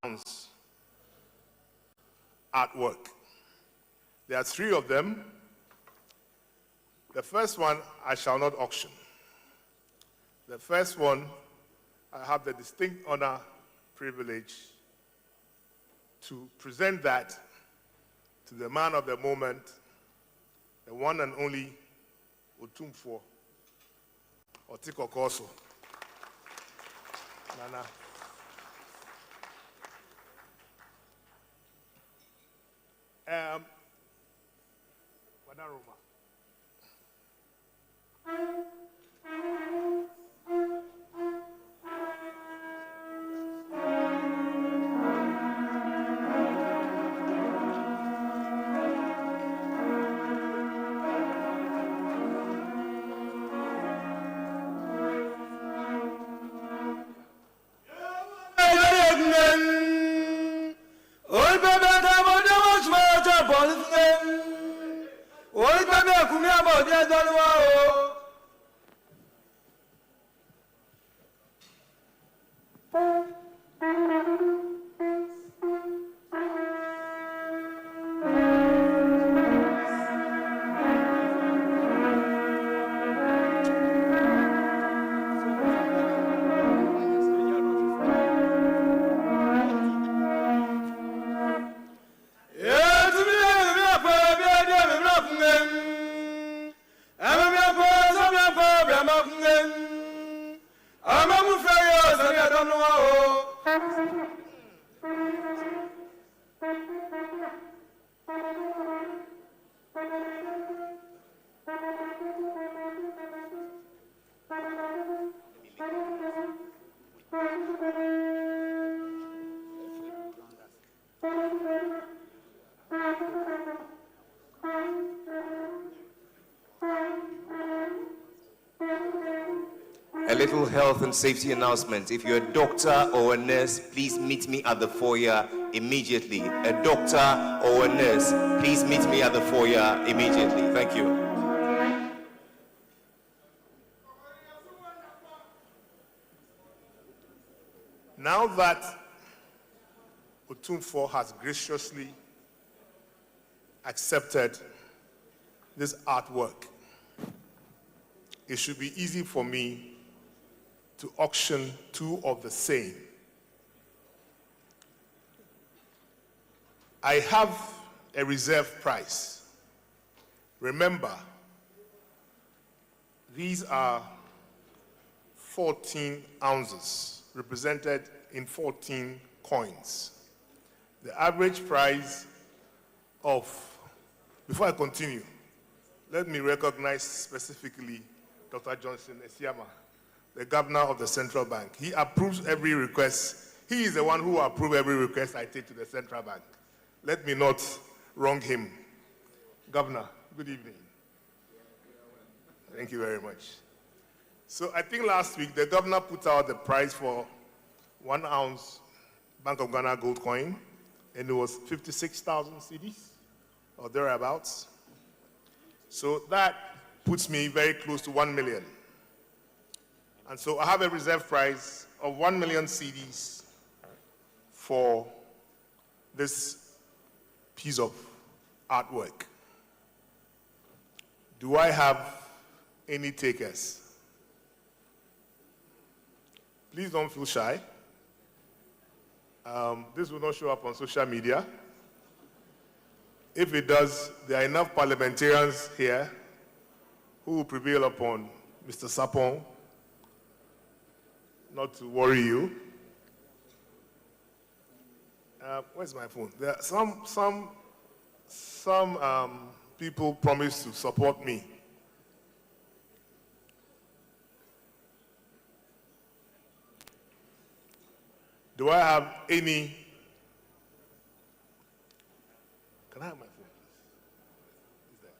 14-ounce artwork. There are 3 of them. The first one I shall not auction. The first one, I have the distinct honor, privilege to present that to the man of the moment, the one and only Otumfuo, Otiko Koso. Nana. Wadaroma. A little health and safety announcement. If you're a doctor or a nurse, please meet me at the foyer immediately. A doctor or a nurse, please meet me at the foyer immediately. Thank you. Now that Otumfuo has graciously accepted this artwork, it should be easy for me to auction 2 of the same. I have a reserve price. Remember, these are 14 ounces, represented in 14 coins. The average price of, before I continue, let me recognize specifically Dr. Johnson Esiama, the governor of the central bank. He approves every request. He is the one who approves every request I take to the central bank. Let me not wrong him. Governor, good evening. Thank you very much. So I think last week the governor put out the price for 1 ounce Bank of Ghana gold coin, and it was 56,000 cedis or thereabouts. So that puts me very close to 1 million. And so I have a reserve price of 1 million cedis for this piece of artwork. Do I have any takers. Please don't feel shy. This will not show up on social media. If it does, there are enough parliamentarians here who will prevail upon Mr. Sapon not to worry you. Where's my phone? There are some people promised to support me. Do I have any? Can I have my phone, please? Is there?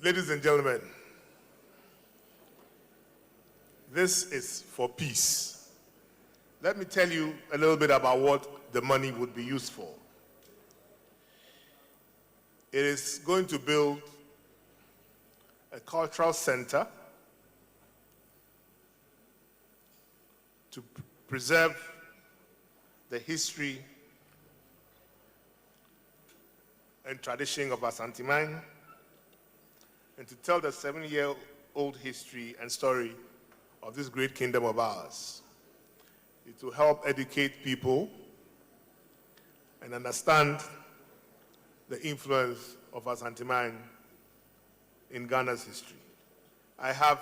Ladies and gentlemen, this is for peace. Let me tell you a little bit about what the money would be used for. It is going to build a cultural center to preserve the history and tradition of Asante-Man, and to tell the 7-year-old history and story of this great kingdom of ours. It will help educate people and understand the influence of Asante-Man in Ghana's history. I have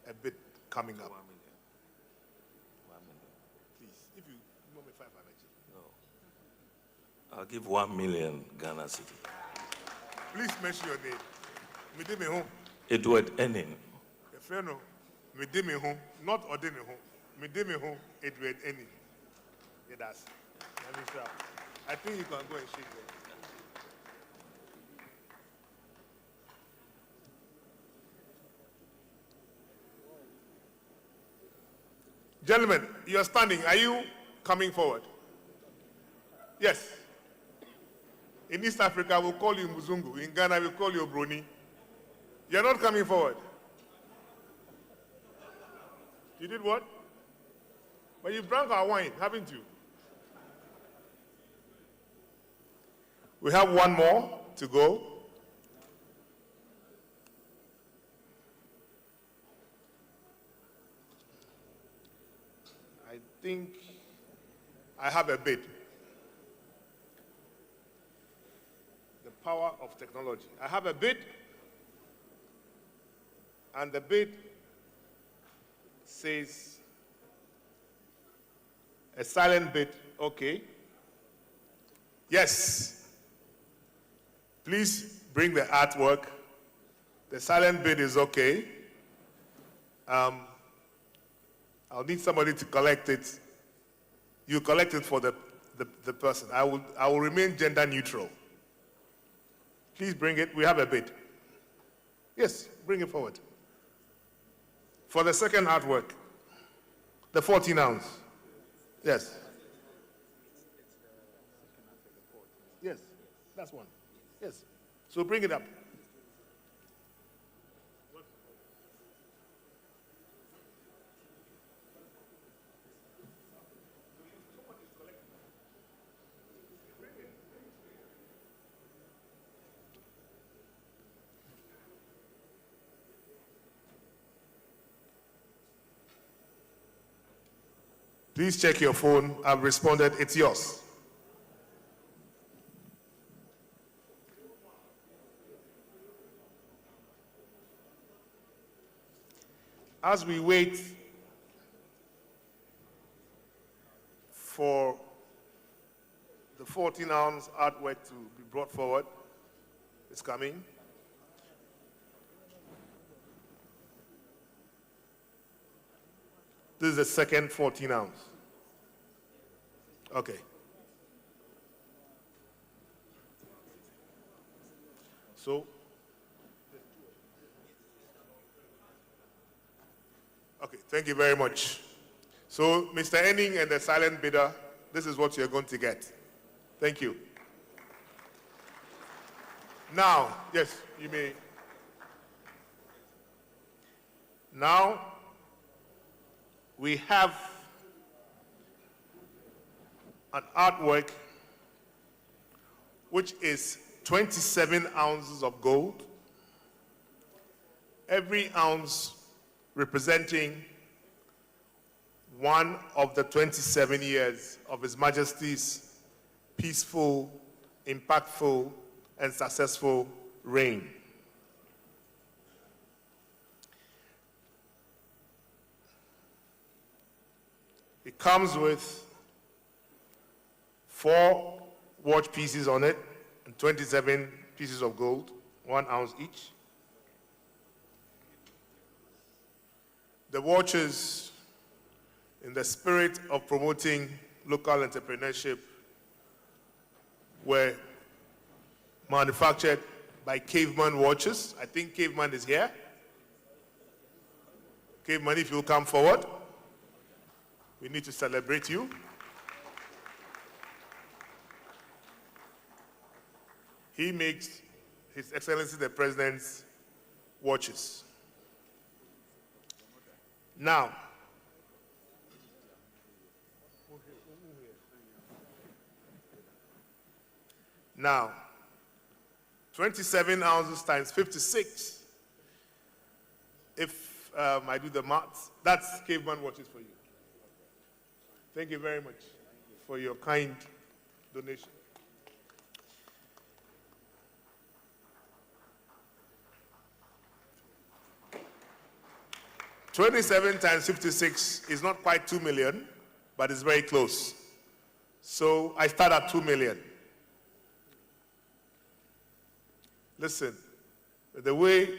a bit coming up. 1 million. 1 million. Please, if you want me 5 No. I'll give 1 million Ghana cedi. Please mention your name. Midime home. Edward Enin. Efreno. Midime home. Not Odene home. Midime home. Edward Enin. Yeah, that's. I think you can go and shake them. Gentlemen, you are standing. Are you coming forward? Yes. In East Africa, we'll call you Muzungu. In Ghana, we'll call you Broni. You're not coming forward. You did what? But you drank our wine, haven't you? We have one more to go. I think I have a bid. The power of technology. I have a bid, and the bid says a silent bid. Okay. Yes. Please bring the artwork. The silent bid is okay. I'll need somebody to collect it. You collect it for the person. I will remain gender neutral. Please bring it. We have a bid. Yes, bring it forward. For the second artwork, the 14 ounce. Yes. Yes, that's one. Yes. So bring it up. Please check your phone. I've responded. It's yours. As we wait for the 14-ounce artwork to be brought forward, it's coming. This is the second 14-ounce. Okay. So, okay, thank you very much. So, Mr. Enning and the silent bidder, this is what you're going to get. Thank you. Now, yes, you may Now, we have an artwork which is 27 ounces of gold, every ounce representing one of the 27 years of His Majesty's peaceful, impactful, and successful reign. It comes with 4 watch pieces on it and 27 pieces of gold, 1 ounce each. The watches, in the spirit of promoting local entrepreneurship, were manufactured by Caveman Watches. I think Caveman is here. Caveman, if you'll come forward. We need to celebrate you. He makes His Excellency the President's watches. Now, Now, 27 ounces times 56. If I do the maths, that's Caveman Watches for you. Thank you very much for your kind donation. $27 times 56 is not quite 2 million, but it's very close. So I start at 2 million. Listen, the way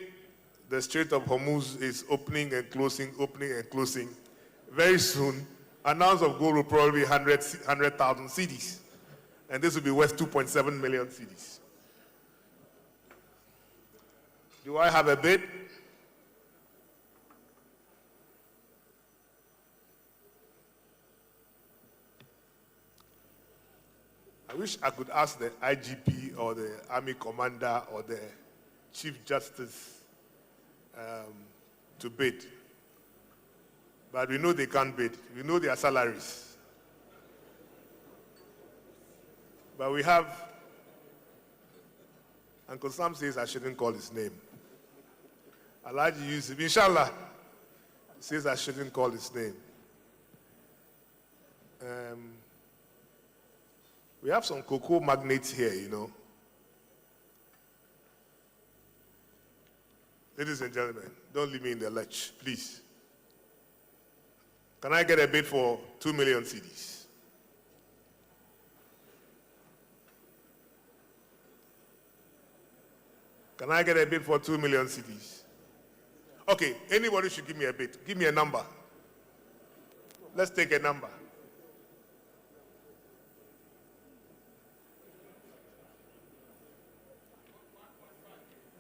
the Strait of Hormuz is opening and closing, very soon, an ounce of gold will probably be 100,000 cedis. And this will be worth 2.7 million cedis. Do I have a bid? I wish I could ask the IGP or the Army Commander or the Chief Justice to bid. But we know they can't bid. We know their salaries. But we have, Uncle Sam says I shouldn't call his name. Alhaji Yusuf, inshallah, says I shouldn't call his name. We have some cocoa magnates here, you know. Ladies and gentlemen, don't leave me in the lurch, please. Can I get a bid for 2 million cedis? Can I get a bid for 2 million cedis? Okay, anybody should give me a bid. Give me a number. Let's take a number.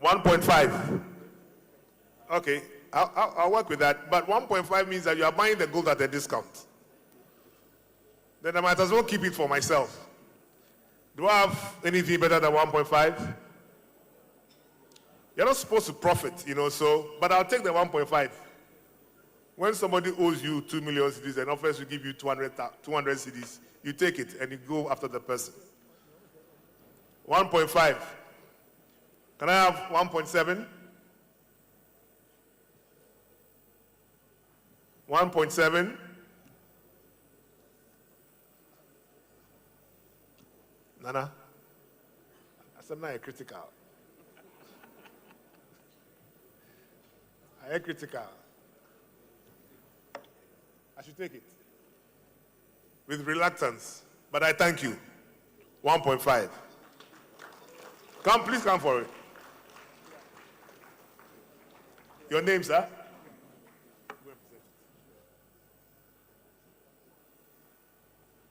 1.5. Okay, I'll work with that. But 1.5 means that you are buying the gold at a discount. Then I might as well keep it for myself. Do I have anything better than 1.5? You're not supposed to profit, you know, so, but I'll take the 1.5. When somebody owes you 2 million cedis and offers to give you 200 cedis, you take it and you go after the person. 1.5. Can I have 1.7? 1.7? Nana? I'm not critical. I am critical. I should take it. With reluctance. But I thank you. 1.5. Come, please come for it. Your name, sir?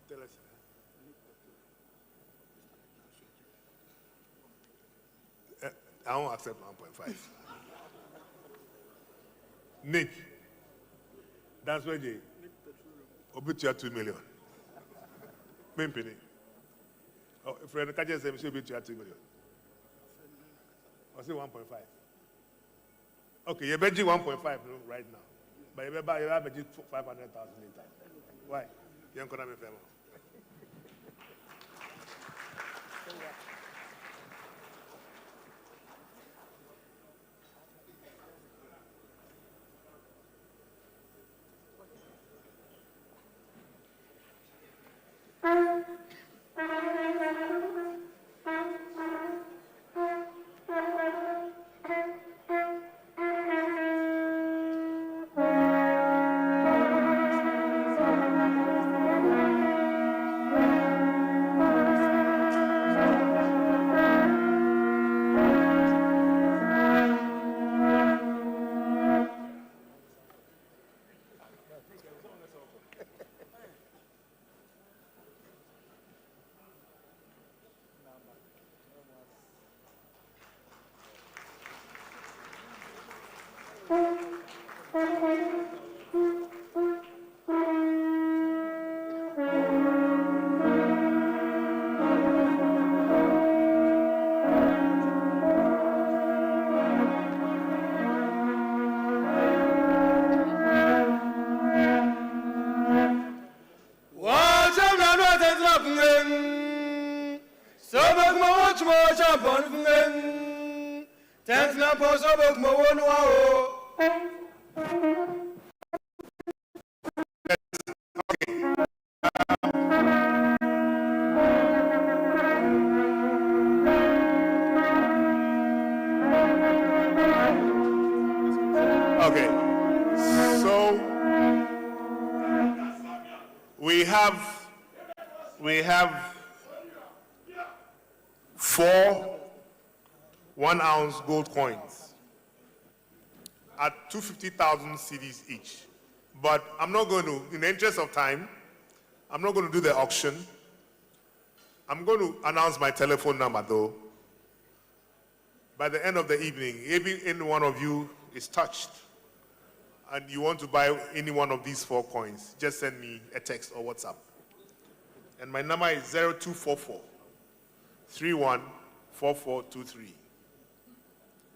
Tell us. I won't accept 1.5. Nick. That's where they obituate 2 million. Mimpini. Oh, friend, can't you say obituate 2 million? I say 1.5. Okay, you're budget 1.5 right now. But you're budget 500,000 later. Why? You're going to be famous. Okay, so we have 4 1-ounce gold coins at 250,000 cedis each. But I'm not going to, in the interest of time, I'm not going to do the auction. I'm going to announce my telephone number though. By the end of the evening, maybe any one of you is touched and you want to buy any one of these 4 coins, just send me a text or WhatsApp. And my number is 0244 314423.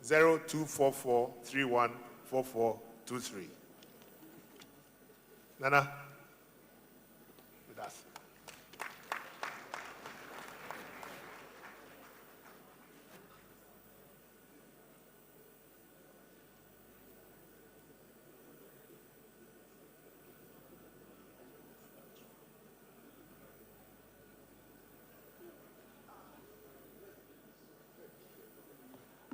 0244 314423. Nana, with us.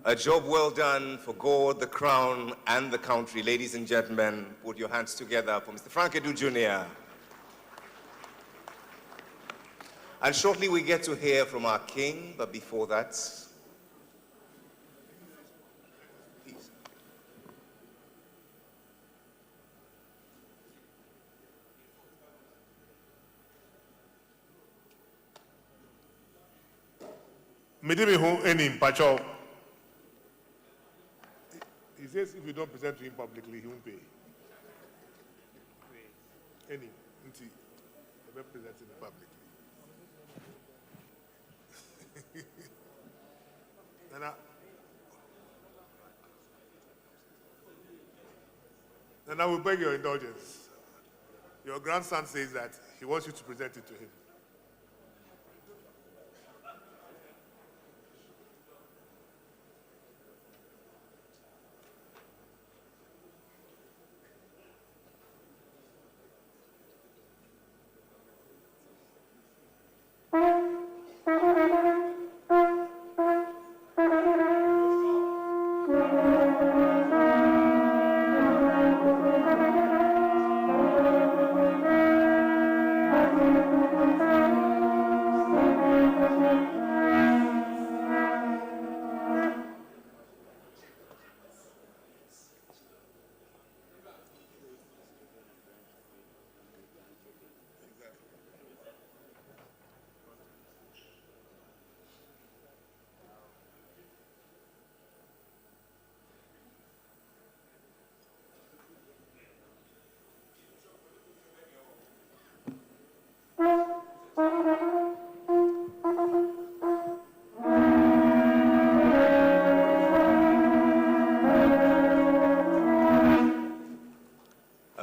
A job well done for God, the crown, and the country. Ladies and gentlemen, put your hands together for Mr. Frank Edu Jr. And shortly we get to hear from our king, but before that, please. He says if you don't present to him publicly, he won't pay. Any, until you present him publicly. And I will beg your indulgence. Your grandson says that he wants you to present it to him.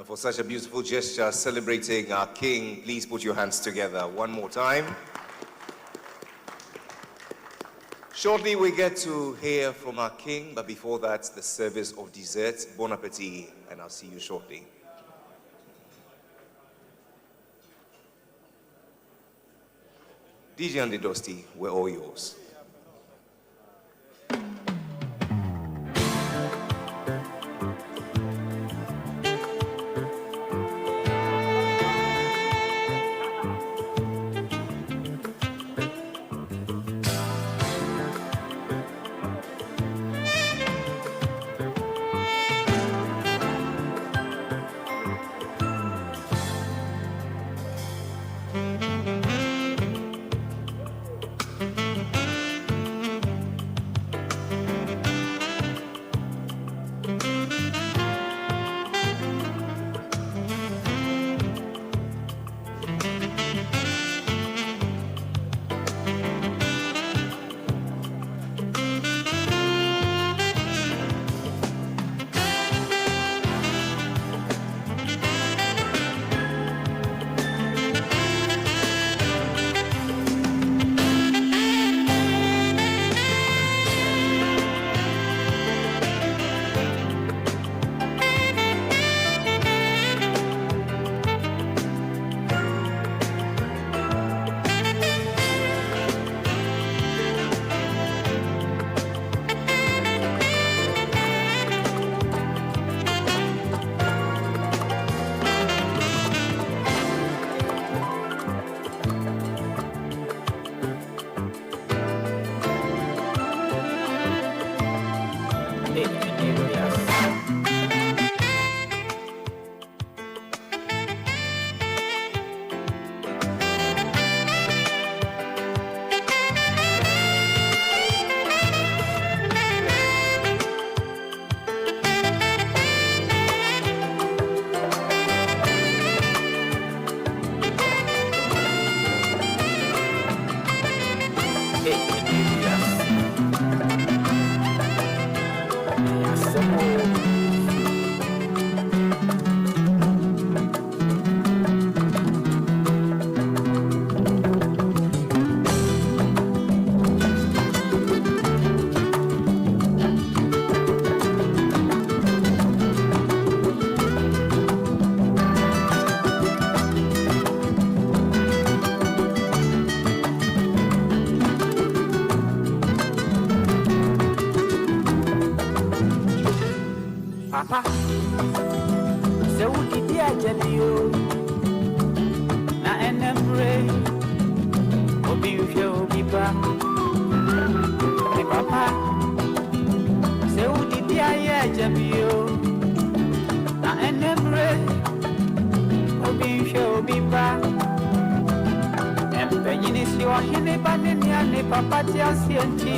And for such a beautiful gesture celebrating our King, please put your hands together one more time. Shortly we get to hear from our King, but before that, the service of dessert. Bon appetit, and I'll see you shortly. DJ and the Dusty, we're all yours. Papa, so did the Ajalio? Na enemre, obi ufio biba. Hey Papa, so did the Ajalio? Na enemre, obi ufio biba. Empenyini si wahine banini ane Papa tia sienti.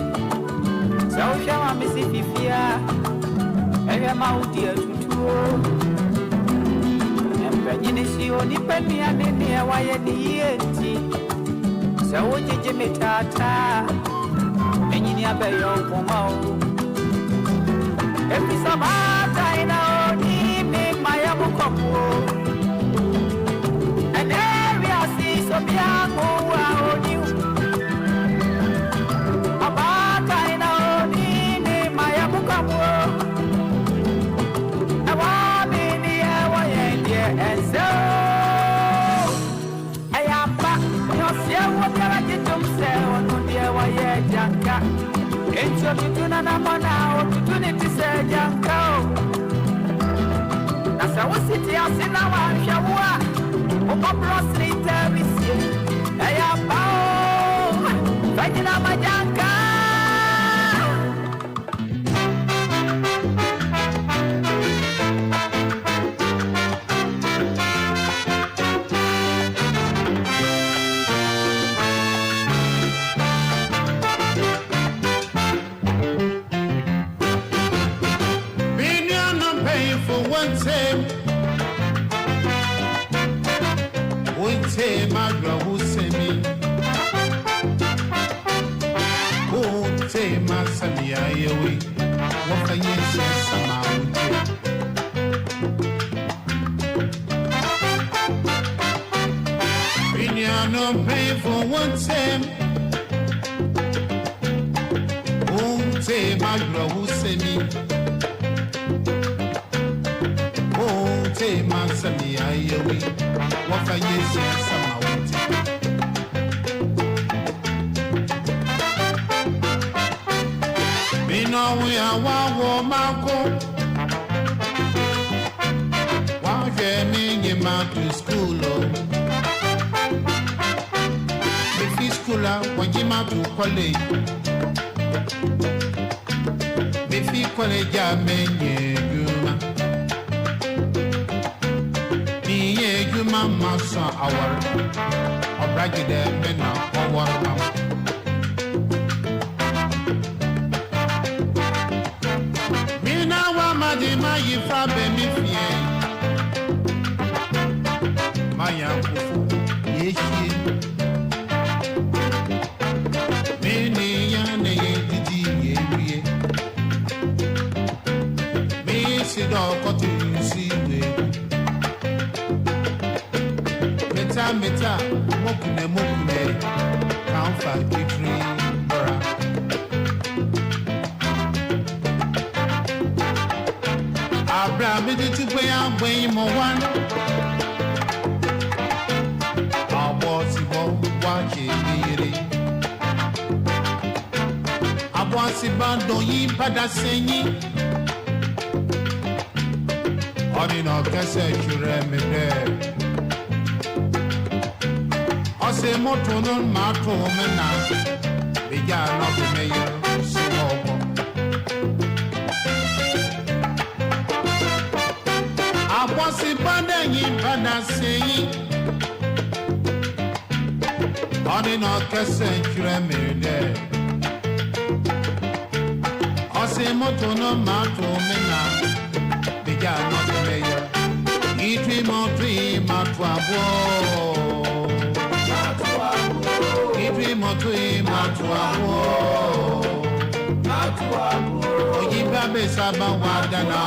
So shama misi fifia. Eya mauti tutuo Empenyini si oni peni anini ya waye ni yeti Sawo jeje metata Enyini abeyo upomao Efi sabata ina oni mimaya mukopo Enevi asiso biangu wa oni Abata ina oni mimaya mukopo and so I am back. No fear what I get to say on the way, Janka. It's your Tunanamana opportunity, say Janko. As I was sitting out in our shower, Opa Street, I am bound. Fighting out my Janka. gonna pray for one time. Oh, say my girl, who say me? Oh, say my son, I we. What are you saying? Some me know we are one woman. One me in my to school. If school, when you ma to college. If you college, I mean, you mamma, son, our bragging them, men now, me now, my you from me, my uncle, yes, Meta, mokune, count five, victory, bra. Abraham, did you pay out way more one? Our boss, you won't watch it. I want to bando ye, but I sing ye. On in our cassette, you remember. Say moto no mato mena beja no be mayor so abosi banda yin bana sei oni no kese kire mede o say moto no mato mena beja no be mayor itwi moto abo Oyiba be saba wadana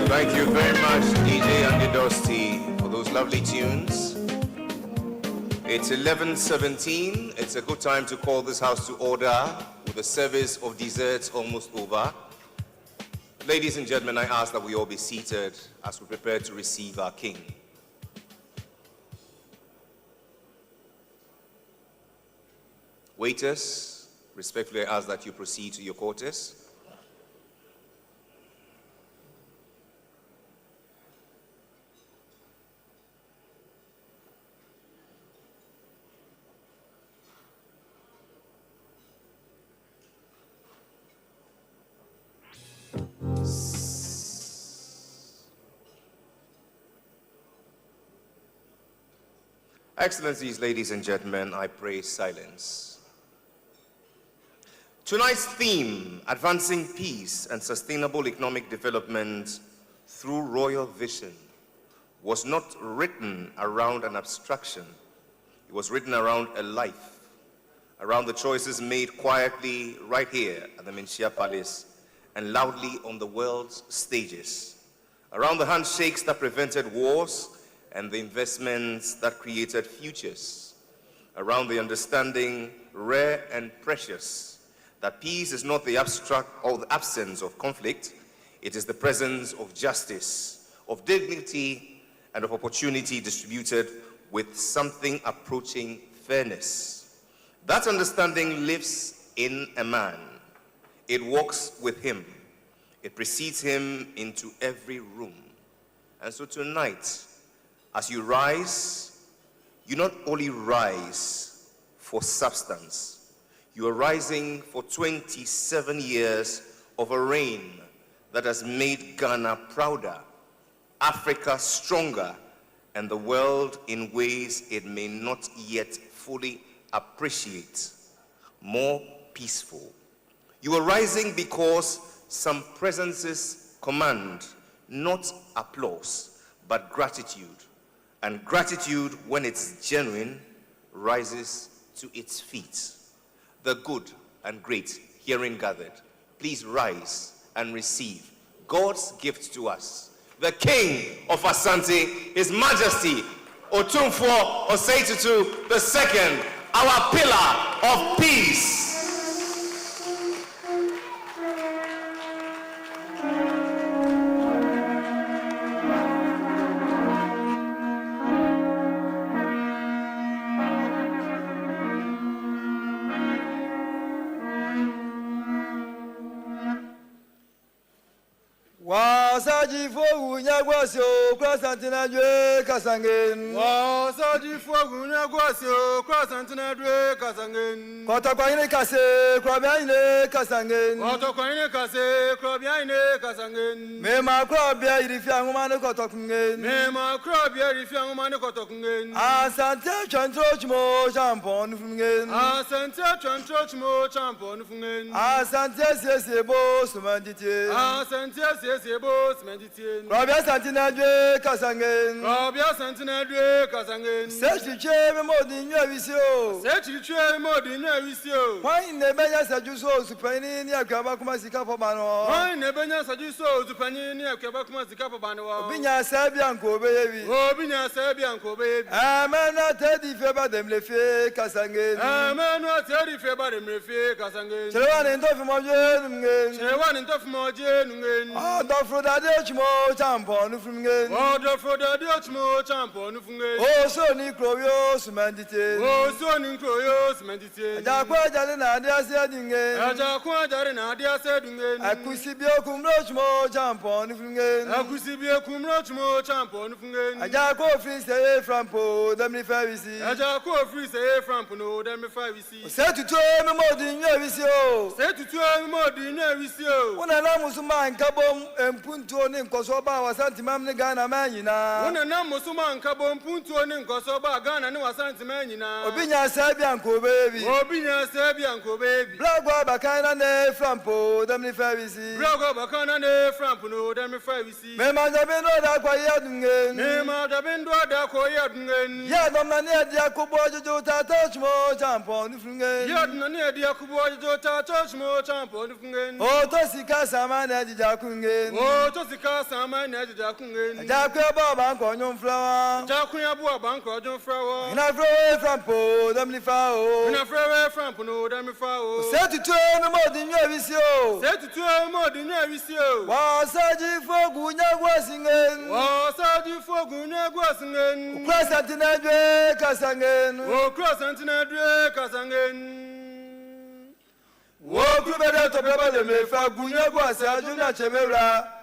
Thank you very much, DJ Angedosti, for those lovely tunes. It's 11:17. It's a good time to call this house to order with the service of desserts almost over. Ladies and gentlemen, I ask that we all be seated as we prepare to receive our King. Waiters, respectfully I ask that you proceed to your quarters. Excellencies, ladies and gentlemen, I pray silence. Tonight's theme, advancing peace and sustainable economic development through royal vision, was not written around an abstraction. It was written around a life, around the choices made quietly right here at the Menchia Palace and loudly on the world's stages, around the handshakes that prevented wars and the investments that created futures, around the understanding, rare and precious, that peace is not the abstract or the absence of conflict, it is the presence of justice, of dignity, and of opportunity distributed with something approaching fairness. That understanding lives in a man. It walks with him. It precedes him into every room. And so tonight, as you rise, you not only rise for substance, you are rising for 27 years of a reign that has made Ghana prouder, Africa stronger, and the world in ways it may not yet fully appreciate, more peaceful. You are rising because some presences command not applause, but gratitude. And gratitude, when it's genuine, rises to its feet. The good and great herein gathered, please rise and receive God's gift to us, the King of Asante, His Majesty Otumfuo'S 27th II, our pillar of peace. Wasaji fogu nyagwasio kwasantina dwe kasangen. Wasaji fogu nyagwasio kwasantina dwe kasangen. Kotokwanyine kase kwabyanyine kasangen. Kotokwanyine kase kwabyanyine kasangen. Mema kwabya irifya ngumane kotokungen. Mema kwabya irifya ngumane kotokungen. Asante chantro chimo champon fungen. Asante chantro chimo champon fungen. Asante sesebo sumandite. Asante sesebo sumandite. Kwabya santina dwe kasangen. Kwabya santina dwe kasangen. Sechiche memodi nyawisio. Sechiche memodi nyawisio. Why nebenya sajuso supani ni akwaba kuma sikapo bano. Why nebenya sajuso supani ni akwaba kuma sikapo bano. Obinya sabia nkobeyebi. Obinya sabia nkobeyebi. Amena tedi feba demlefe kasangen. Amena tedi feba demlefe kasangen. Chewani ndofi moje nungen. Chewani ndofi moje nungen. Oh, dofrodade chimo champo nufungen. Oh, dofrodade chimo champo nufungen. Oh, so ni kroyo sumandite. Oh, so ni kroyo sumandite. Ajakwa jare na adia se dingen. Ajakwa jare na adia se dingen. Akusibio kumro chimo champo nufungen. Akusibio kumro chimo champo nufungen. Ajakwa free se frampo demni favisi. Ajakwa free se frampo no demni favisi. Se tutu me modi nyawisi o. Se tutu me modi nyawisi o. Una na musuma nkabom empuntu ne nkosoba wasanti mamne Ghana manyina. Una na musuma nkabom empuntu ne nkosoba Ghana ne wasanti manyina. Obinya sabia nkobebi. Obinya sabia nkobebi. Blagwa bakana ne frampo demni favisi. Blagwa bakana ne frampo no demni favisi. Mema jabendo da kwa yadungen. Mema jabendo da kwa yadungen. Yadom ne dia kubo jojo tata chmo champo nufungen. Yadom ne dia kubo jojo tata chmo champo nufungen. O to sika sama ne jija kungen. O to sika sama ne jija kungen. Jakwe baba nko nyom flower. Jakwe abu banko nyom flower. Ina flower frampo demni fao. Ina flower frampo no demni fao. Setutu no modi nyawisi o. Setutu modi nyawisi o. Wasaji fogu nyagwasingen. Wasaji fogu nyagwasingen. Kwasantina dwe kasangen. O kwasantina dwe kasangen. Wo kubeda to beba le mefa gunyagwasa ajuna chemera.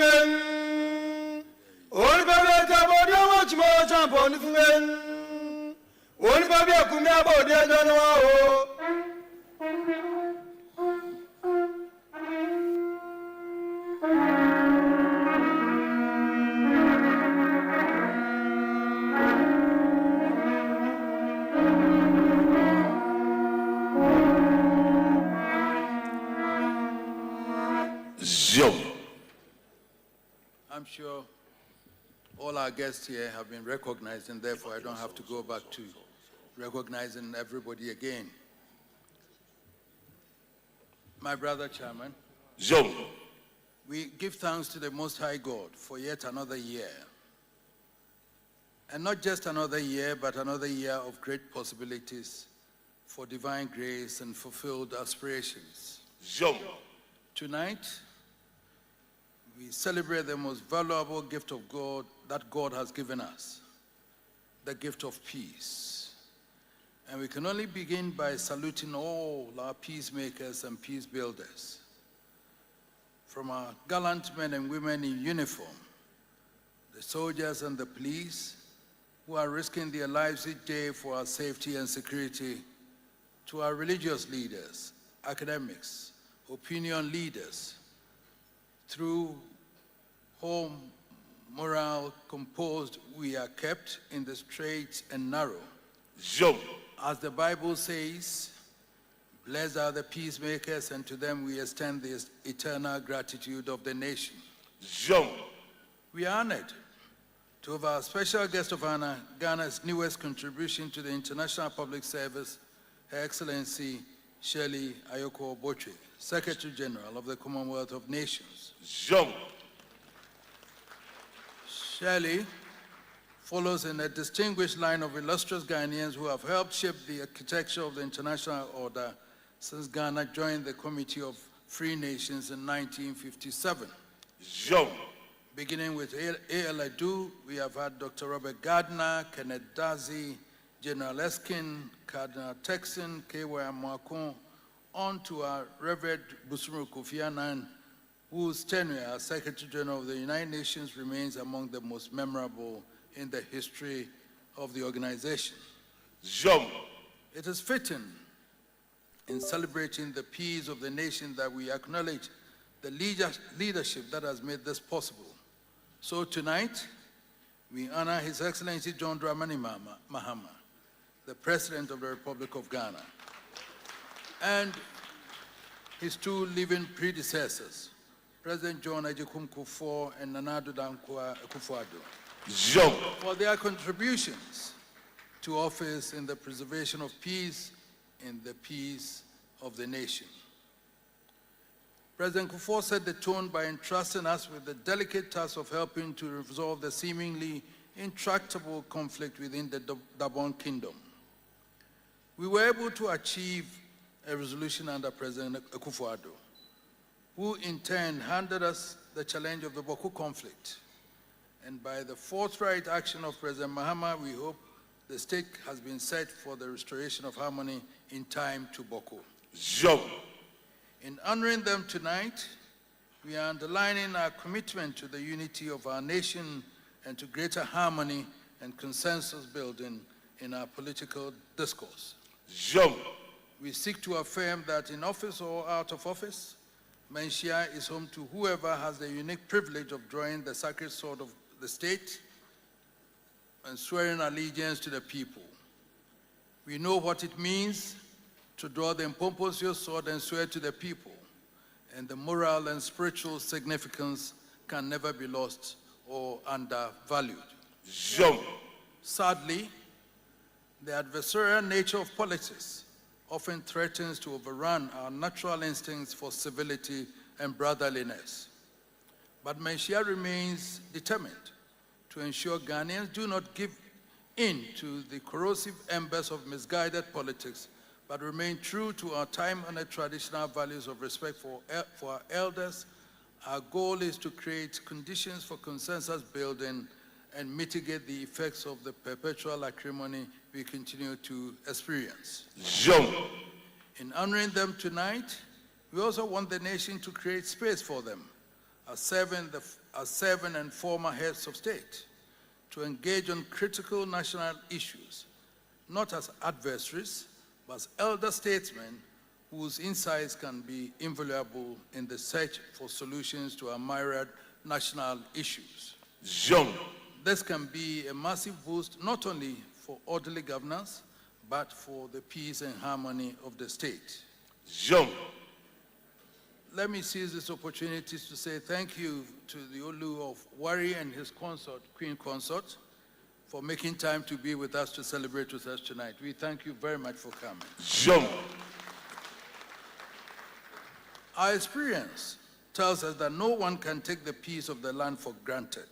fungen. Oni babia kabodi watch mo champion fungen. Oni babia kumia bodi ajono o. I'm sure all our guests here have been recognized, and therefore I don't have to go back to recognizing everybody again. My brother Chairman, we give thanks to the Most High God for yet another year. And not just another year, but another year of great possibilities for divine grace and fulfilled aspirations. Tonight, we celebrate the most valuable gift of God that God has given us, the gift of peace. And we can only begin by saluting all our peacemakers and peace builders. From our gallant men and women in uniform, the soldiers and the police who are risking their lives each day for our safety and security, to our religious leaders, academics, opinion leaders, through whom morale composed we are kept in the straight and narrow. As the Bible says, blessed are the peacemakers, and to them we extend the eternal gratitude of the nation. We are honored to have our special guest of honor, Ghana's newest contribution to the international public service, Her Excellency Shirley Ayoko Botre, Secretary General of the Commonwealth of Nations. Shirley follows in a distinguished line of illustrious Ghanaians who have helped shape the architecture of the international order since Ghana joined the Committee of Free Nations in 1957. Beginning with A.L. Adu, we have had Dr. Robert Gardner, Kenneth Dazi, General Eskin, Cardinal Texan, K.Y. Mwakon, on to our Reverend Busuru Kofi Annan, whose tenure as Secretary General of the United Nations remains among the most memorable in the history of the organization. It is fitting in celebrating the peace of the nation that we acknowledge the leadership that has made this possible. So tonight, we honor His Excellency John Dramani Mahama, the President of the Republic of Ghana, and his two living predecessors, President John Agyekum Kufuor and Nana Addo Dankwa Akufo-Addo, for their contributions to office in the preservation of peace in the peace of the nation. President Kufuor set the tone by entrusting us with the delicate task of helping to resolve the seemingly intractable conflict within the Gabon Kingdom. We were able to achieve a resolution under President Akufo-Addo, who in turn handed us the challenge of the Boko conflict. And by the forthright action of President Mahama, we hope the stake has been set for the restoration of harmony in time to Boko. In honoring them tonight, we are underlining our commitment to the unity of our nation and to greater harmony and consensus building in our political discourse. We seek to affirm that in office or out of office, Manshia is home to whoever has the unique privilege of drawing the sacred sword of the state and swearing allegiance to the people. We know what it means to draw the Impomposio sword and swear to the people, and the moral and spiritual significance can never be lost or undervalued. Sadly, the adversarial nature of politics often threatens to overrun our natural instincts for civility and brotherliness. But Manshia remains determined to ensure Ghanaians do not give in to the corrosive embers of misguided politics, but remain true to our time-honored traditional values of respect for our elders. Our goal is to create conditions for consensus building and mitigate the effects of the perpetual acrimony we continue to experience. In honoring them tonight, we also want the nation to create space for them, as seven and former heads of state to engage on critical national issues, not as adversaries, but as elder statesmen whose insights can be invaluable in the search for solutions to our myriad national issues. This can be a massive boost not only for orderly governance, but for the peace and harmony of the state. Let me seize this opportunity to say thank you to the Olu of Wari and his consort, Queen Consort, for making time to be with us to celebrate with us tonight. We thank you very much for coming. Our experience tells us that no one can take the peace of the land for granted.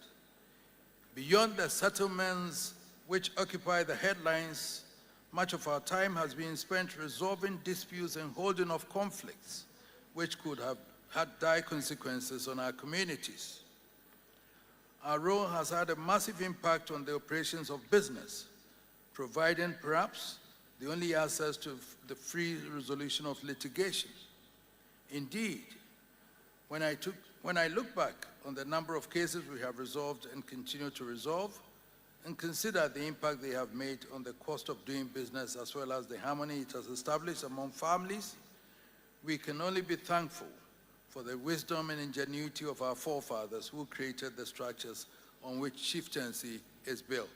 Beyond the settlements which occupy the headlines, much of our time has been spent resolving disputes and holding off conflicts which could have had dire consequences on our communities. Our role has had a massive impact on the operations of business, providing perhaps the only access to the free resolution of litigation. Indeed, when I look back on the number of cases we have resolved and continue to resolve, and consider the impact they have made on the cost of doing business as well as the harmony it has established among families, we can only be thankful for the wisdom and ingenuity of our forefathers who created the structures on which chieftaincy is built.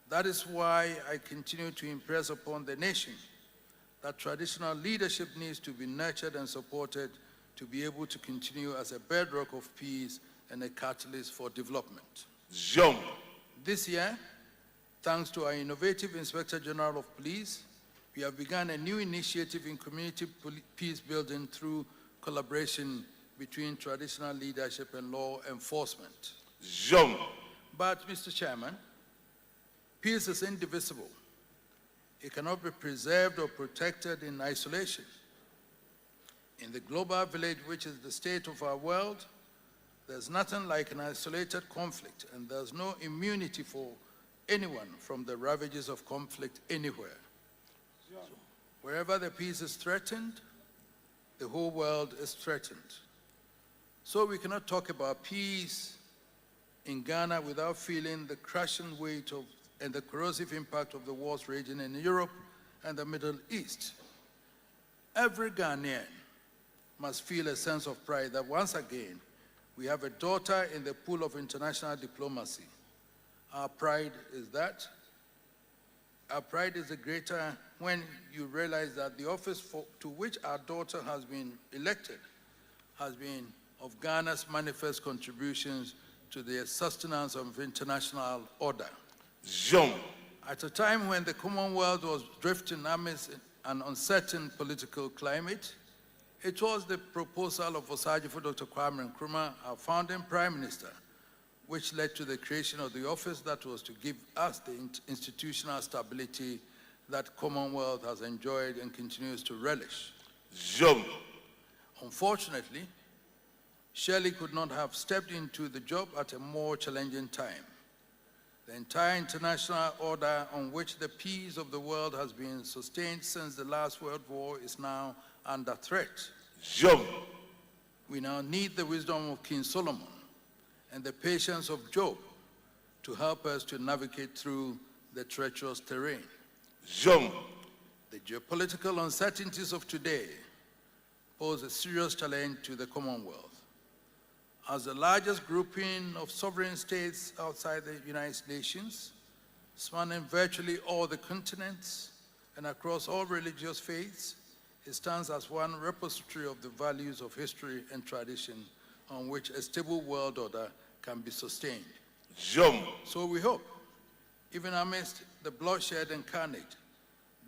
That is why I continue to impress upon the nation that traditional leadership needs to be nurtured and supported to be able to continue as a bedrock of peace and a catalyst for development. This year, thanks to our innovative Inspector General of Police, we have begun a new initiative in community peace building through collaboration between traditional leadership and law enforcement. But, Mr. Chairman, peace is indivisible. It cannot be preserved or protected in isolation. In the global village, which is the state of our world, there's nothing like an isolated conflict, and there's no immunity for anyone from the ravages of conflict anywhere. So, wherever the peace is threatened, the whole world is threatened. So we cannot talk about peace in Ghana without feeling the crushing weight of and the corrosive impact of the wars raging in Europe and the Middle East. Every Ghanaian must feel a sense of pride that once again, we have a daughter in the pool of international diplomacy. Our pride is that. Our pride is the greater when you realize that the office to which our daughter has been elected has been of Ghana's manifest contributions to the sustenance of international order. At a time when the Commonwealth was drifting amidst an uncertain political climate, it was the proposal of Osagyefo Dr. Kwame Nkrumah, our founding Prime Minister, which led to the creation of the office that was to give us the institutional stability that Commonwealth has enjoyed and continues to relish. Unfortunately, Shirley could not have stepped into the job at a more challenging time. The entire international order on which the peace of the world has been sustained since the last World War is now under threat. We now need the wisdom of King Solomon and the patience of Job to help us to navigate through the treacherous terrain. The geopolitical uncertainties of today pose a serious challenge to the Commonwealth. As the largest grouping of sovereign states outside the United Nations, spanning virtually all the continents and across all religious faiths, it stands as one repository of the values of history and tradition on which a stable world order can be sustained. So we hope, even amidst the bloodshed and carnage,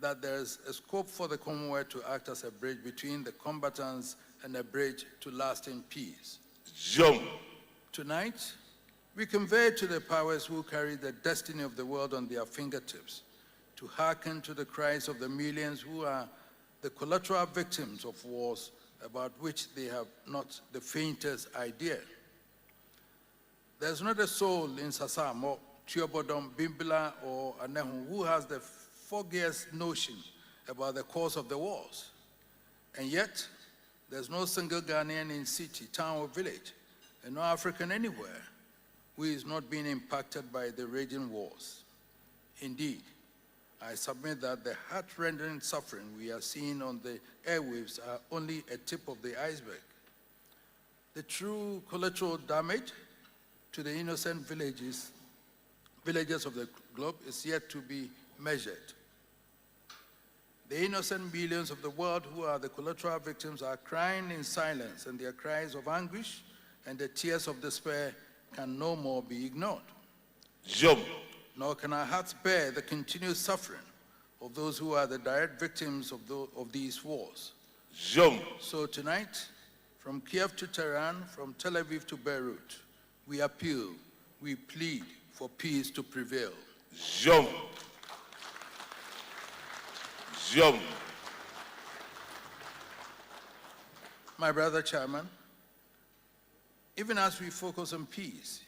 that there is a scope for the Commonwealth to act as a bridge between the combatants and a bridge to lasting peace. Tonight, we convey to the powers who carry the destiny of the world on their fingertips to hearken to the cries of the millions who are the collateral victims of wars about which they have not the faintest idea. There's not a soul in Sasam or Chiobodom, Bimbila, or Anehu who has the foggiest notion about the cause of the wars. And yet, There's no single Ghanaian in city, town, or village, and no African anywhere who is not being impacted by the raging wars. Indeed, I submit that the heart-rending suffering we are seeing on the airwaves are only a tip of the iceberg. The true collateral damage to the innocent villages of the globe is yet to be measured. The innocent millions of the world who are the collateral victims are crying in silence, and their cries of anguish and the tears of despair can no more be ignored. Nor can our hearts bear the continued suffering of those who are the direct victims of these wars. So tonight, from Kiev to Tehran, from Tel Aviv to Beirut, we appeal, we plead for peace to prevail. My brother Chairman, even as we focus on peace,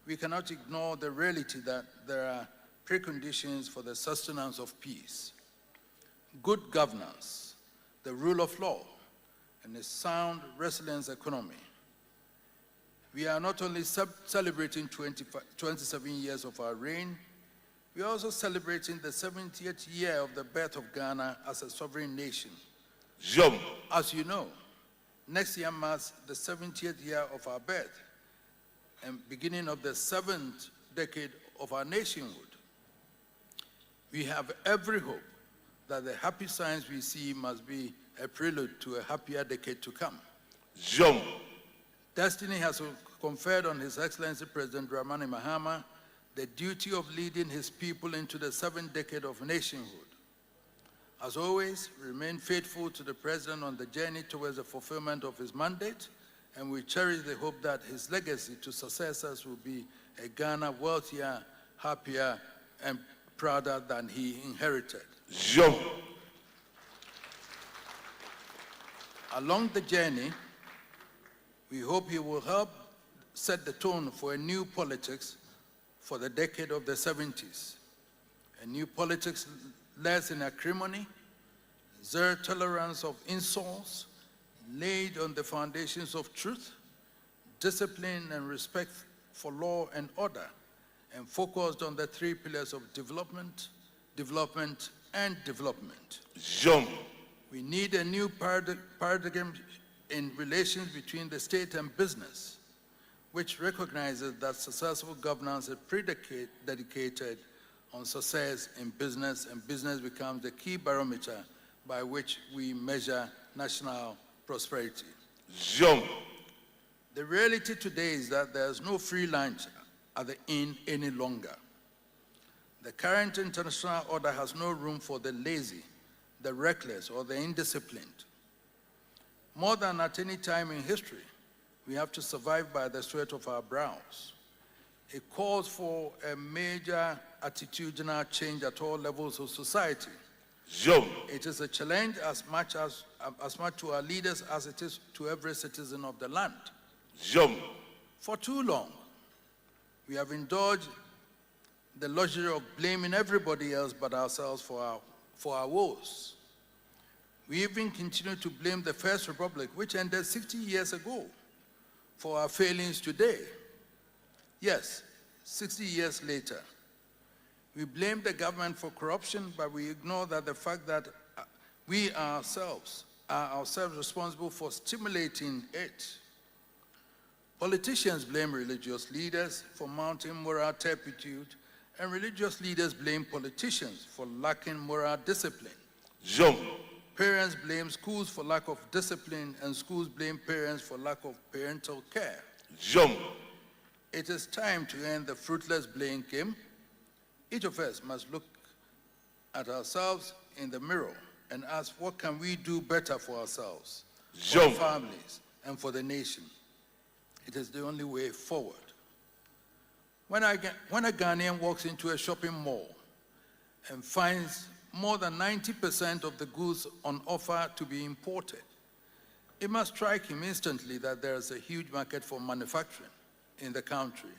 we cannot ignore the reality that there are preconditions for the sustenance of peace. Good governance, the rule of law, and a sound, resilient economy. We are not only celebrating 27 years of our reign, we are also celebrating the 70th year of the birth of Ghana as a sovereign nation. As you know, next year marks the 70th year of our birth and beginning of the 7th decade of our nationhood. We have every hope that the happy signs we see must be a prelude to a happier decade to come. Destiny has conferred on His Excellency President Dramani Mahama the duty of leading his people into the 7th decade of nationhood. As always, remain faithful to the President on the journey towards the fulfillment of his mandate, and we cherish the hope that his legacy to successors will be a Ghana wealthier, happier, and prouder than he inherited. Along the journey, we hope he will help set the tone for a new politics for the decade of the 70s. A new politics less in acrimony, zero tolerance of insults, laid on the foundations of truth, discipline, and respect for law and order, and focused on the 3 pillars of development, development, and development. We need a new paradigm in relations between the state and business, which recognizes that successful governance is dedicated on success in business, and business becomes the key barometer by which we measure national prosperity. The reality today is that there's no free lunch at the inn any longer. The current international order has no room for the lazy, the reckless, or the indisciplined. More than at any time in history, we have to survive by the sweat of our brows. It calls for a major attitudinal change at all levels of society. It is a challenge as much to our leaders as it is to every citizen of the land. For too long, we have indulged the luxury of blaming everybody else but ourselves for our woes. We even continue to blame the First Republic, which ended 60 years ago, for our failings today. Yes, 60 years later. We blame the government for corruption, but we ignore that the fact that we ourselves are responsible for stimulating it. Politicians blame religious leaders for mounting moral turpitude, and religious leaders blame politicians for lacking moral discipline. Parents blame schools for lack of discipline, and schools blame parents for lack of parental care. It is time to end the fruitless blame game. Each of us must look at ourselves in the mirror and ask, what can we do better for ourselves, for our families, and for the nation? It is the only way forward. When a Ghanaian walks into a shopping mall and finds more than 90% of the goods on offer to be imported, it must strike him instantly that there is a huge market for manufacturing in the country.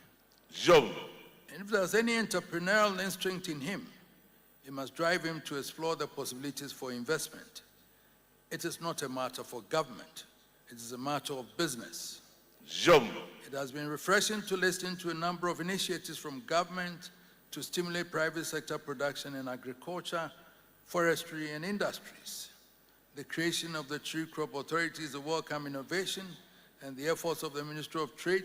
And if there's any entrepreneurial instinct in him, it must drive him to explore the possibilities for investment. It is not a matter for government It is a matter of business. Zoom. It has been refreshing to listen to a number of initiatives from government to stimulate private sector production in agriculture, forestry, and industries. The creation of the Tree Crop Authority is a welcome innovation, and the efforts of the Ministry of Trade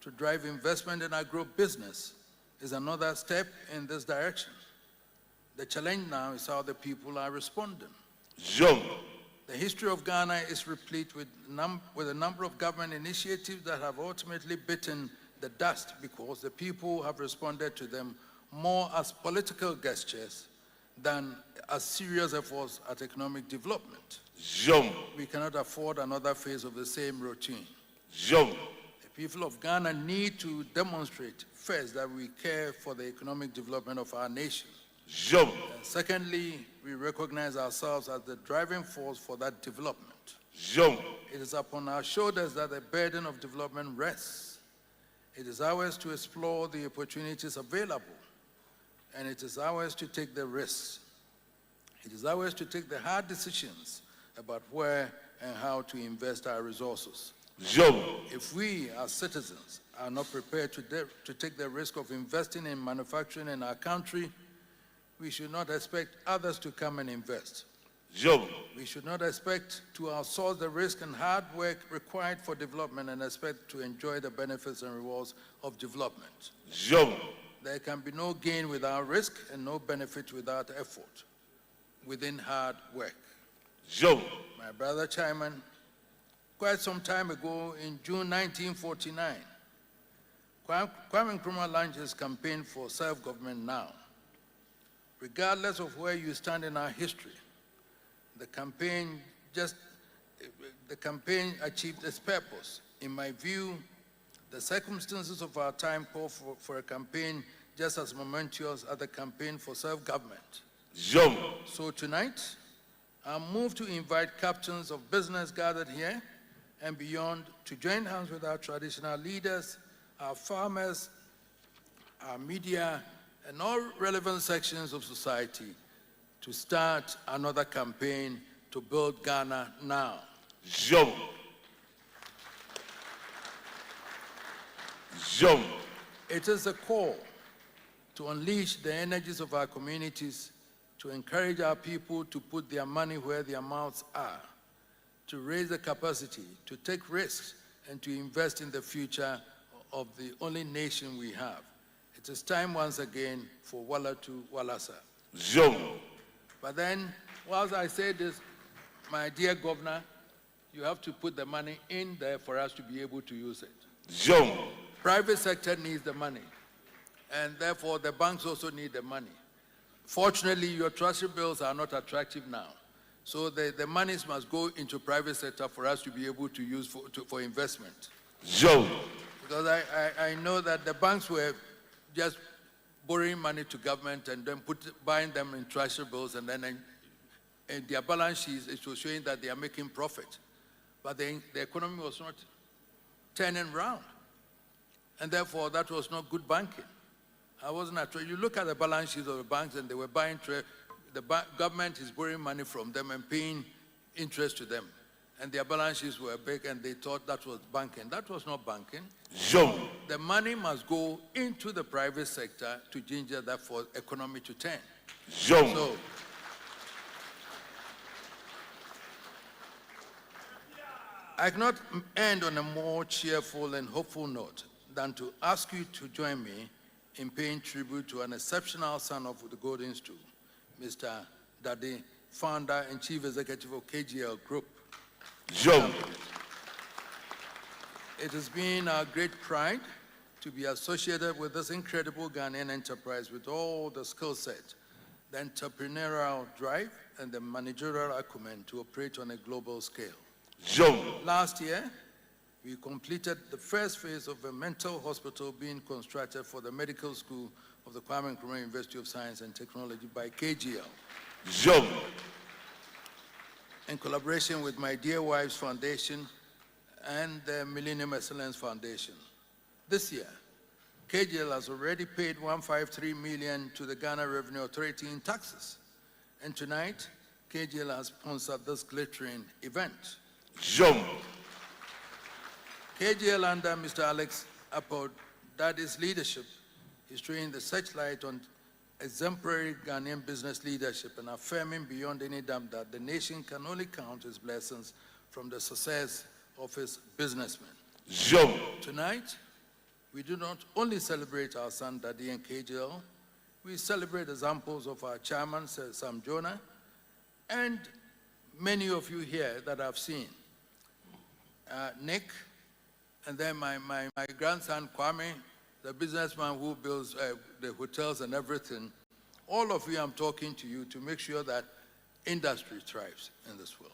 to drive investment in agro-business is another step in this direction. The challenge now is how the people are responding. Zoom. The history of Ghana is replete with a number of government initiatives that have ultimately bitten the dust because the people have responded to them more as political gestures than as serious efforts at economic development. Zoom. We cannot afford another phase of the same routine. Zoom. The people of Ghana need to demonstrate first that we care for the economic development of our nation. Zoom. Secondly, we recognize ourselves as the driving force for that development. Zoom. It is upon our shoulders that the burden of development rests. It is ours to explore the opportunities available, and it is ours to take the risks. It is ours to take the hard decisions about where and how to invest our resources. Zoom. If we, as citizens, are not prepared to take the risk of investing in manufacturing in our country, we should not expect others to come and invest. Zoom. We should not expect to outsource the risk and hard work required for development and expect to enjoy the benefits and rewards of development. Zoom. There can be no gain without risk and no benefit without effort within hard work. Zoom. My brother Chairman, quite some time ago in June 1949, Kwame Nkrumah launched his campaign for self-government now. Regardless of where you stand in our history, the campaign achieved its purpose. In my view, the circumstances of our time call for a campaign just as momentous as the campaign for self-government. Zoom. So tonight, I'm moved to invite captains of business gathered here and beyond to join hands with our traditional leaders, our farmers, our media, and all relevant sections of society to start another campaign to build Ghana now. Zoom. Zoom. It is a call to unleash the energies of our communities, to encourage our people to put their money where their mouths are, to raise the capacity, to take risks, and to invest in the future of the only nation we have. It is time once again for Walla to Wallasa. Zoom. But then, whilst I say this, my dear governor, you have to put the money in there for us to be able to use it. Zoom. Private sector needs the money, and therefore the banks also need the money. Fortunately, your treasury bills are not attractive now. So the monies must go into private sector for us to be able to use for investment. Zoom. Because I know that the banks were just borrowing money to government and then buying them in treasury bills, and then in their balance sheets, it was showing that they are making profit. But the economy was not turning around. And therefore, that was not good banking. You look at the balance sheets of the banks, and they were buying government is borrowing money from them and paying interest to them. And their balance sheets were big, and they thought that was banking. That was not banking. Zoom. The money must go into the private sector to ginger that for economy to turn. Zoom. So, I cannot end on a more cheerful and hopeful note than to ask you to join me in paying tribute to an exceptional son of the Golden Stool, Mr. Dade, founder and chief executive of KGL Group. Zoom. It has been our great pride to be associated with this incredible Ghanaian enterprise with all the skill set, the entrepreneurial drive, and the managerial acumen to operate on a global scale. Zoom. Last year, we completed the first phase of a mental hospital being constructed for the medical school of the Kwame Nkrumah University of Science and Technology by KGL. Zoom. In collaboration with my Dear Wives Foundation and the Millennium Excellence Foundation. This year, KGL has already paid $153 million to the Ghana Revenue Authority in taxes. And tonight, KGL has sponsored this glittering event. Zoom. KGL under Mr. Alex Appod, Daddy's leadership is throwing the searchlight on exemplary Ghanaian business leadership and affirming beyond any doubt that the nation can only count its blessings from the success of its businessmen. Tonight, we do not only celebrate our son Daddy and KGL, we celebrate examples of our chairman, Sir Sam Jonah, and many of you here that I've seen. Nick, and then my grandson Kwame, the businessman who builds the hotels and everything. All of you, I'm talking to you to make sure that industry thrives in this world.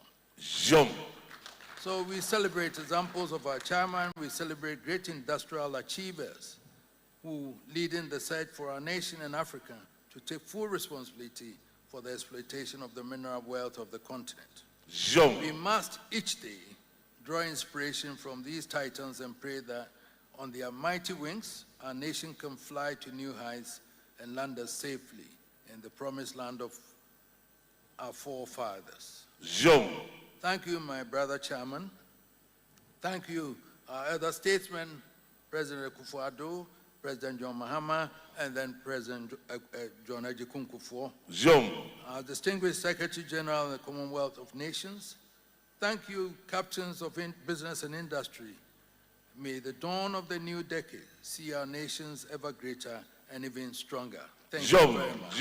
So we celebrate examples of our chairman, we celebrate great industrial achievers who lead in the search for our nation and Africa to take full responsibility for the exploitation of the mineral wealth of the continent. We must each day draw inspiration from these titans and pray that on their mighty wings, our nation can fly to new heights and land us safely in the promised land of our forefathers. Thank you, my brother chairman. Thank you, our other statesmen, President Akufo-Addo, President John Mahama, and then President John Kufuor. Our distinguished Secretary General of the Commonwealth of Nations. Thank you, captains of business and industry. May the dawn of the new decade see our nations ever greater and even stronger. Thank you very much.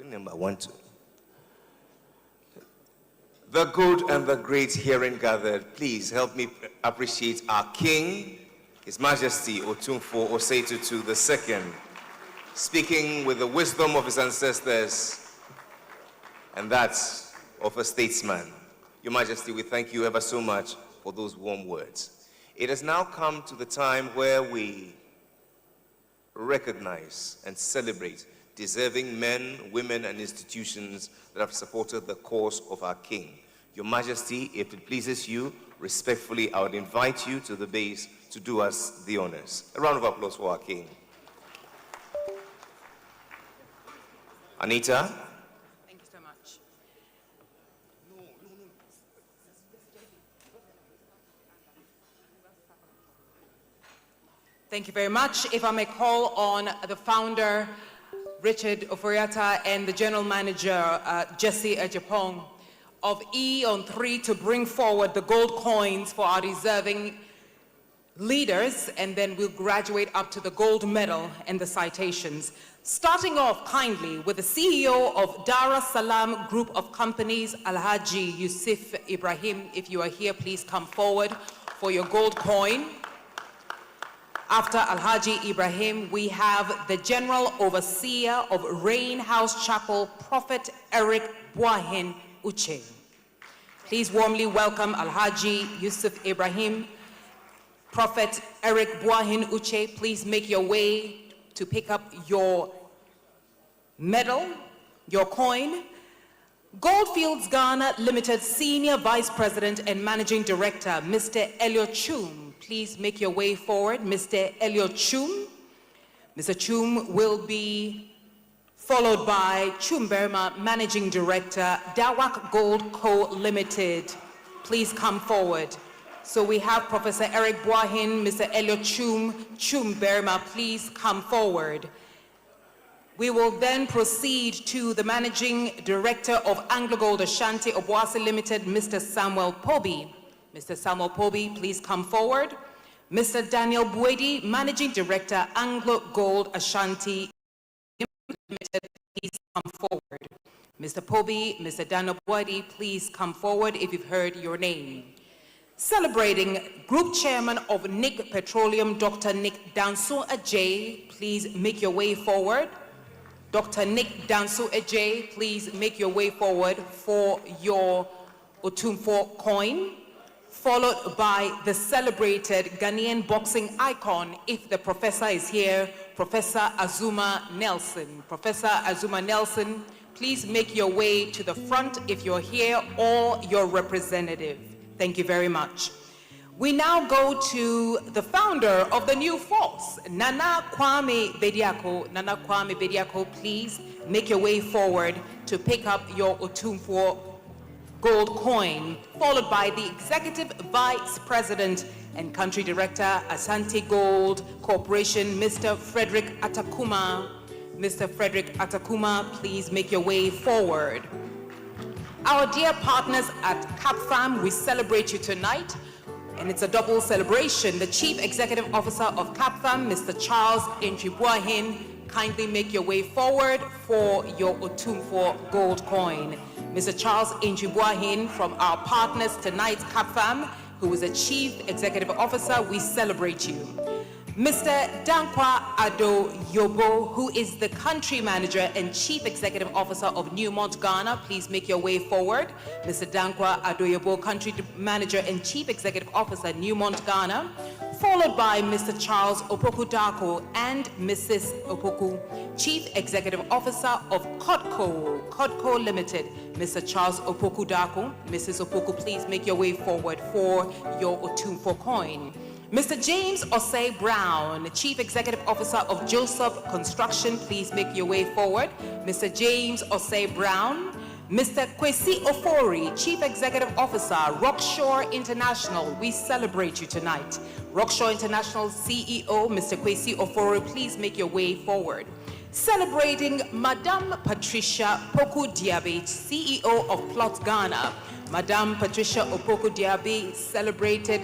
Number 1, 2. The good and the great herein gathered, please help me appreciate our King, His Majesty Otumfuo'S 27th II, speaking with the wisdom of his ancestors and that of a statesman. Your Majesty, we thank you ever so much for those warm words. It has now come to the time where we recognize and celebrate deserving men, women, and institutions that have supported the cause of our King. Your Majesty, if it pleases you, respectfully, I would invite you to the base to do us the honors. A round of applause for our King. Anita. Thank you so much. Thank you very much. If I may call on the founder, Richard Oforiatta, and the General Manager, Jesse Ejapong, of E-on-3 to bring forward the gold coins for our deserving leaders, and then we'll graduate up to the gold medal and the citations. Starting off kindly with the CEO of Dar es Salaam Group of Companies, Alhaji Yusuf Ibrahim. If you are here, please come forward for your gold coin. After Alhaji Ibrahim, we have the General Overseer of Rain House Chapel, Prophet Eric Buahin Uche. Please warmly welcome Alhaji Yusuf Ibrahim. Prophet Eric Buahin Uche, please make your way to pick up your medal, your coin. Goldfields Ghana Limited Senior Vice President and Managing Director, Mr. Elliot Chum. Please make your way forward, Mr. Elliot Chum. Mr. Chum will be followed by Chum Berma, Managing Director, Dawak Gold Co. Limited. Please come forward. So we have Professor Eric Boahin, Mr. Elliot Chum Berma, please come forward. We will then proceed to the Managing Director of Anglo Gold Ashanti Obuasi Limited, Mr. Samuel Pobi. Mr. Samuel Pobi, please come forward. Mr. Daniel Buedi, Managing Director, Anglo Gold Ashanti Limited, please come forward. Mr. Pobi, Mr. Daniel Buedi, please come forward if you've heard your name. Celebrating Group Chairman of Nick Petroleum, Dr. Nick Danso Ajay, please make your way forward. Dr. Nick Danso Ajay, please make your way forward for your Otumfuo coin, followed by the celebrated Ghanaian boxing icon, if the professor is here, Professor Azuma Nelson. Professor Azuma Nelson, please make your way to the front if you're here, or your representative. Thank you very much. We now go to the founder of the new force, Nana Kwame Bediako. Nana Kwame Bediako, please make your way forward to pick up your Otumfuo gold coin, followed by the Executive Vice President and Country Director, Asante Gold Corporation, Mr. Frederick Atakuma. Mr. Frederick Atakuma, please make your way forward. Our dear partners at CapFam, we celebrate you tonight. And it's a double celebration. The Chief Executive Officer of CapFam, Mr. Charles Intribuahin, kindly make your way forward for your Otumfuo gold coin. Mr. Charles Intribuahin, from our partners tonight's CapFam, who is a Chief Executive Officer, we celebrate you. Mr. Dankwa Ado Yobo, who is the Country Manager and Chief Executive Officer of Newmont, Ghana, please make your way forward. Mr. Dankwa Ado Yobo, Country Manager and Chief Executive Officer, Newmont, Ghana, followed by Mr. Charles Opoku Dako and Mrs. Opoku, Chief Executive Officer of Codco Limited, Mr. Charles Opoku Dako. Mrs. Opoku, please make your way forward for your Otumfuo coin. Mr. James Osei Brown, Chief Executive Officer of Joseph Construction, please make your way forward. Mr. James Osei Brown. Mr. Kwesi Ofori, Chief Executive Officer, Rockshore International, we celebrate you tonight. Rockshore International CEO, Mr. Kwesi Ofori, please make your way forward. Celebrating Madame Patricia Poku Diabe, CEO of Plot Ghana. Madame Patricia Opoku Diabe, celebrated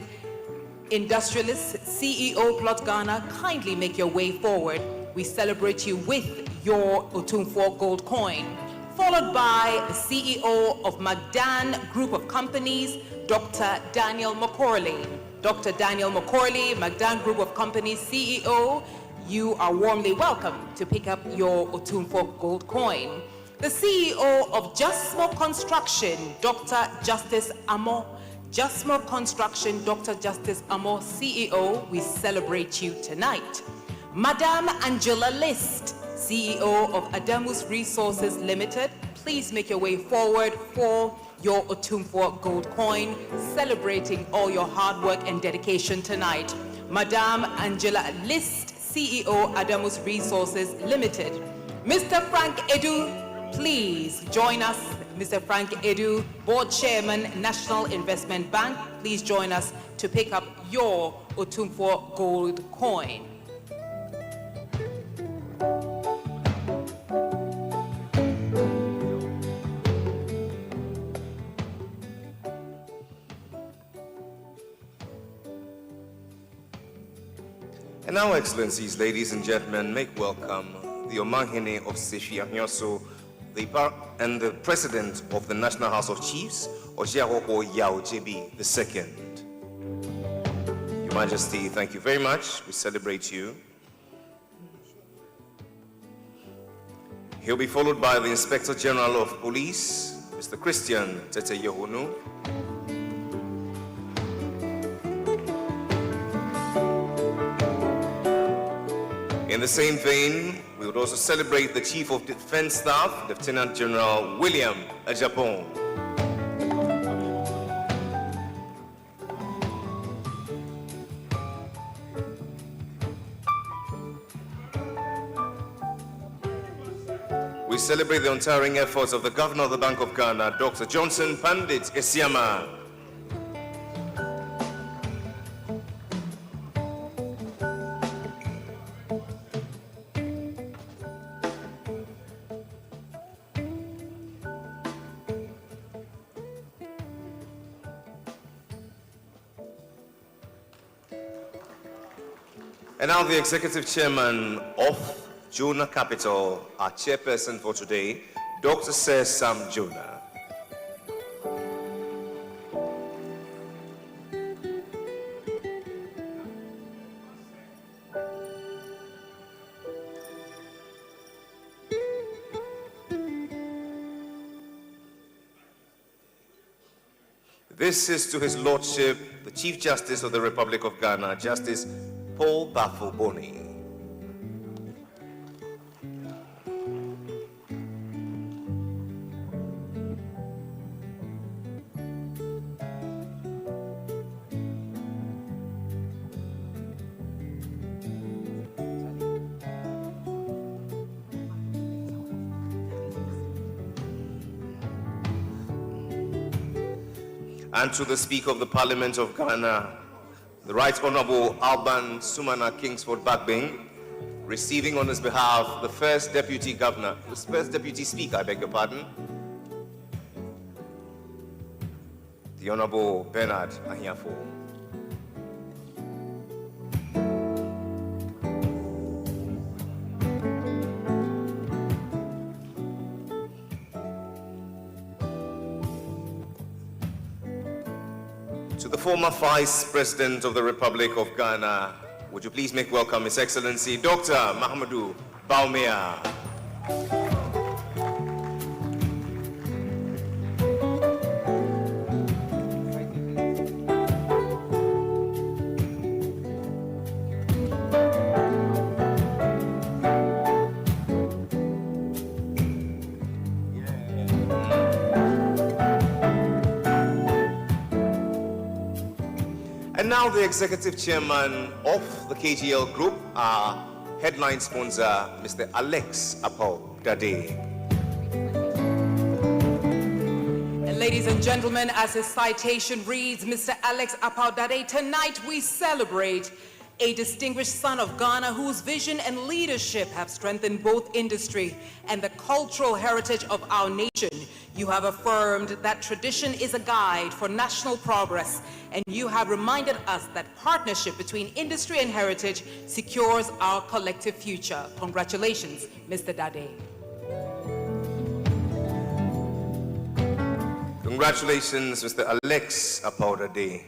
industrialist, CEO, Plot Ghana, kindly make your way forward. We celebrate you with your Otumfuo gold coin. Followed by the CEO of Magdan Group of Companies, Dr. Daniel McCorley. Dr. Daniel McCorley, Magdan Group of Companies CEO, you are warmly welcome to pick up your Otumfuo gold coin. The CEO of Justmo Construction, Dr. Justice Amo. Justmo Construction, Dr. Justice Amo, CEO, we celebrate you tonight. Madame Angela List, CEO of Adamus Resources Limited, please make your way forward for your Otumfuo gold coin, celebrating all your hard work and dedication tonight. Madame Angela List, CEO, Adamus Resources Limited. Mr. Frank Edu, please join us. Mr. Frank Edu, Board Chairman, National Investment Bank, please join us to pick up your Otumfuo gold coin. And now, Excellencies, ladies and gentlemen, make welcome the Omahene of Sefia Nyoso, and the President of the National House of Chiefs, Ojiahoko Yao JB II. Your Majesty, thank you very much. We celebrate you. He'll be followed by the Inspector General of Police, Mr. Christian Tete Yohunu. In the same vein, we would also celebrate the Chief of Defense Staff, Lieutenant General William Ajapong. We celebrate the untiring efforts of the Governor of the Bank of Ghana, Dr. Johnson Pandit Esiama. And now the Executive Chairman of Jonah Capital, our chairperson for today, Dr. Sir Sam Jonah. This is to His Lordship, the Chief Justice of the Republic of Ghana, Justice Paul Bafo-Boni. And to the Speaker of the Parliament of Ghana, the Right Honorable Alban Sumana Kingsford Bagbing, receiving on his behalf the First Deputy Governor, the First Deputy Speaker, I beg your pardon, the Honorable Bernard Ahiafo. To the former Vice President of the Republic of Ghana, would you please make welcome His Excellency Dr. Mahamudu Bawumia. And now the Executive Chairman of the KGL Group, our headline sponsor, Mr. Alex Apau-Dade. And ladies and gentlemen, as his citation reads, Mr. Alex Apau-Dade, tonight we celebrate a distinguished son of Ghana whose vision and leadership have strengthened both industry and the cultural heritage of our nation. You have affirmed that tradition is a guide for national progress, and you have reminded us that partnership between industry and heritage secures our collective future. Congratulations, Mr. Dade. Congratulations, Mr. Alex Apau-Dade.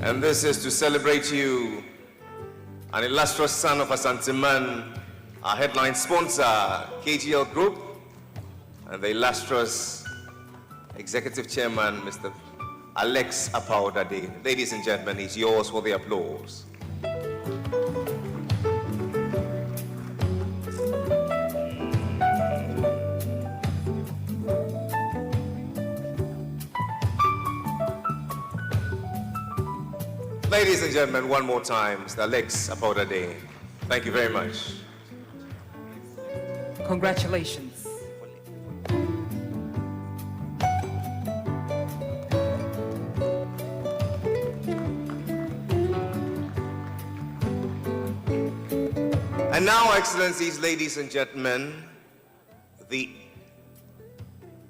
And this is to celebrate you, an illustrious son of Asanteman, our headline sponsor, KGL Group, and the illustrious Executive Chairman, Mr. Alex Apau-Dade. Ladies and gentlemen, it's yours for the applause. Ladies and gentlemen, one more time, Mr. Alex Apau-Dade. Thank you very much. Congratulations. And now, Excellencies, ladies and gentlemen, the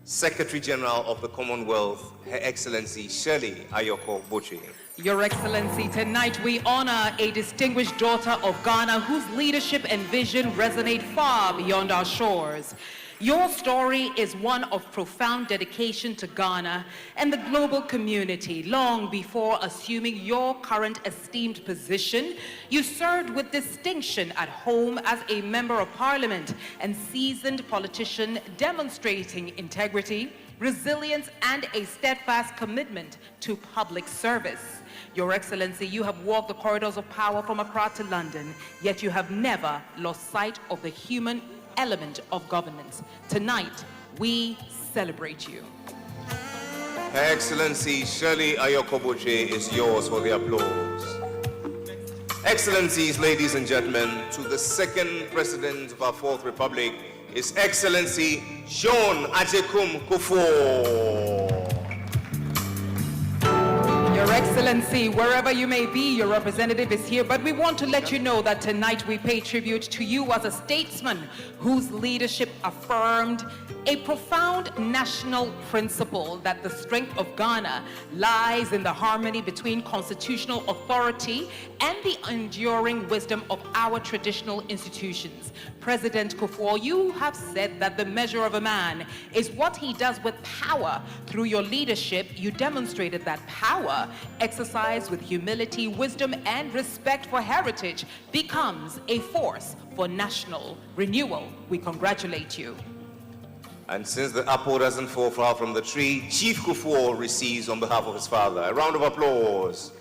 Secretary General of the Commonwealth, Her Excellency Shirley Ayoko Botchwey. Your Excellency, tonight we honor a distinguished daughter of Ghana whose leadership and vision resonate far beyond our shores. Your story is one of profound dedication to Ghana and the global community. Long before assuming your current esteemed position, you served with distinction at home as a member of parliament and seasoned politician, demonstrating integrity, resilience, and a steadfast commitment to public service. Your Excellency, you have walked the corridors of power from Accra to London, yet you have never lost sight of the human element of governance. Tonight, we celebrate you. Her Excellency Shirley Ayokoboje is yours for the applause. Excellencies, ladies and gentlemen, to the second President of our Fourth Republic, His Excellency John Ajekum Kufuor. Your Excellency, wherever you may be, your representative is here, but we want to let you know that tonight we pay tribute to you as a statesman whose leadership affirmed a profound national principle that the strength of Ghana lies in the harmony between constitutional authority and the enduring wisdom of our traditional institutions. President Kufuor, you have said that the measure of a man is what he does with power. Through your leadership, you demonstrated that power exercised with humility, wisdom, and respect for heritage becomes a force for national renewal. We congratulate you. And since the apple doesn't fall far from the tree, Chief Kufuor receives on behalf of his father. A round of applause.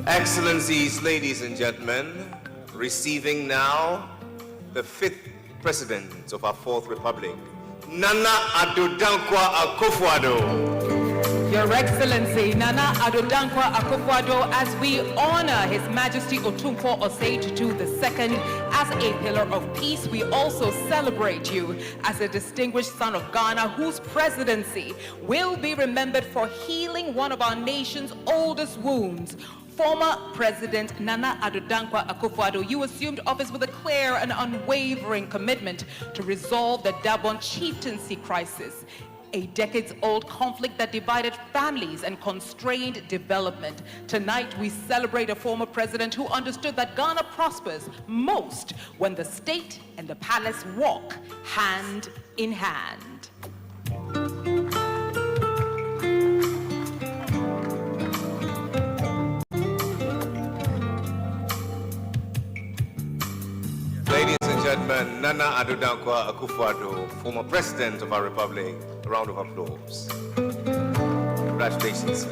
Excellencies, ladies and gentlemen, receiving now the fifth President of our Fourth Republic, Nana Addo Dankwa Akufo-Addo. Your Excellency, Nana Addo Dankwa Akufo-Addo, as we honor His Majesty Otumfuo'S 27th II as a pillar of peace, we also celebrate you as a distinguished son of Ghana whose presidency will be remembered for healing one of our nation's oldest wounds. Former President Nana Addo Dankwa Akufo-Addo, you assumed office with a clear and unwavering commitment to resolve the Dabon chieftaincy crisis, a decades-old conflict that divided families and constrained development. Tonight, we celebrate a former president who understood that Ghana prospers most when the state and the palace walk hand in hand. Ladies and gentlemen, Nana Addo Dankwa Akufo-Addo, former President of our Republic. A round of applause. Congratulations, sir.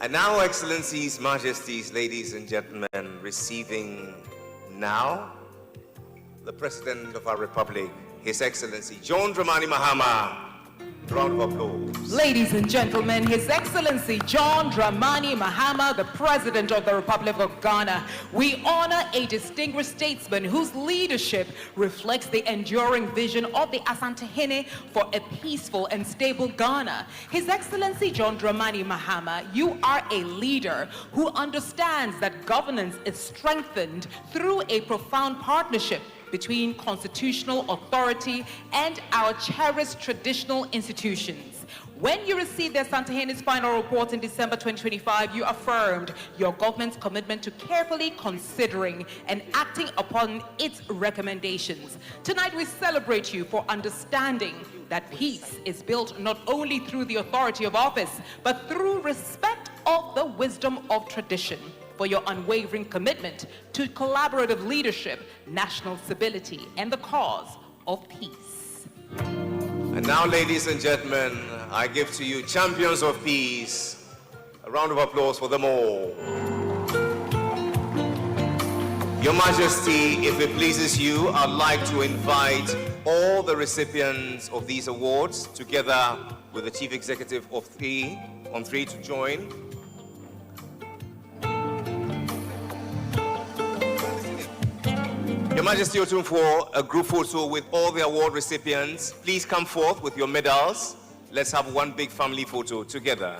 And now, Excellencies, Majesties, ladies and gentlemen, receiving now the President of our Republic, His Excellency John Dramani Mahama. Round of applause. Ladies and gentlemen, His Excellency John Dramani Mahama, the President of the Republic of Ghana. We honor a distinguished statesman whose leadership reflects the enduring vision of the Asantehene for a peaceful and stable Ghana. His Excellency John Dramani Mahama, you are a leader who understands that governance is strengthened through a profound partnership between constitutional authority and our cherished traditional institutions. When you received the Asantehene's final report in December 2025, you affirmed your government's commitment to carefully considering and acting upon its recommendations. Tonight, we celebrate you for understanding that peace is built not only through the authority of office, but through respect of the wisdom of tradition, for your unwavering commitment to collaborative leadership, national stability, and the cause of peace. And now, ladies and gentlemen, I give to you champions of peace. A round of applause for them all. Your Majesty, if it pleases you, I'd like to invite all the recipients of these awards, together with the Chief Executive of on three to join. Your Majesty Otumfuo, a group photo with all the award recipients. Please come forth with your medals. Let's have one big family photo together.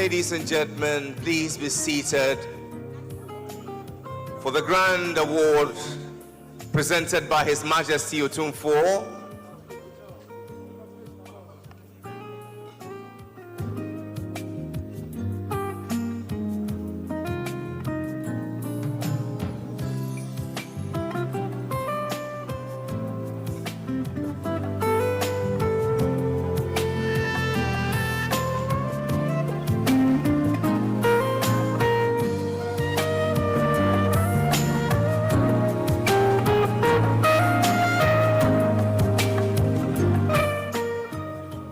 Ladies and gentlemen, please be seated for the grand award presented by His Majesty Otumfuo.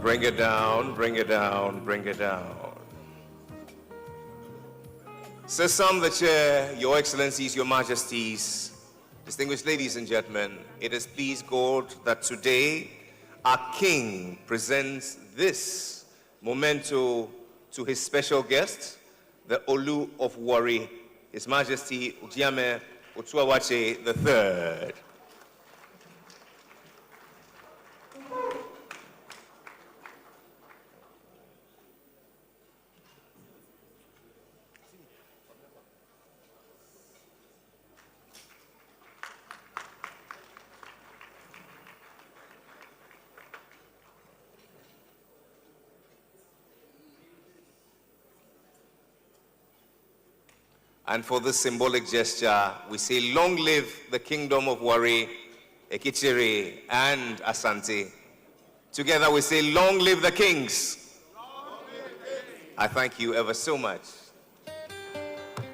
Bring it down, bring it down, bring it down. Sir Sam the Chair, Your Excellencies, Your Majesties, distinguished ladies and gentlemen, it has pleased God that today our King presents this memento to his special guest, the Olu of Warri, His Majesty Ujiame Otuawache III. And for this symbolic gesture, we say, long live the kingdom of Warri, Ekichere, and Asante. Together we say, long live the kings. I thank you ever so much.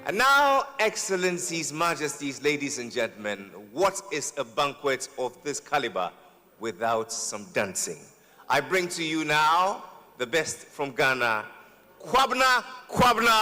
And now, Excellencies, Majesties, ladies and gentlemen, what is a banquet of this caliber without some dancing? I bring to you now the best from Ghana, Kwabna Kwabna.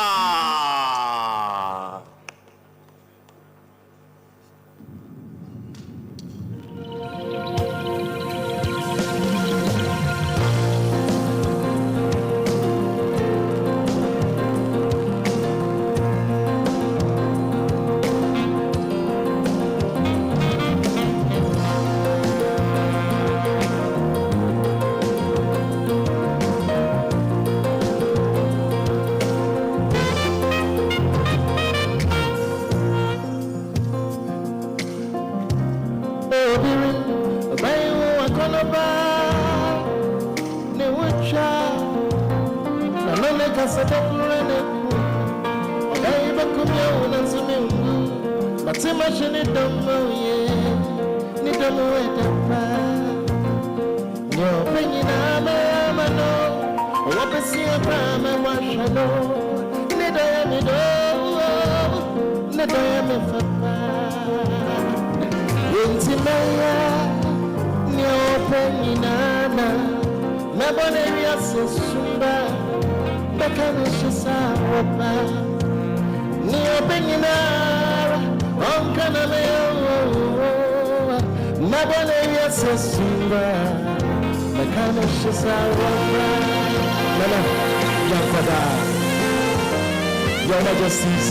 Your Majesties,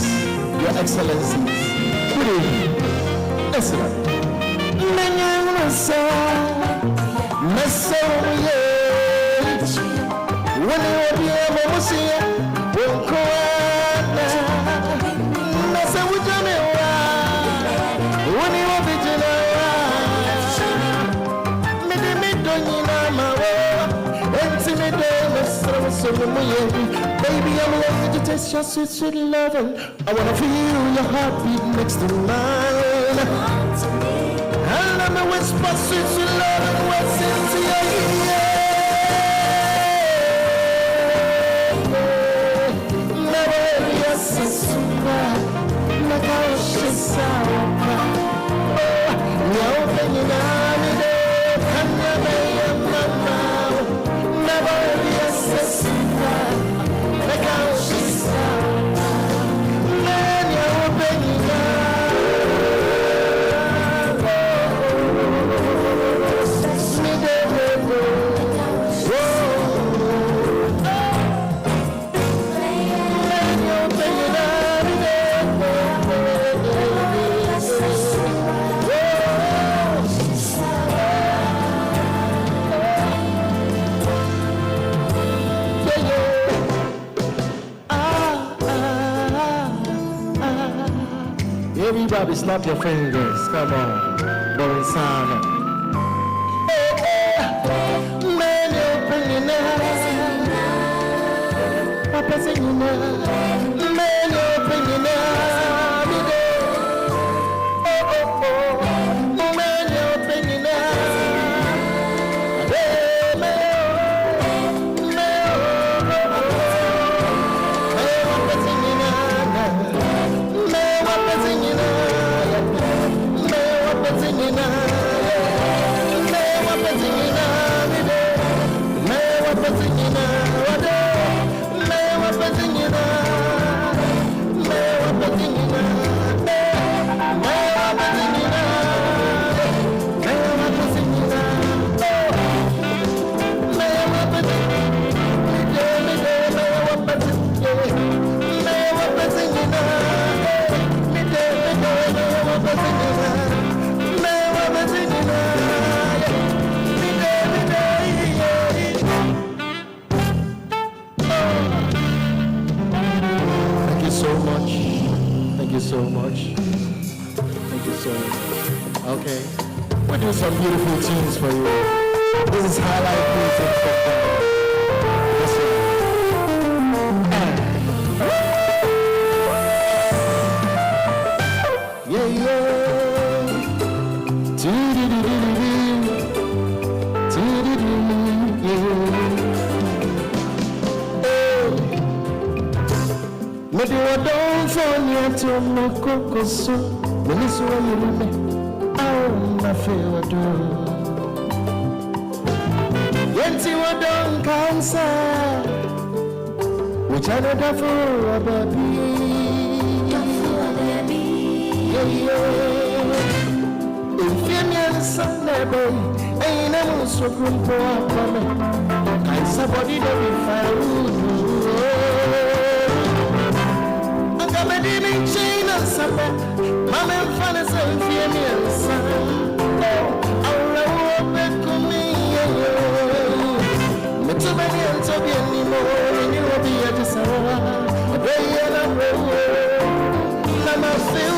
Your Excellencies, good evening. Excellent. Baby, I'm ready to taste your sweet, sweet loving. I wanna feel your heartbeat next to mine. And let me whisper sweet, sweet loving what's into your ear. Never yes, it's super. Like how she's sour. You're thinking I'm in it. And never am I now. Never yes, it's super. Like how she's sour. Man, you're thinking I'm Bobby, snap your fingers. Come on. Going silent. Man, you're bringing Papa singing man, you're bringing man, you're bringing so much. Thank you so much. Okay. We'll do some beautiful tunes for you. This is highlight music for this one. Yeah, yeah. Maybe I don't fall yet to my cocoa soup. When it's when you me, I feel I do. Yet you don't cancer, which I don't for a baby. Yeah, yeah. If you're Sunday, ain't no so good for a woman. And somebody that we found. Living chain and supper, Mamma and Fanny and Fiammy and Son. Oh, I'll back on me. Not too many and Toby anymore, and you will be at the Sarah. A day and a row. Mama feel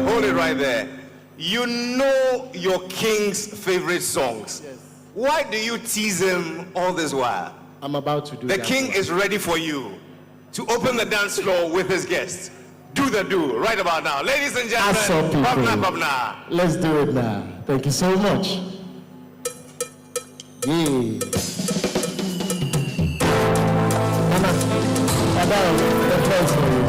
Hold it right there. You know your king's favorite songs. Yes. Why do you tease him all this while? I'm about to do The that. king is ready for you to open the dance floor with his guests. Do the do right about now. Ladies and gentlemen, Babna. Let's do it now. Thank you so much. Yeah. About the first one.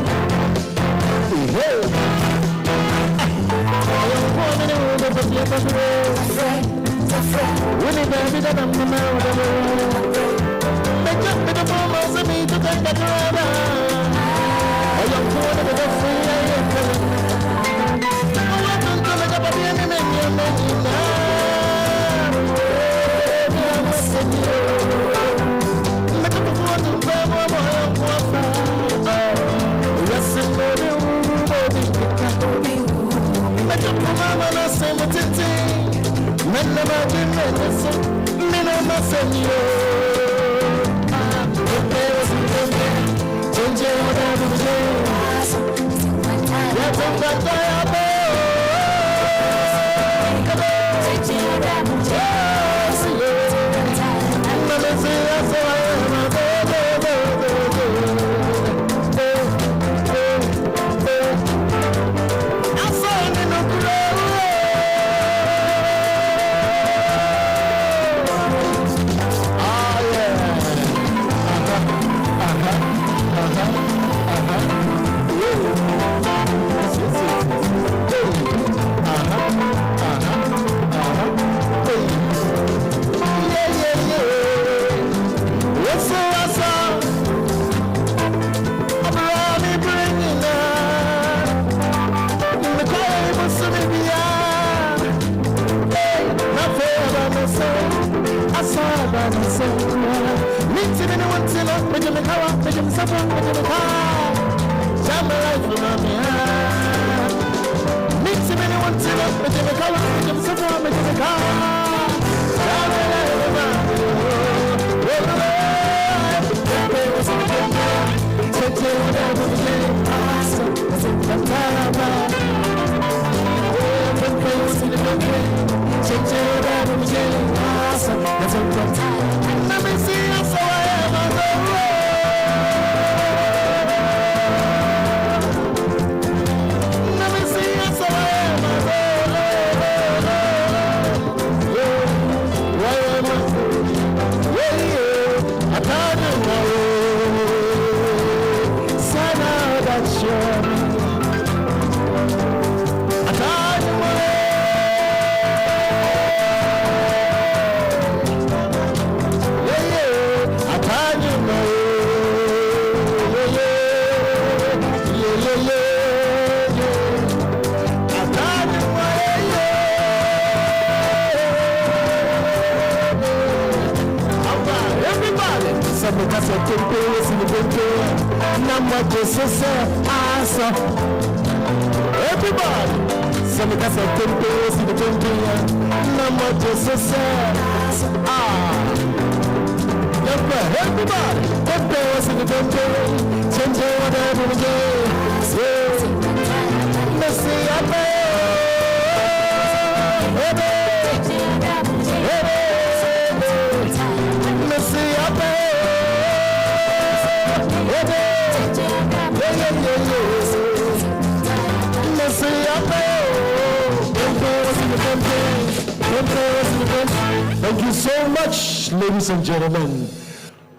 Thank you so much, ladies and gentlemen.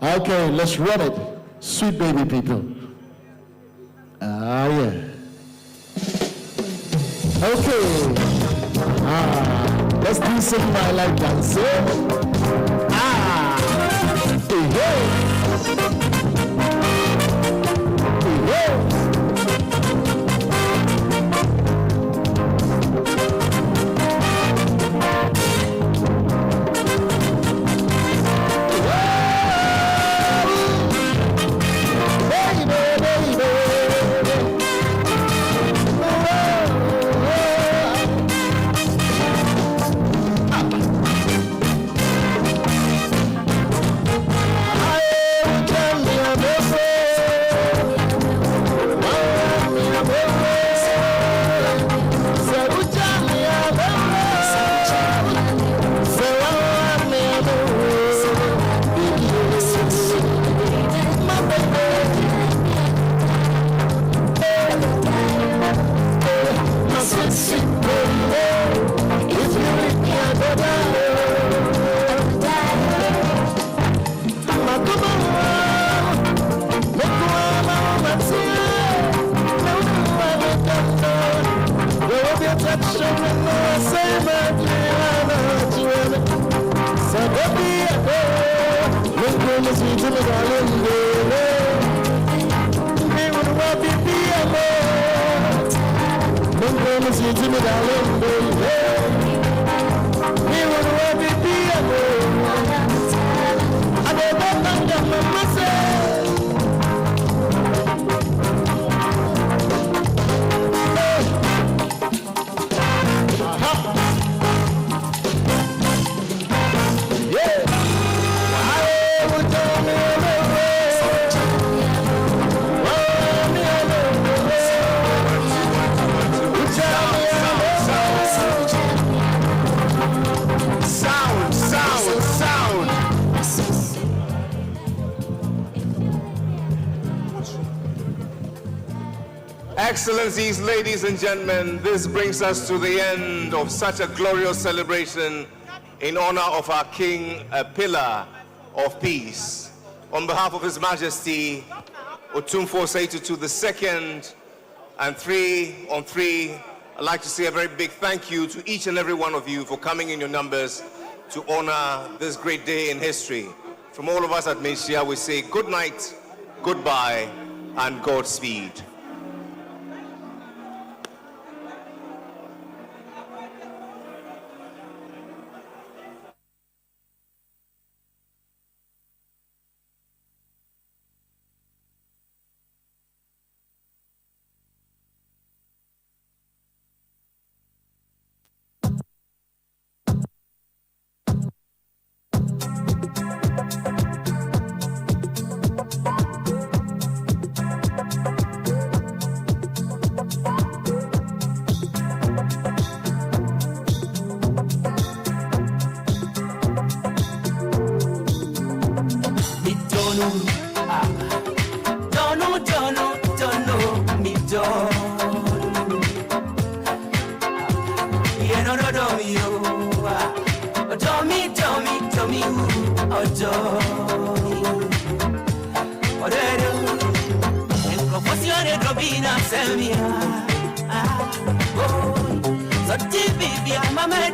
Okay, let's run it. Sweet baby people. Ah, yeah. Okay. Let's do some my life dance. Hey, hey. Excellencies, ladies and gentlemen, this brings us to the end of such a glorious celebration in honor of our King, a pillar of peace. On behalf of His Majesty, Otumfuo'S 27th and 3 on 3, I'd like to say a very big thank you to each and every one of you for coming in your numbers to honor this great day in history. From all of us at Mesia, we say good night, goodbye, and Godspeed. Mama,